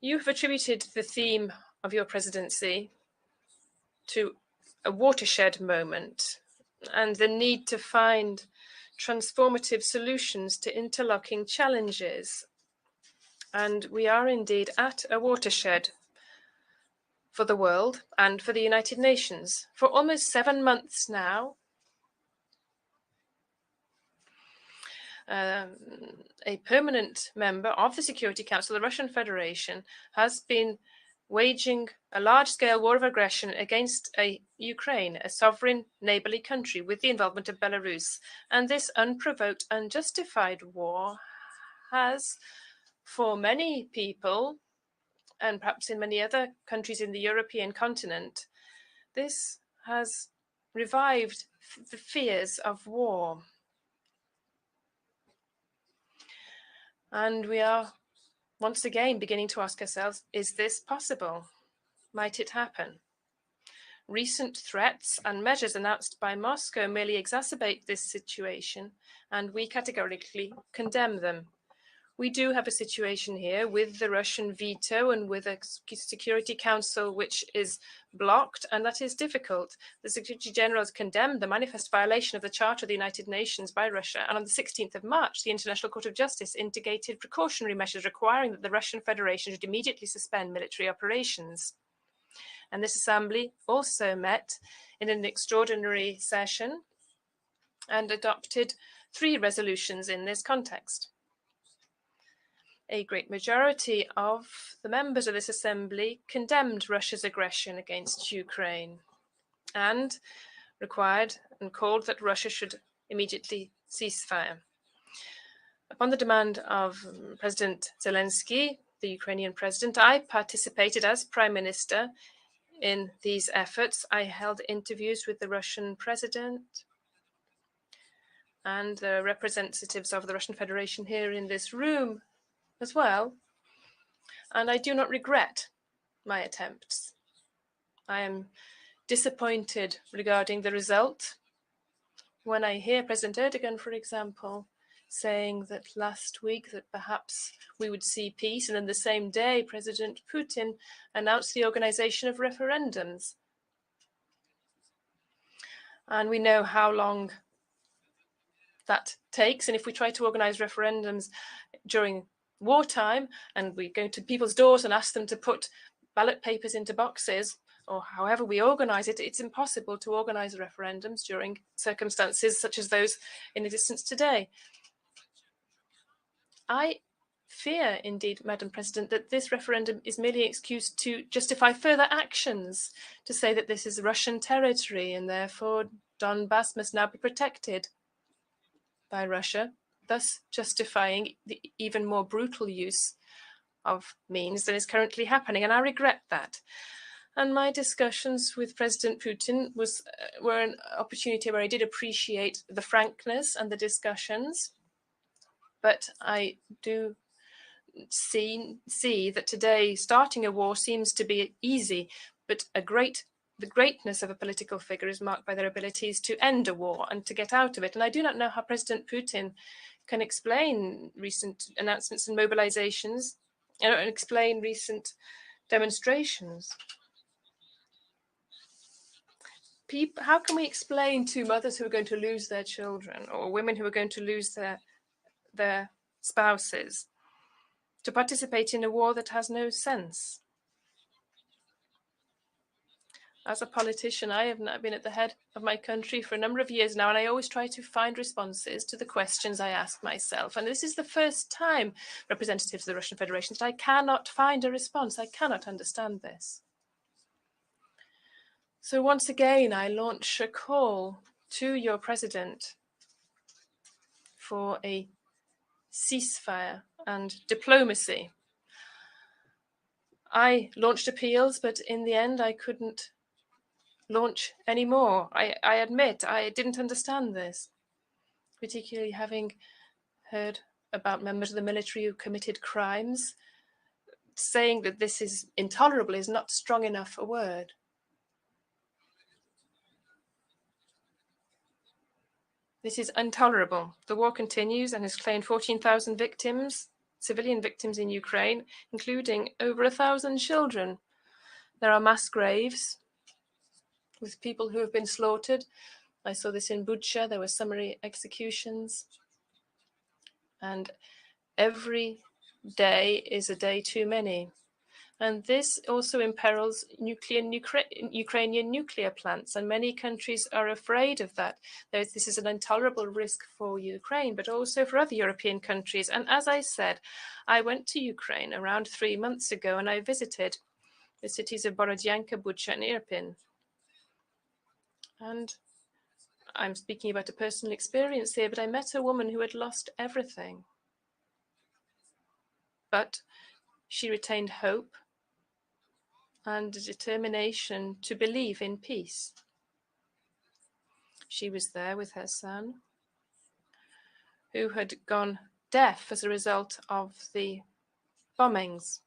You have attributed the theme of your presidency to a watershed moment and the need to find transformative solutions to interlocking challenges. And we are indeed at a watershed for the world and for the United Nations. For almost 7 months now, a permanent member of the Security Council, the Russian Federation, has been waging a large-scale war of aggression against Ukraine, a sovereign neighborly country, with the involvement of Belarus. And this unprovoked, unjustified war has, for many people, and perhaps in many other countries in the European continent, this has revived the fears of war. And we are once again beginning to ask ourselves, is this possible? Might it happen? Recent threats and measures announced by Moscow merely exacerbate this situation, and we categorically condemn them. We do have a situation here with the Russian veto and with a Security Council which is blocked, and that is difficult. The Secretary General has condemned the manifest violation of the Charter of the United Nations by Russia, and on the 16th of March, the International Court of Justice indicated precautionary measures requiring that the Russian Federation should immediately suspend military operations. And this assembly also met in an extraordinary session and adopted 3 resolutions in this context. A great majority of the members of this assembly condemned Russia's aggression against Ukraine and required and called that Russia should immediately cease fire. Upon the demand of President Zelensky, the Ukrainian president, I participated as Prime Minister in these efforts. I held interviews with the Russian president and the representatives of the Russian Federation here in this room as well, and I do not regret my attempts. I am disappointed regarding the result. When I hear President Erdogan, for example, saying that last week that perhaps we would see peace, and then the same day President Putin announced the organization of referendums. And we know how long that takes, and if we try to organize referendums during wartime and we go to people's doors and ask them to put ballot papers into boxes, or however we organize it, it's impossible to organize referendums during circumstances such as those in existence today. I fear, indeed, Madam President, that this referendum is merely an excuse to justify further actions, to say that this is Russian territory and therefore Donbass must now be protected by Russia, thus justifying the even more brutal use of means than is currently happening. And I regret that. And my discussions with President Putin were an opportunity where I did appreciate the frankness and the discussions. But I do see that today starting a war seems to be easy, but the greatness of a political figure is marked by their abilities to end a war and to get out of it. And I do not know how President Putin can explain recent announcements and mobilizations and explain recent demonstrations. How can we explain to mothers who are going to lose their children or women who are going to lose their spouses to participate in a war that has no sense? As a politician, I have not been at the head of my country for a number of years now, and I always try to find responses to the questions I ask myself. And this is the first time, representatives of the Russian Federation, that I cannot find a response. I cannot understand this. So once again, I launch a call to your president for a ceasefire and diplomacy. I launched appeals, but in the end, I couldn't launch any more. I admit I didn't understand this, particularly having heard about members of the military who committed crimes. Saying that this is intolerable is not strong enough a word. This is intolerable. The war continues and has claimed 14,000 victims, civilian victims in Ukraine, including over 1,000 children. There are mass graves with people who have been slaughtered. I saw this in Bucha. There were summary executions. And every day is a day too many. And this also imperils Ukrainian nuclear plants, and many countries are afraid of that. This is an intolerable risk for Ukraine, but also for other European countries. And as I said, I went to Ukraine around 3 months ago, and I visited the cities of Borodyanka, Bucha, and Irpin. And I'm speaking about a personal experience here, but I met a woman who had lost everything. But she retained hope and a determination to believe in peace. She was there with her son, who had gone deaf as a result of the bombings.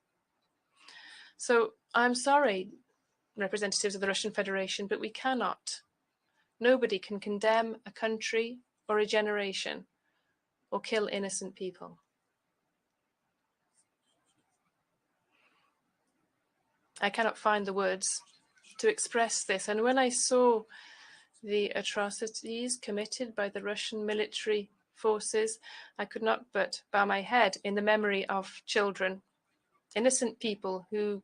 So I'm sorry, representatives of the Russian Federation, but we cannot. Nobody can condemn a country or a generation or kill innocent people. I cannot find the words to express this. And when I saw the atrocities committed by the Russian military forces, I could not but bow my head in the memory of children, innocent people whose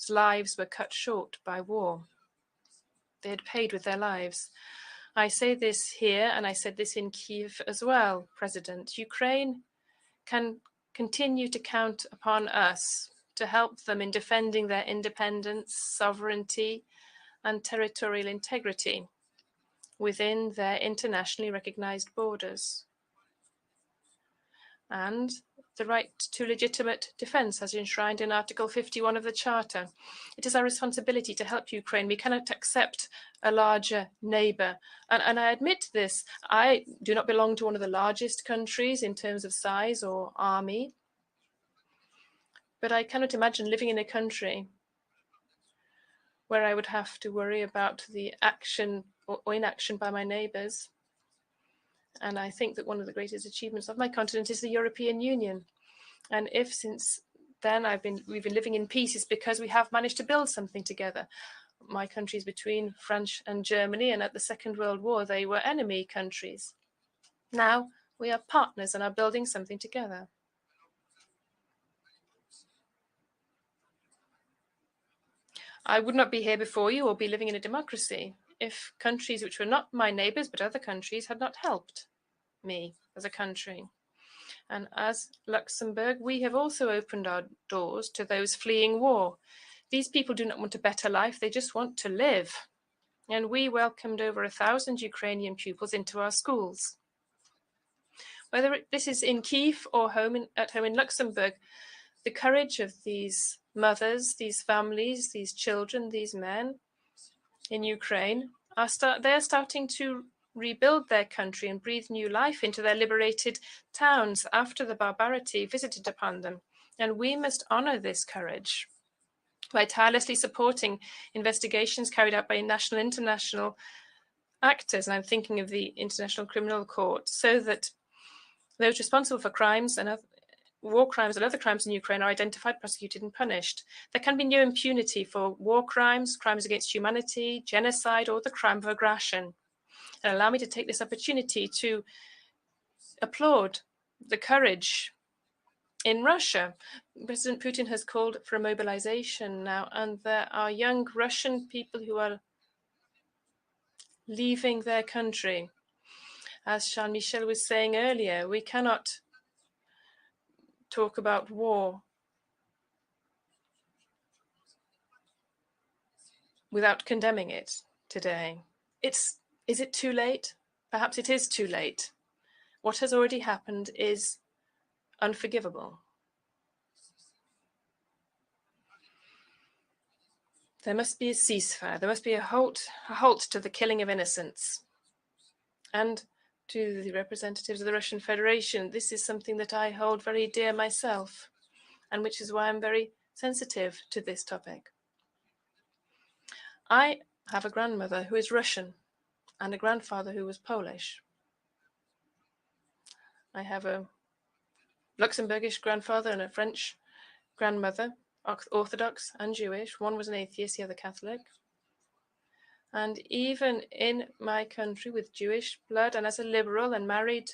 lives were cut short by war. They had paid with their lives. I say this here, and I said this in Kiev as well, President. Ukraine can continue to count upon us to help them in defending their independence, sovereignty, and territorial integrity within their internationally recognized borders. And the right to legitimate defense as enshrined in Article 51 of the Charter. It is our responsibility to help Ukraine. We cannot accept a larger neighbor. And I admit this. I do not belong to one of the largest countries in terms of size or army. But I cannot imagine living in a country where I would have to worry about the action or inaction by my neighbors. And I think that one of the greatest achievements of my continent is the European Union. And if since then we've been living in peace, it's because we have managed to build something together. My country is between France and Germany, and at the Second World War, they were enemy countries. Now we are partners and are building something together. I would not be here before you or be living in a democracy if countries which were not my neighbors but other countries had not helped me as a country. And as Luxembourg, we have also opened our doors to those fleeing war. These people do not want a better life, they just want to live. And we welcomed over 1,000 Ukrainian pupils into our schools. Whether this is in Kiev or at home in Luxembourg, the courage of these mothers, these families, these children, these men in Ukraine, they are starting to rebuild their country and breathe new life into their liberated towns after the barbarity visited upon them. And we must honor this courage by tirelessly supporting investigations carried out by national and international actors, and I'm thinking of the International Criminal Court, so that those responsible for crimes and war crimes and other crimes in Ukraine are identified, prosecuted, and punished. There can be no impunity for war crimes, crimes against humanity, genocide, or the crime of aggression. And allow me to take this opportunity to applaud the courage in Russia. President Putin has called for a mobilization now, and there are young Russian people who are leaving their country. As Jean-Michel was saying earlier, we cannot talk about war without condemning it today. Is it too late? Perhaps it is too late. What has already happened is unforgivable. There must be a ceasefire. There must be a halt to the killing of innocents. And to the representatives of the Russian Federation, this is something that I hold very dear myself, and which is why I'm very sensitive to this topic. I have a grandmother who is Russian and a grandfather who was Polish. I have a Luxembourgish grandfather and a French grandmother, Orthodox and Jewish. One was an atheist, the other Catholic. And even in my country with Jewish blood and as a liberal and married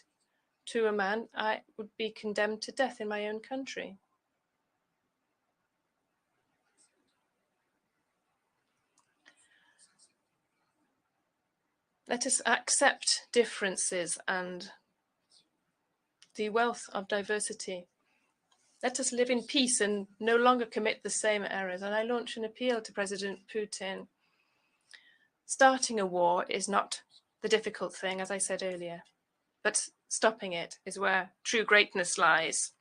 to a man, I would be condemned to death in my own country. Let us accept differences and the wealth of diversity. Let us live in peace and no longer commit the same errors. And I launch an appeal to President Putin. Starting a war is not the difficult thing, as I said earlier, but stopping it is where true greatness lies.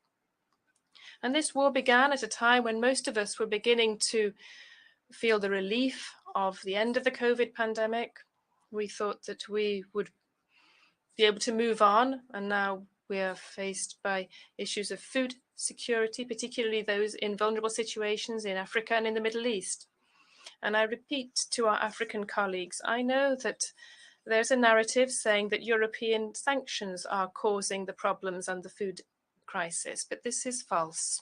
And this war began at a time when most of us were beginning to feel the relief of the end of the COVID pandemic. We thought that we would be able to move on, and now we are faced by issues of food security, particularly those in vulnerable situations in Africa and in the Middle East. And I repeat to our African colleagues, I know that there's a narrative saying that European sanctions are causing the problems and the food crisis, but this is false.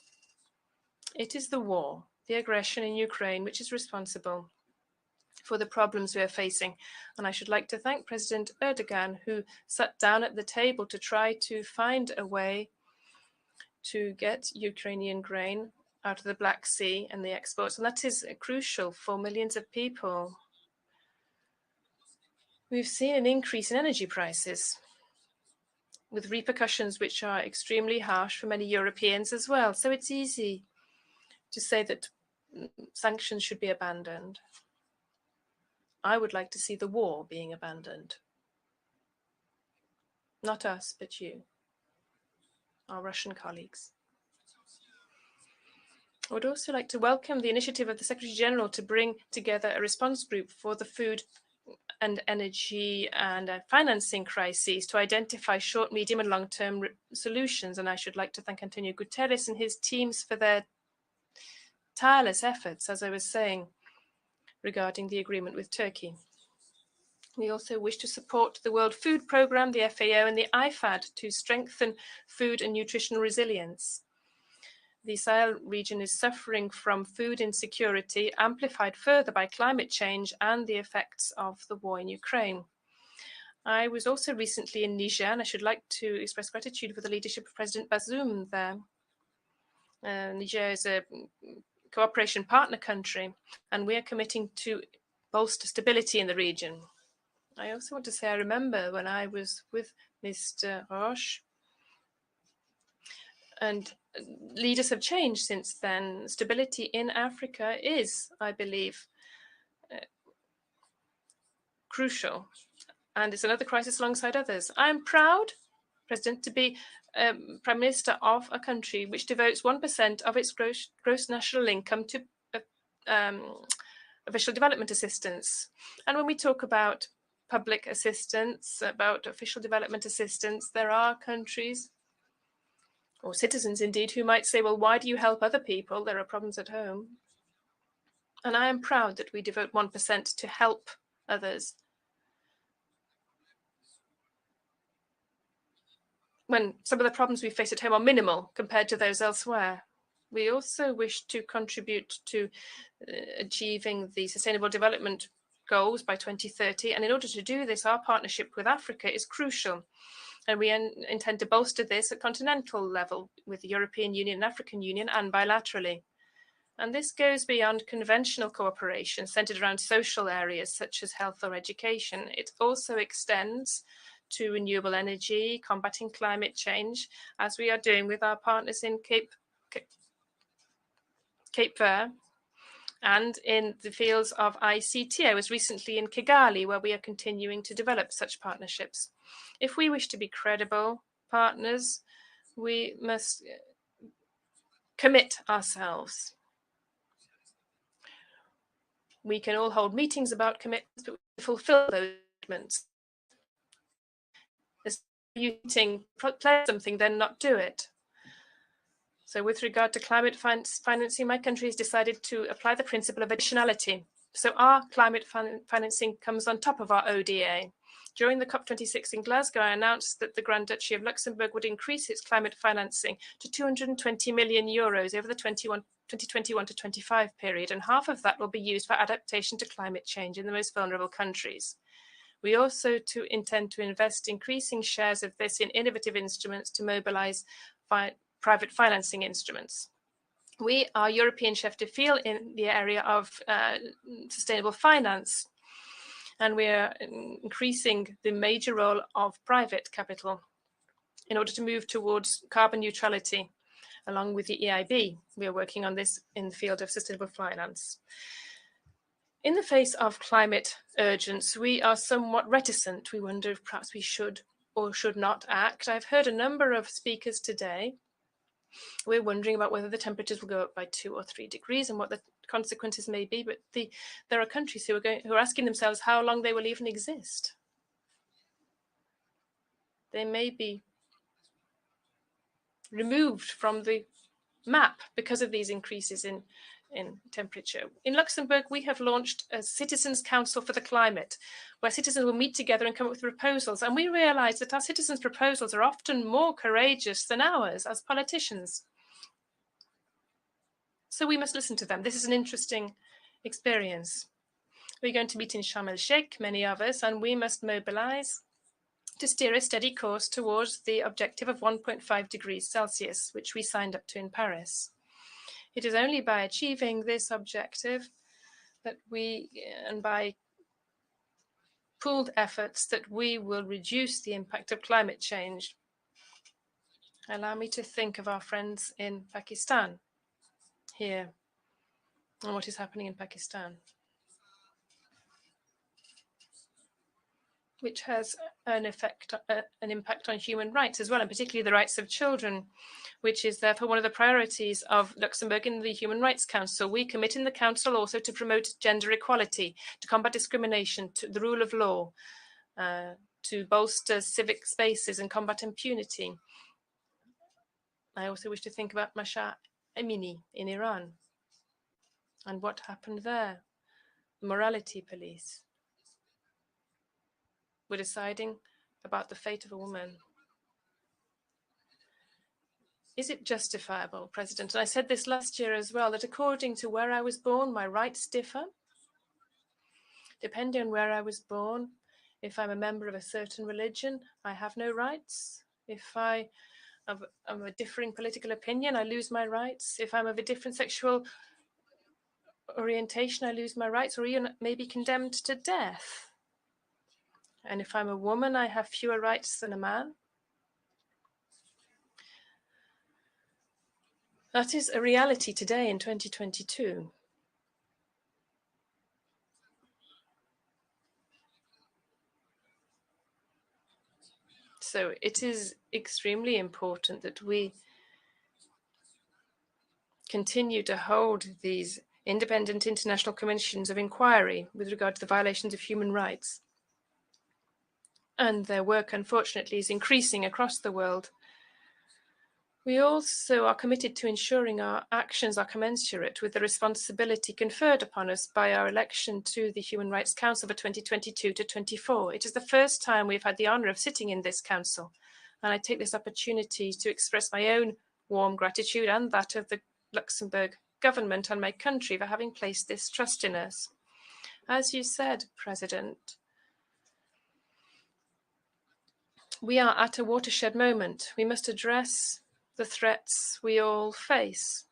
It is the war, the aggression in Ukraine, which is responsible for the problems we are facing. And I should like to thank President Erdogan, who sat down at the table to try to find a way to get Ukrainian grain out of the Black Sea and the exports. And that is crucial for millions of people. We've seen an increase in energy prices, with repercussions which are extremely harsh for many Europeans as well. So it's easy to say that sanctions should be abandoned. I would like to see the war being abandoned. Not us, but you, our Russian colleagues. I would also like to welcome the initiative of the Secretary General to bring together a response group for the food and energy and financing crises to identify short, medium and long-term solutions. And I should like to thank Antonio Guterres and his teams for their tireless efforts, as I was saying, regarding the agreement with Turkey. We also wish to support the World Food Programme, the FAO and the IFAD to strengthen food and nutritional resilience. The Sahel region is suffering from food insecurity, amplified further by climate change and the effects of the war in Ukraine. I was also recently in Niger, and I should like to express gratitude for the leadership of President Bazoum there. Niger is a cooperation partner country, and we are committing to bolster stability in the region. I also want to say I remember when I was with Mr. Roche, and leaders have changed since then. Stability in Africa is, I believe, crucial, and it's another crisis alongside others. I'm proud, President, to be Prime Minister of a country which devotes 1% of its gross national income to official development assistance. And when we talk about public assistance, about official development assistance, there are countries, or citizens indeed, who might say, well, why do you help other people? There are problems at home. And I am proud that we devote 1% to help others when some of the problems we face at home are minimal compared to those elsewhere. We also wish to contribute to achieving the Sustainable Development Goals by 2030. And in order to do this, our partnership with Africa is crucial. And we intend to bolster this at continental level with the European Union and African Union and bilaterally. And this goes beyond conventional cooperation centered around social areas such as health or education. It also extends to renewable energy, combating climate change, as we are doing with our partners in Cape Verde, and in the fields of ICT. I was recently in Kigali, where we are continuing to develop such partnerships. If we wish to be credible partners, we must commit ourselves. We can all hold meetings about commitments, but we fulfill those commitments. If you pledge something, then not do it. So with regard to climate financing, my country has decided to apply the principle of additionality. So our climate financing comes on top of our ODA. During the COP26 in Glasgow, I announced that the Grand Duchy of Luxembourg would increase its climate financing to 220 million euros over the 2021 to 25 period, and half of that will be used for adaptation to climate change in the most vulnerable countries. We also intend to invest increasing shares of this in innovative instruments to mobilize private financing instruments. We are European chef de file in the area of sustainable finance, and we are increasing the major role of private capital in order to move towards carbon neutrality. Along with the EIB, we are working on this in the field of sustainable finance. In the face of climate urgence, we are somewhat reticent. We wonder if perhaps we should or should not act. I've heard a number of speakers today. We're wondering about whether the temperatures will go up by 2 or 3 degrees and what the consequences may be. But there are countries who are asking themselves how long they will even exist. They may be removed from the map because of these increases in in temperature. In Luxembourg, we have launched a Citizens' Council for the Climate, where citizens will meet together and come up with proposals. And we realize that our citizens' proposals are often more courageous than ours as politicians. So we must listen to them. This is an interesting experience. We're going to meet in Sharm el-Sheikh, many of us, and we must mobilize to steer a steady course towards the objective of 1.5 degrees Celsius, which we signed up to in Paris. It is only by achieving this objective that and by pooled efforts, that we will reduce the impact of climate change. Allow me to think of our friends in Pakistan here and what is happening in Pakistan, which has an impact on human rights as well, and particularly the rights of children, which is therefore one of the priorities of Luxembourg in the Human Rights Council. We commit in the Council also to promote gender equality, to combat discrimination, to the rule of law, to bolster civic spaces and combat impunity. I also wish to think about Mahsa Amini in Iran and what happened there. The morality police were deciding about the fate of a woman. Is it justifiable, President? And I said this last year as well, that according to where I was born, my rights differ. Depending on where I was born, if I'm a member of a certain religion, I have no rights. If I am of a differing political opinion, I lose my rights. If I'm of a different sexual orientation, I lose my rights, or even may be condemned to death. And if I'm a woman, I have fewer rights than a man. That is a reality today in 2022. So it is extremely important that we continue to hold these independent international commissions of inquiry with regard to the violations of human rights. And their work, unfortunately, is increasing across the world. We also are committed to ensuring our actions are commensurate with the responsibility conferred upon us by our election to the Human Rights Council for 2022 to 24. It is the first time we've had the honor of sitting in this council, and I take this opportunity to express my own warm gratitude and that of the Luxembourg government and my country for having placed this trust in us. As you said, President, we are at a watershed moment. We must address the threats we all face,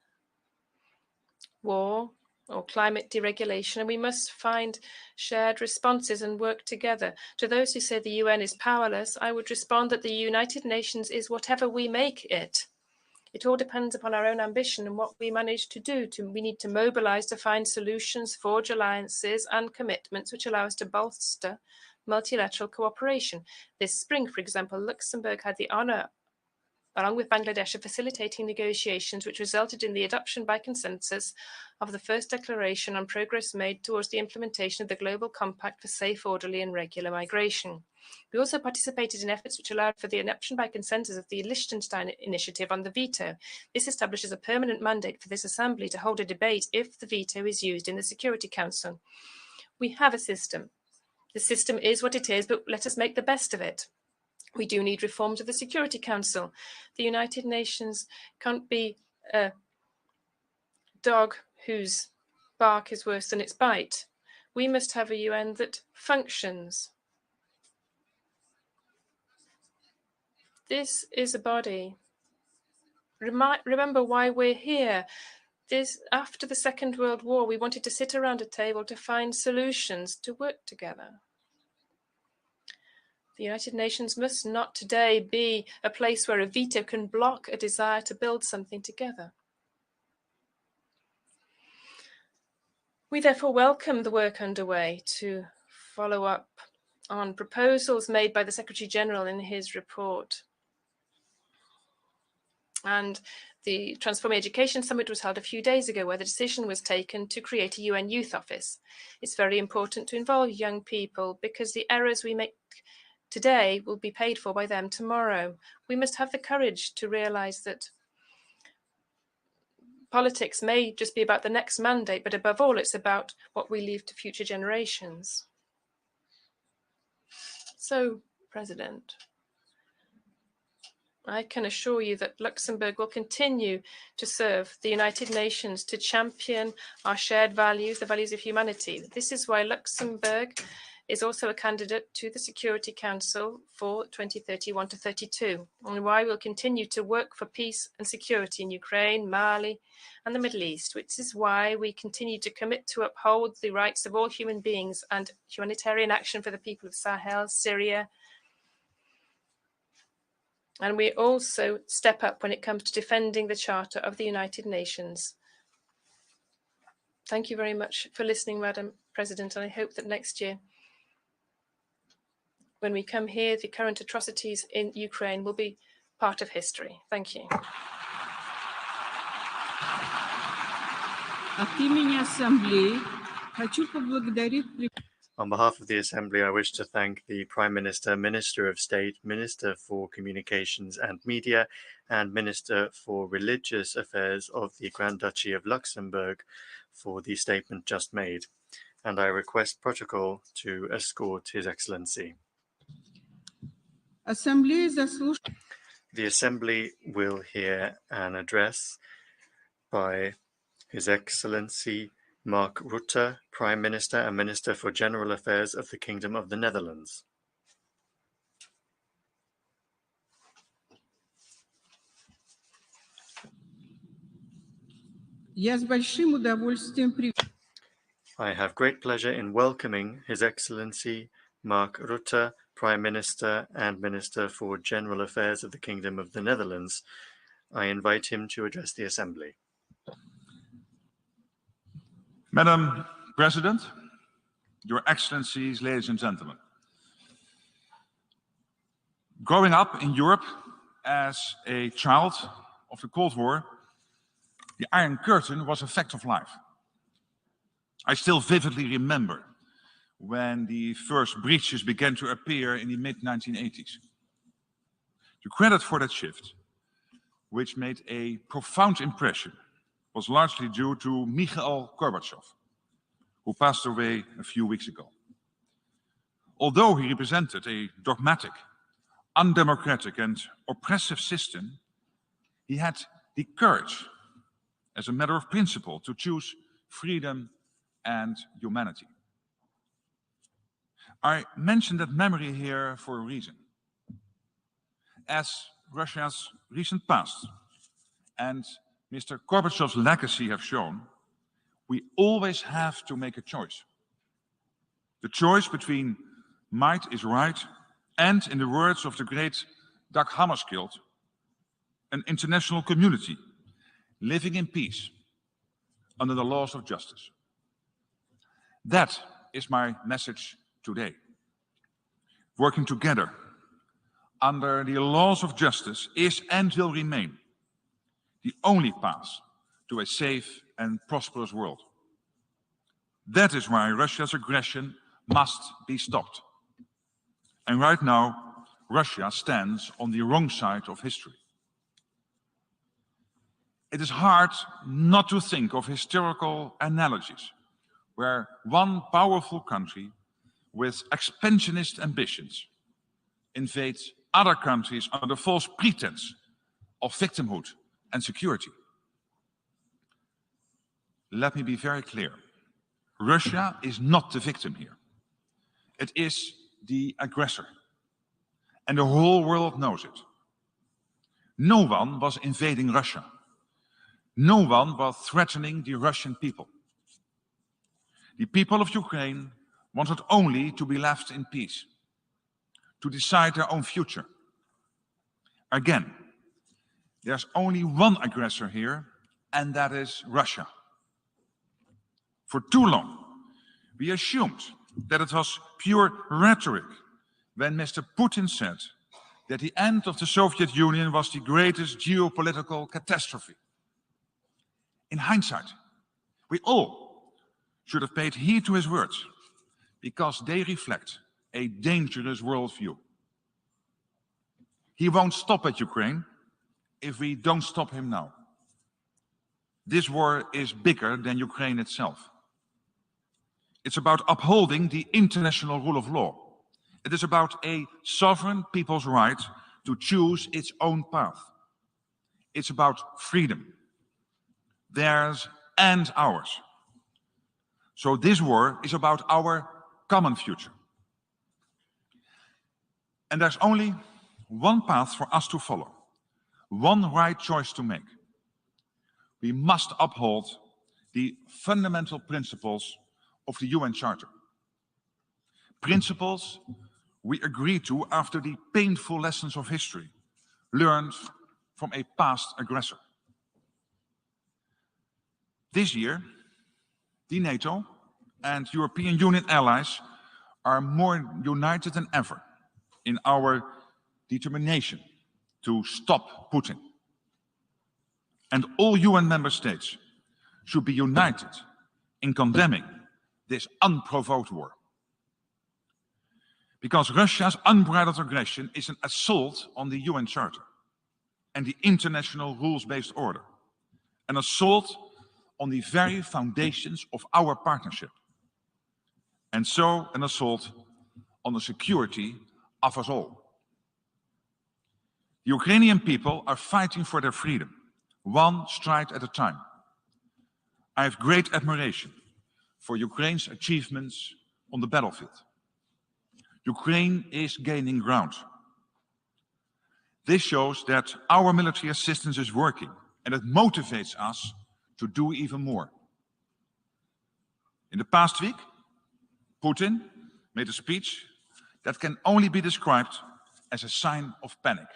war or climate deregulation, and we must find shared responses and work together. To those who say the UN is powerless, I would respond that the United Nations is whatever we make it. It all depends upon our own ambition and what we manage to do. We need to mobilize to find solutions, forge alliances and commitments which allow us to bolster multilateral cooperation. This spring, for example, Luxembourg had the honor, along with Bangladesh, of facilitating negotiations which resulted in the adoption by consensus of the first declaration on progress made towards the implementation of the Global Compact for Safe, Orderly and Regular Migration. We also participated in efforts which allowed for the adoption by consensus of the Liechtenstein initiative on the veto. This establishes a permanent mandate for this assembly to hold a debate if the veto is used in the Security Council. We have a system. The system is what it is, but let us make the best of it. We do need reforms of the Security Council. The United Nations can't be a dog whose bark is worse than its bite. We must have a UN that functions. This is a body. Remember why we're here. After the Second World War, we wanted to sit around a table to find solutions, to work together. The United Nations must not today be a place where a veto can block a desire to build something together. We therefore welcome the work underway to follow up on proposals made by the Secretary General in his report. And the Transforming Education Summit was held a few days ago, where the decision was taken to create a UN Youth Office. It's very important to involve young people because the errors we make today will be paid for by them tomorrow. We must have the courage to realize that politics may just be about the next mandate, but above all, it's about what we leave to future generations. So, President, I can assure you that Luxembourg will continue to serve the United Nations to champion our shared values, the values of humanity. This is why Luxembourg is also a candidate to the Security Council for 2031 to 32, and why we'll continue to work for peace and security in Ukraine, Mali, and the Middle East, which is why we continue to commit to uphold the rights of all human beings and humanitarian action for the people of Sahel, Syria. And we also step up when it comes to defending the Charter of the United Nations. Thank you very much for listening, Madam President, and I hope that next year, when we come here, the current atrocities in Ukraine will be part of history. Thank you.
On behalf of the Assembly, I wish to thank the Prime Minister, Minister of State, Minister for Communications and Media, and Minister for Religious Affairs of the Grand Duchy of Luxembourg for the statement just made, and I request protocol to escort His Excellency. The Assembly will hear an address by His Excellency Mark Rutte, Prime Minister and Minister for General Affairs of the Kingdom of the Netherlands. I have great pleasure in welcoming His Excellency Mark Rutte, Prime Minister and Minister for General Affairs of the Kingdom of the Netherlands. I invite him to address the Assembly.
Madam President, Your Excellencies, ladies and gentlemen. Growing up in Europe as a child of the Cold War, the Iron Curtain was a fact of life. I still vividly remember when the first breaches began to appear in the mid-1980s. The credit for that shift, which made a profound impression, was largely due to Mikhail Gorbachev, who passed away a few weeks ago. Although he represented a dogmatic, undemocratic and oppressive system, he had the courage, as a matter of principle, to choose freedom and humanity. I mention that memory here for a reason. As Russia's recent past and Mr. Gorbachev's legacy have shown, we always have to make a choice. The choice between might is right and, in the words of the great Dag Hammarskjöld, an international community living in peace under the laws of justice. That is my message today. Working together under the laws of justice is and will remain the only path to a safe and prosperous world. That is why Russia's aggression must be stopped. And right now, Russia stands on the wrong side of history. It is hard not to think of historical analogies where one powerful country with expansionist ambitions invades other countries under false pretense of victimhood and security. Let me be very clear. Russia is not the victim here. It is the aggressor. And the whole world knows it. No one was invading Russia. No one was threatening the Russian people. The people of Ukraine wanted only to be left in peace, to decide their own future. Again, there's only one aggressor here, and that is Russia. For too long, we assumed that it was pure rhetoric when Mr. Putin said that the end of the Soviet Union was the greatest geopolitical catastrophe. In hindsight, we all should have paid heed to his words, because they reflect a dangerous worldview. He won't stop at Ukraine if we don't stop him now. This war is bigger than Ukraine itself. It's about upholding the international rule of law. It is about a sovereign people's right to choose its own path. It's about freedom, theirs and ours. So this war is about our common future. And there's only one path for us to follow, one right choice to make. We must uphold the fundamental principles of the UN Charter. Principles we agreed to after the painful lessons of history learned from a past aggressor. This year, the NATO and European Union allies are more united than ever in our determination to stop Putin. And all UN member states should be united in condemning this unprovoked war. Because Russia's unbridled aggression is an assault on the UN Charter and the international rules-based order, an assault on the very foundations of our partnership, and so an assault on the security of us all. The Ukrainian people are fighting for their freedom, one stride at a time. I have great admiration for Ukraine's achievements on the battlefield. Ukraine is gaining ground. This shows that our military assistance is working, and it motivates us to do even more. In the past week, Putin made a speech that can only be described as a sign of panic,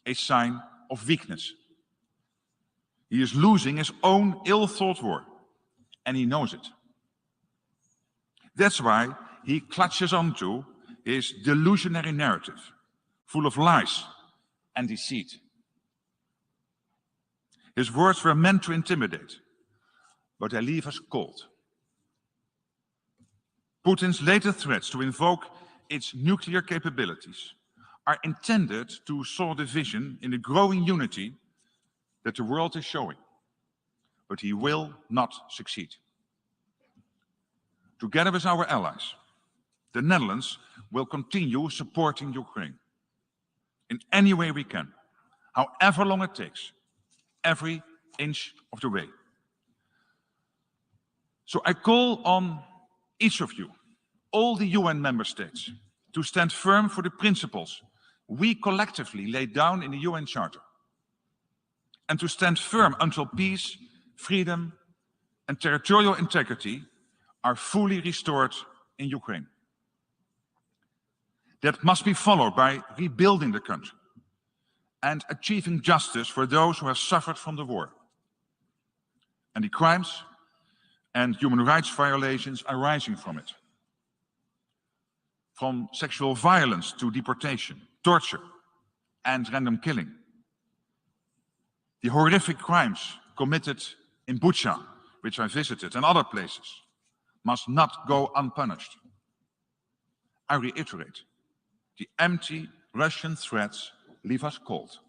a sign of weakness. He is losing his own ill-thought war, and he knows it. That's why he clutches onto his delusionary narrative, full of lies and deceit. His words were meant to intimidate, but they leave us cold. Putin's latest threats to invoke its nuclear capabilities are intended to sow division in the growing unity that the world is showing, but he will not succeed. Together with our allies, the Netherlands will continue supporting Ukraine in any way we can, however long it takes, every inch of the way. So I call on each of you, all the UN member states, to stand firm for the principles we collectively laid down in the UN Charter, and to stand firm until peace, freedom, and territorial integrity are fully restored in Ukraine. That must be followed by rebuilding the country and achieving justice for those who have suffered from the war and the crimes and human rights violations arising from it. From sexual violence to deportation, torture, and random killing. The horrific crimes committed in Bucha, which I visited, and other places, must not go unpunished. I reiterate, the empty Russian threats leave us cold.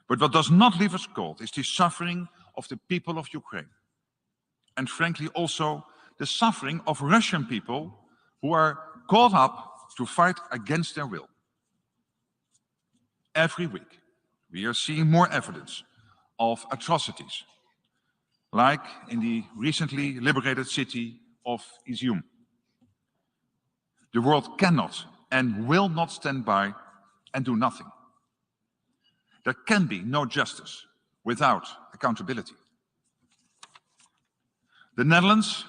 But what does not leave us cold is the suffering of the people of Ukraine. And frankly, also the suffering of Russian people who are called up to fight against their will. Every week, we are seeing more evidence of atrocities, like in the recently liberated city of Izium. The world cannot and will not stand by and do nothing. There can be no justice without accountability. The Netherlands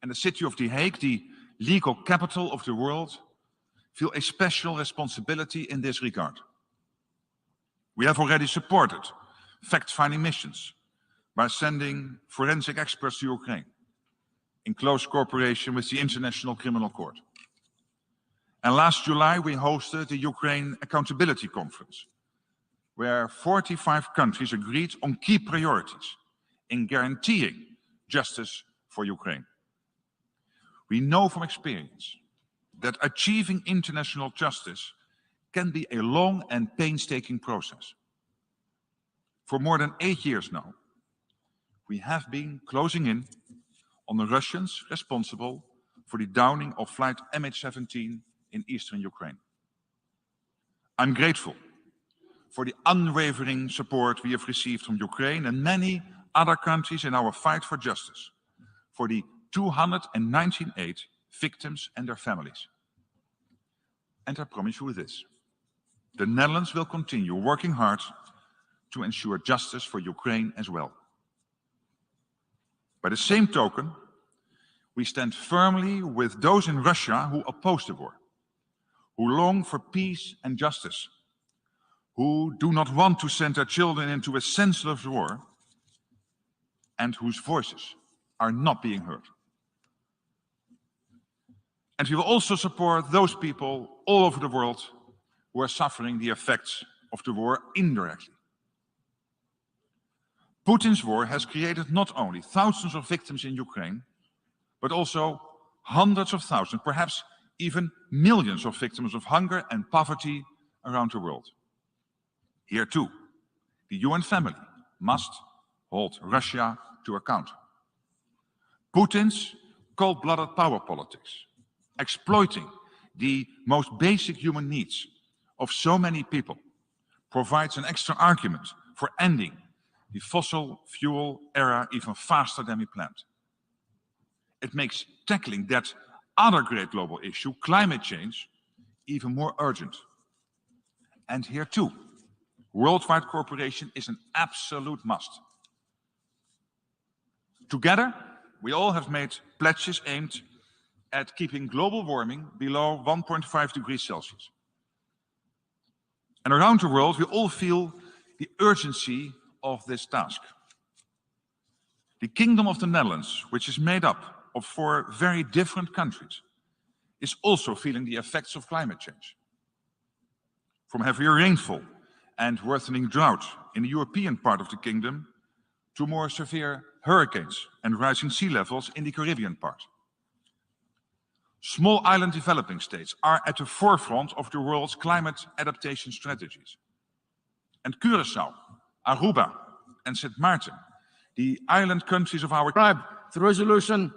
and the city of The Hague, the legal capital of the world, feel a special responsibility in this regard. We have already supported fact-finding missions by sending forensic experts to Ukraine in close cooperation with the International Criminal Court. And last July, we hosted the Ukraine Accountability Conference, where 45 countries agreed on key priorities in guaranteeing justice for Ukraine. We know from experience that achieving international justice can be a long and painstaking process. For more than 8 years now, we have been closing in on the Russians responsible for the downing of flight MH17 in eastern Ukraine. I'm grateful for the unwavering support we have received from Ukraine and many other countries in our fight for justice for the 298 victims and their families. And I promise you this: the Netherlands will continue working hard to ensure justice for Ukraine as well. By the same token, we stand firmly with those in Russia who oppose the war, who long for peace and justice, who do not want to send their children into a senseless war, and whose voices are not being heard. And we will also support those people all over the world who are suffering the effects of the war indirectly. Putin's war has created not only thousands of victims in Ukraine, but also hundreds of thousands, perhaps even millions of victims of hunger and poverty around the world. Here too, the UN family must hold Russia to account. Putin's cold-blooded power politics, exploiting the most basic human needs of so many people, provides an extra argument for ending the fossil fuel era even faster than we planned. It makes tackling that other great global issue, climate change, even more urgent. And here too, worldwide cooperation is an absolute must. Together, we all have made pledges aimed at keeping global warming below 1.5 degrees Celsius. And around the world, we all feel the urgency of this task. The Kingdom of the Netherlands, which is made up of 4 very different countries, is also feeling the effects of climate change. From heavier rainfall and worsening drought in the European part of the kingdom to more severe hurricanes and rising sea levels in the Caribbean part. Small island developing states are at the forefront of the world's climate adaptation strategies. And Curaçao, Aruba, and Sint Maarten, the island countries of our
the resolution